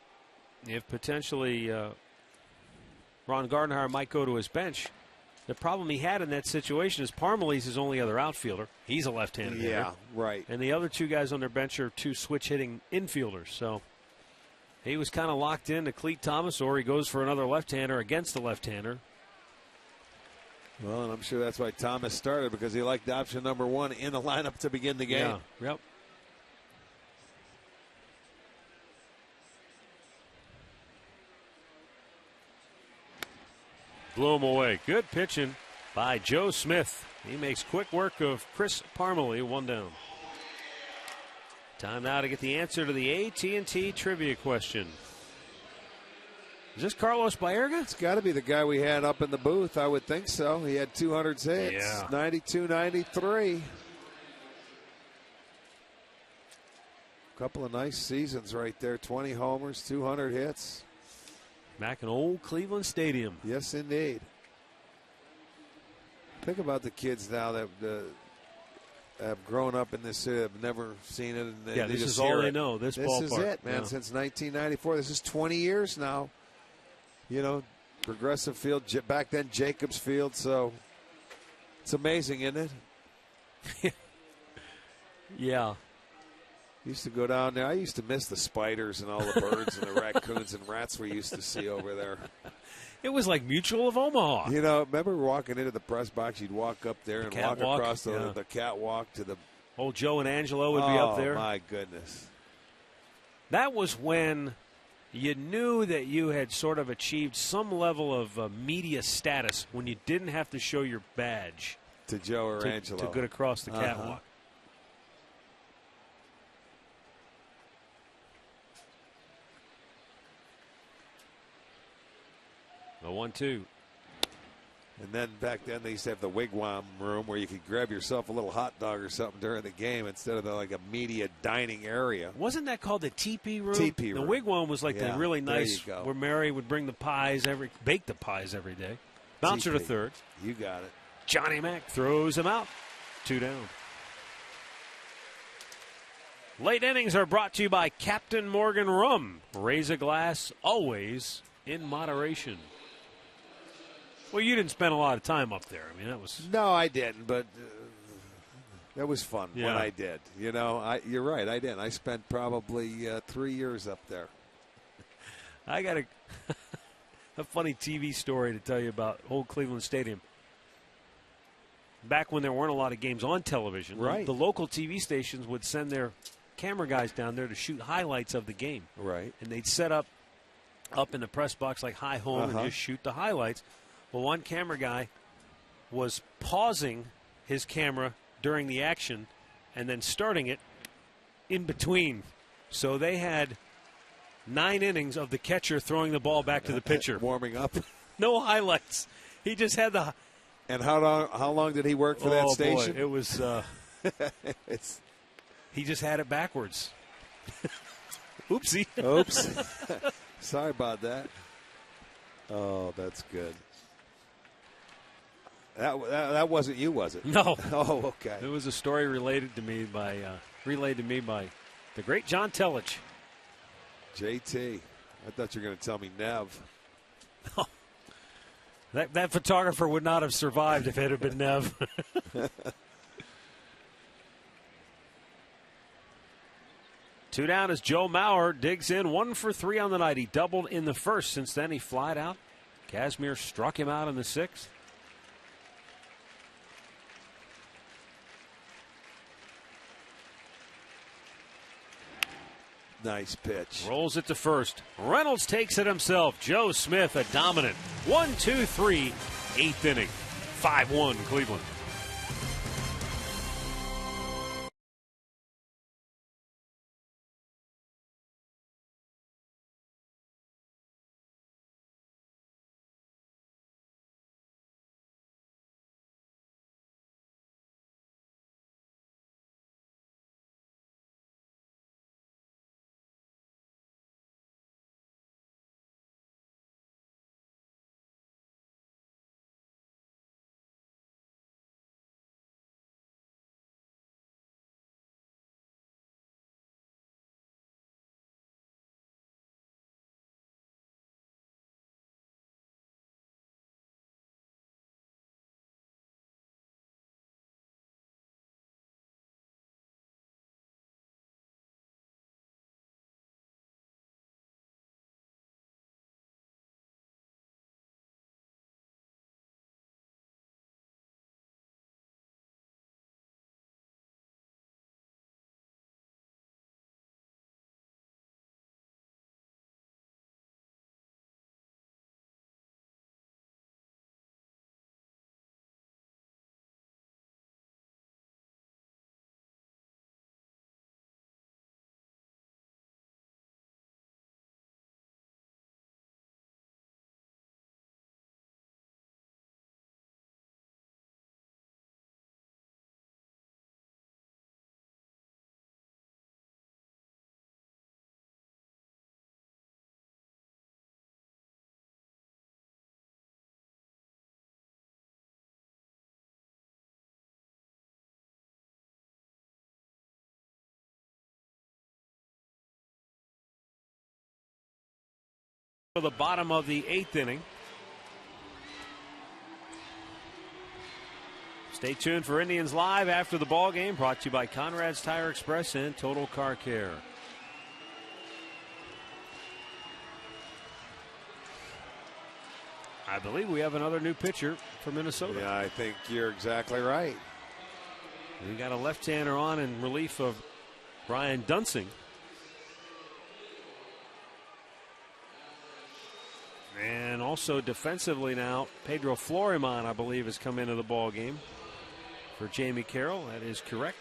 If potentially Ron Gardenhire might go to his bench. The problem he had in that situation is Parmalee's his only other outfielder. He's a left-handed hitter. Yeah, right. And the other 2 guys on their bench are 2 switch-hitting infielders. So he was kind of locked in to Cleet Thomas, or he goes for another left-hander against the left-hander. Well, and I'm sure that's why Thomas started, because he liked option number 1 in the lineup to begin the game. Yeah, yep. Blew him away. Good pitching by Joe Smith. He makes quick work of Chris Parmalee, 1 down. Time now to get the answer to the AT&T trivia question. Is this Carlos Baerga? It's got to be the guy we had up in the booth. I would think so. He had 200 hits. Yeah. 92, 93. Couple of nice seasons right there. 20 homers, 200 hits. Back in old Cleveland Stadium. Yes, indeed. Think about the kids now that have grown up in this city, have never seen it. And yeah, they this just is all hear they it. know, this This ballpark. is it, man, since 1994. This is 20 years now. You know, Progressive Field, back then Jacobs Field, so it's amazing, isn't it? Yeah. Used to go down there. I used to miss the spiders and all the birds and the raccoons and rats we used to see over there. It was like Mutual of Omaha. You know, remember walking into the press box, you'd walk up there and walk across the catwalk to the... Old Joe and Angelo would be up there. Oh, my goodness. That was when you knew that you had sort of achieved some level of media status when you didn't have to show your badge. To Joe or Angelo. To get across the catwalk. The 1-2. And then back then they used to have the wigwam room where you could grab yourself a little hot dog or something during the game instead of like a media dining area. Wasn't that called the teepee room? Teepee room. The wigwam was like the really nice there you go. where Mary would bring the pies bake the pies every day. Bouncer to third. You got it. Johnny Mack throws him out. 2 down. Late innings are brought to you by Captain Morgan Rum. Raise a glass, always in moderation. Well, you didn't spend a lot of time up there. I mean, that was... No, I didn't, but that was fun Yeah. when I did. You know, you're right, I didn't. I spent probably 3 years up there. I got a funny TV story to tell you about old Cleveland Stadium. Back when there weren't a lot of games on television, right. The local TV stations would send their camera guys down there to shoot highlights of the game. Right. And they'd set up in the press box like high home and just shoot the highlights. Well, one camera guy was pausing his camera during the action and then starting it in between. So they had 9 innings of the catcher throwing the ball back to the pitcher. Warming up. No highlights. He just had the... And how long did he work for that station? Boy, it was... he just had it backwards. Oopsie. Oops. Sorry about that. Oh, that's good. That wasn't you, was it? No. Oh, okay. It was a story relayed to me by the great John Tellich. JT. I thought you were going to tell me Nev. That photographer would not have survived if it had been Nev. Two down as Joe Mauer digs in, 1 for 3 on the night. He doubled in the first. Since then, he flied out. Kazmir struck him out in the 6th. Nice pitch. Rolls it to first. Reynolds takes it himself. Joe Smith, a dominant 1-2-3, 8th inning. 5-1 Cleveland. The bottom of the 8th inning. Stay tuned for Indians Live after the ball game, brought to you by Conrad's Tire Express and Total Car Care. I believe we have another new pitcher for Minnesota. Yeah, I think you're exactly right. We got a left-hander on in relief of Brian Dunsing. And also defensively now, Pedro Florimon, I believe, has come into the ball game for Jamie Carroll. That is correct.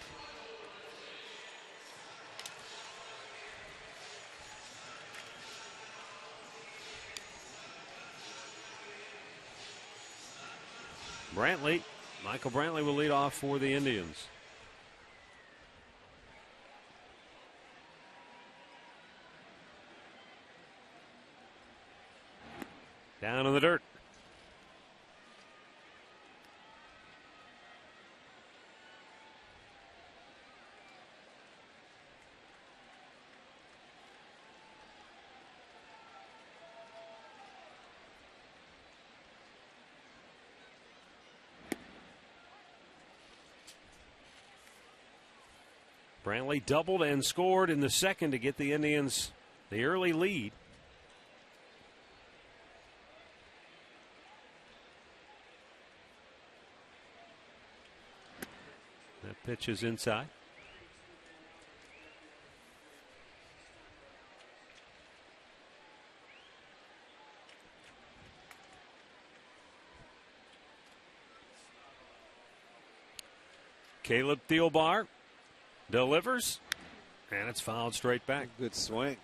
Michael Brantley will lead off for the Indians. Down in the dirt. Brantley doubled and scored in the second to get the Indians the early lead. That pitch is inside. Caleb Thielbar delivers, and it's fouled straight back. Good swing.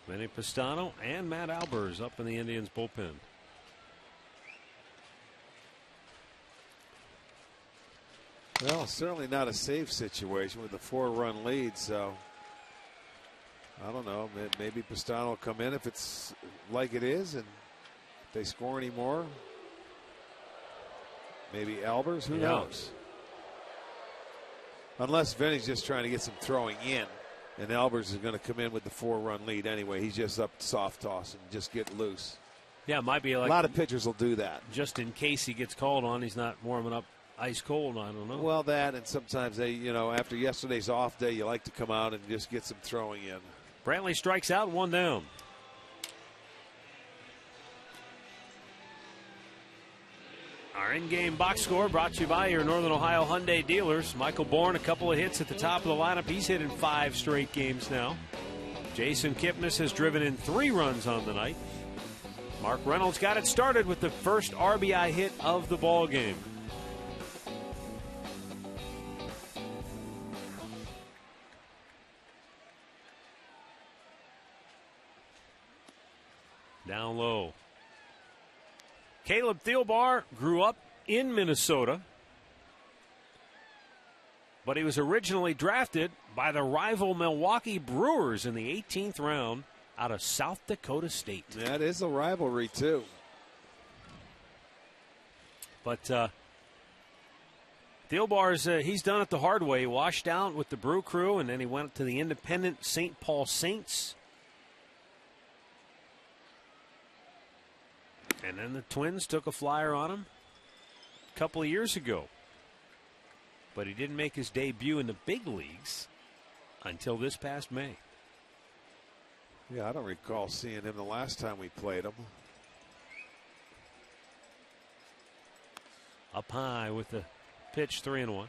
Manny Pistano and Matt Albers up in the Indians bullpen. Well, certainly not a safe situation with a 4-run lead, so I don't know. Maybe Pistano will come in if it's like it is, and if they score any more, maybe Albers, who knows? Unless Vinny's just trying to get some throwing in. And Albers is going to come in with the 4-run lead anyway. He's just up soft toss and just get loose. Yeah, it might be like a lot of pitchers will do that. Just in case he gets called on, he's not warming up ice cold. I don't know. Well, that, and sometimes they, after yesterday's off day, you like to come out and just get some throwing in. Brantley strikes out, 1 down. Our in-game box score brought to you by your Northern Ohio Hyundai dealers. Michael Bourne, a couple of hits at the top of the lineup. He's hit in 5 straight games now. Jason Kipnis has driven in 3 runs on the night. Mark Reynolds got it started with the first RBI hit of the ball game. Down low. Caleb Thielbar grew up in Minnesota, but he was originally drafted by the rival Milwaukee Brewers in the 18th round out of South Dakota State. That is a rivalry, too. But Thielbar's, he's done it the hard way. He washed out with the Brew Crew, and then he went to the independent St. Paul Saints. And then the Twins took a flyer on him a couple of years ago. But he didn't make his debut in the big leagues until this past May. Yeah, I don't recall seeing him the last time we played him. Up high with the pitch, 3-1.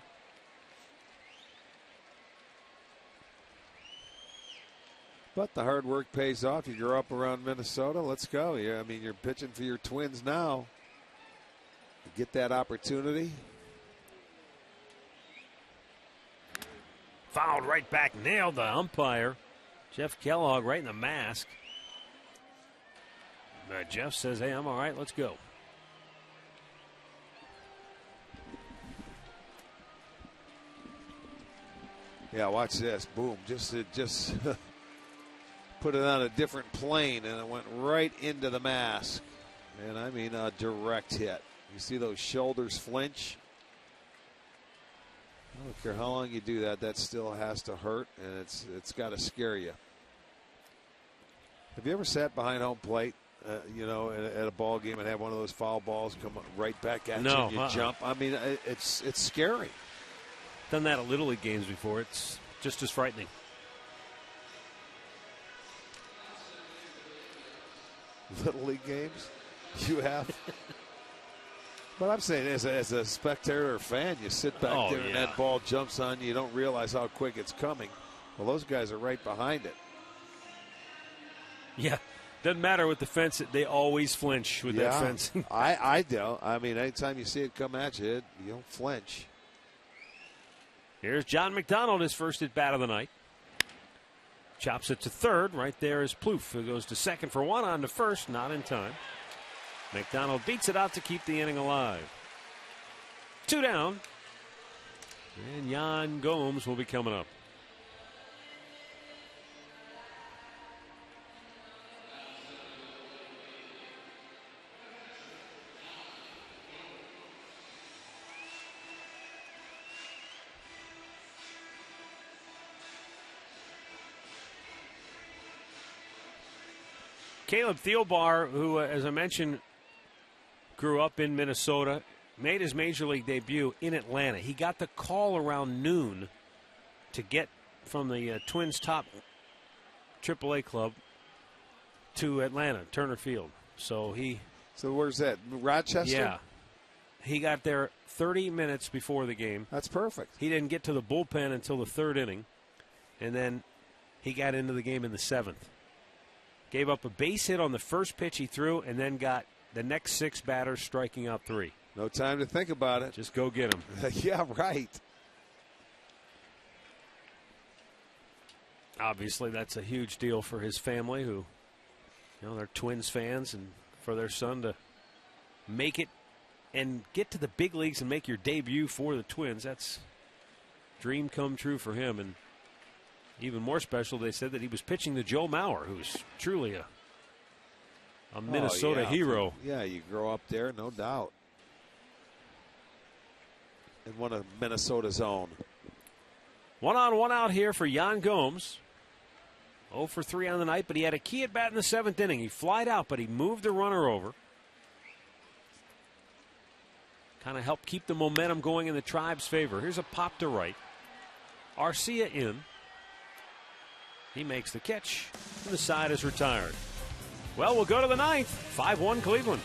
But the hard work pays off. You grow up around Minnesota. Let's go. Yeah, I mean, you're pitching for your Twins now. You get that opportunity. Fouled right back, nailed the umpire. Jeff Kellogg right in the mask. Jeff says, hey, I'm all right, let's go. Yeah, watch this. Boom. Just put it on a different plane, and it went right into the mask. And I mean a direct hit. You see those shoulders flinch? I don't care how long you do that, that still has to hurt, and it's got to scare you. Have you ever sat behind home plate, at a ball game and had one of those foul balls come right back at you and you jump? I mean, it's scary. Done that at Little League games before. It's just as frightening. Little League games? You have? But I'm saying as a spectator or fan, you sit back there and that ball jumps on you. You don't realize how quick it's coming. Well, those guys are right behind it. Yeah. Doesn't matter with the fence. They always flinch with that fence. I don't. I mean, anytime you see it come at you, you don't flinch. Here's John McDonald, his first at bat of the night. Chops it to third. Right there is Plouffe, who goes to second for 1, on to first, not in time. McDonald beats it out to keep the inning alive. 2 down. And Jan Gomes will be coming up. Caleb Thielbar, who, as I mentioned, grew up in Minnesota, made his major league debut in Atlanta. He got the call around noon to get from the Twins' top AAA club to Atlanta, Turner Field. So where's that? Rochester? Yeah. He got there 30 minutes before the game. That's perfect. He didn't get to the bullpen until the 3rd inning, and then he got into the game in the 7th. Gave up a base hit on the first pitch he threw, and then got the next 6 batters striking out 3. No time to think about it. Just go get him. Yeah, right. Obviously, that's a huge deal for his family, who, they're Twins fans, and for their son to make it and get to the big leagues and make your debut for the Twins, that's dream come true for him. And even more special, they said that he was pitching to Joe Mauer, who's truly a Minnesota hero. Yeah, you grow up there, no doubt. And one of Minnesota's own. 1 on, 1 out here for Jan Gomes. 0 for 3 on the night, but he had a key at bat in the 7th inning. He flied out, but he moved the runner over. Kind of helped keep the momentum going in the Tribe's favor. Here's a pop to right. Arcia in. He makes the catch, and the side is retired. Well, we'll go to the 9th. 5-1 Cleveland.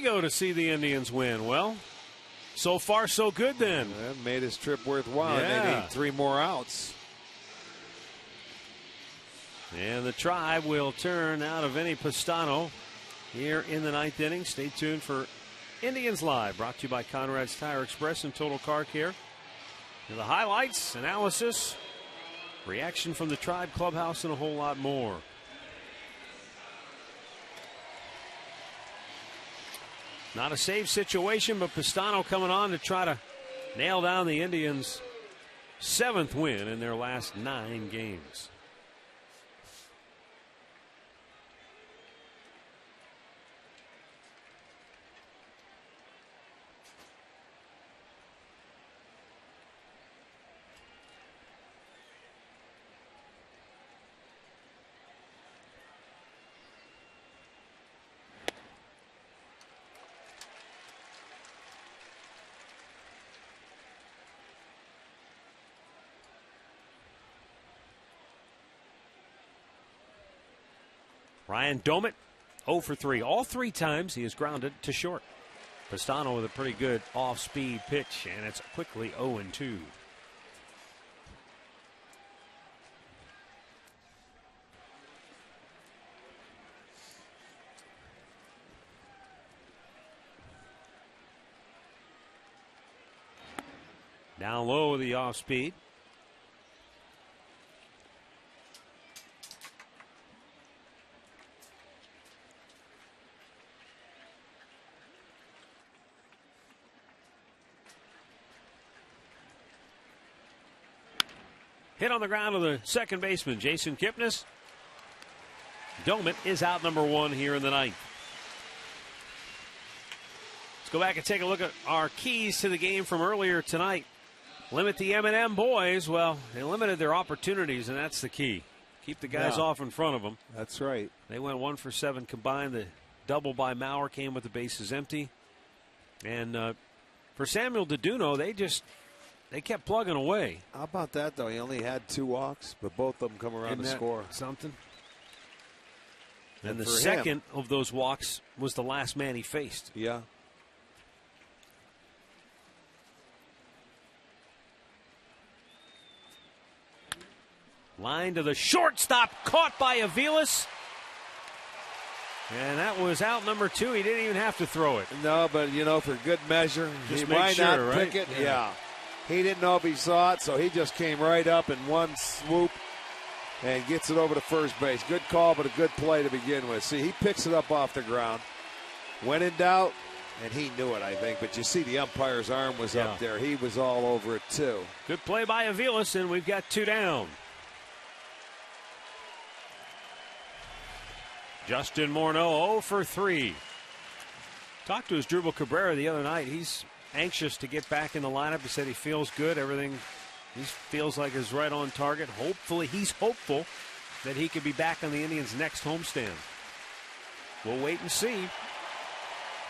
Go to see the Indians win. Well, so far so good then. That made his trip worthwhile. Yeah. They need 3 more outs. And the Tribe will turn out of Vinny Pistano here in the 9th inning. Stay tuned for Indians Live, brought to you by Conrad's Tire Express and Total Car Care. And the highlights, analysis, reaction from the Tribe clubhouse, and a whole lot more. Not a save situation, but Pistano coming on to try to nail down the Indians' 7th win in their last 9 games. Ryan Domit, 0 for 3. All 3 times he is grounded to short. Pistano with a pretty good off-speed pitch, and it's quickly 0-2. Down low with the off-speed. Hit on the ground of the second baseman, Jason Kipnis. Domit is out number 1 here in the 9th. Let's go back and take a look at our keys to the game from earlier tonight. Limit the M&M boys. Well, they limited their opportunities, and that's the key. Keep the guys off in front of them. That's right. They went 1 for 7 combined. The double by Maurer came with the bases empty. And for Samuel DeDuno, they kept plugging away. How about that, though? He only had 2 walks, but both of them come around to score. Something. And the second of those walks was the last man he faced. Yeah. Line to the shortstop, caught by Aviles. And that was out number 2. He didn't even have to throw it. No, but, for good measure, just he might sure, not pick it. Yeah. He didn't know if he saw it, so he just came right up in one swoop and gets it over to first base. Good call, but a good play to begin with. See, he picks it up off the ground. When in doubt, and he knew it, I think, but you see the umpire's arm was up there. He was all over it, too. Good play by Aviles, and we've got 2 down. Justin Morneau 0 for 3. Talked to Asdrubal Cabrera the other night. He's anxious to get back in the lineup. He said he feels good. Everything he feels like is right on target. Hopefully, he's hopeful that he could be back on the Indians' next homestand. We'll wait and see.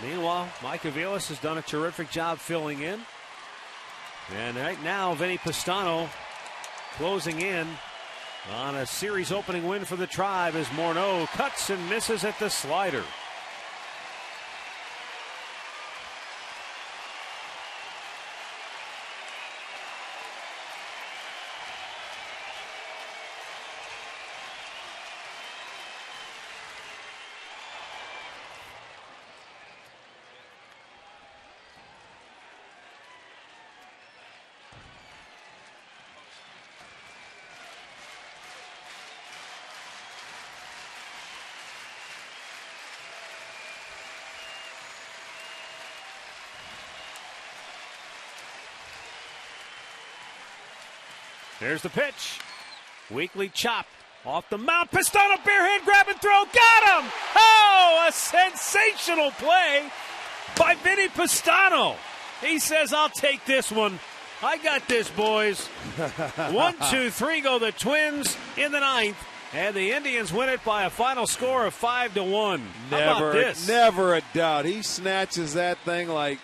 Meanwhile, Mike Aviles has done a terrific job filling in. And right now, Vinny Pistano closing in on a series opening win for the Tribe as Morneau cuts and misses at the slider. There's the pitch. Weekly chop off the mound. Pistano, bare hand grab and throw. Got him! Oh, a sensational play by Vinny Pistano. He says, I'll take this one. I got this, boys. 1, 2, 3 go the Twins in the 9th. And the Indians win it by a final score of 5-1. How about this? Never a doubt. He snatches that thing like,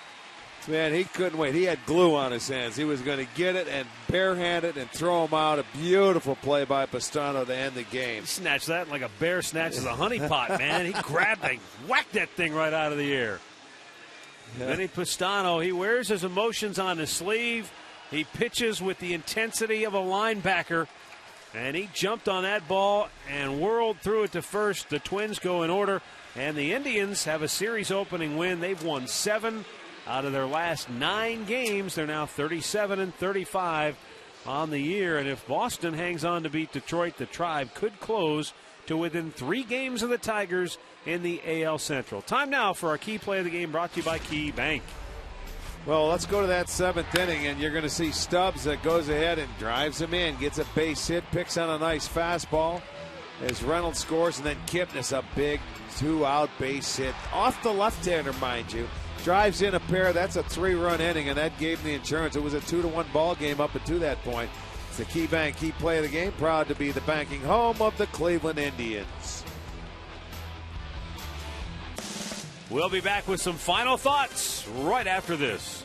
man, he couldn't wait. He had glue on his hands. He was going to get it and barehand it and throw him out. A beautiful play by Pistano to end the game. He snatched that like a bear snatches a honey pot, man. He grabbed it, whacked that thing right out of the air. Yeah. Vinny Pistano, he wears his emotions on his sleeve. He pitches with the intensity of a linebacker. And he jumped on that ball and whirled through it to first. The Twins go in order. And the Indians have a series opening win. They've won 7 out of their last 9 games. They're now 37-35 on the year. And if Boston hangs on to beat Detroit, the Tribe could close to within 3 games of the Tigers in the AL Central. Time now for our key play of the game, brought to you by Key Bank. Well, let's go to that 7th inning, and you're going to see Stubbs that goes ahead and drives him in, gets a base hit, picks on a nice fastball as Reynolds scores, and then Kipnis a big 2-out base hit off the left-hander, mind you. Drives in a pair. That's a 3-run inning, and that gave him the insurance. It was a 2-1 ball game up until that point. It's the Key Bank key play of the game. Proud to be the banking home of the Cleveland Indians. We'll be back with some final thoughts right after this.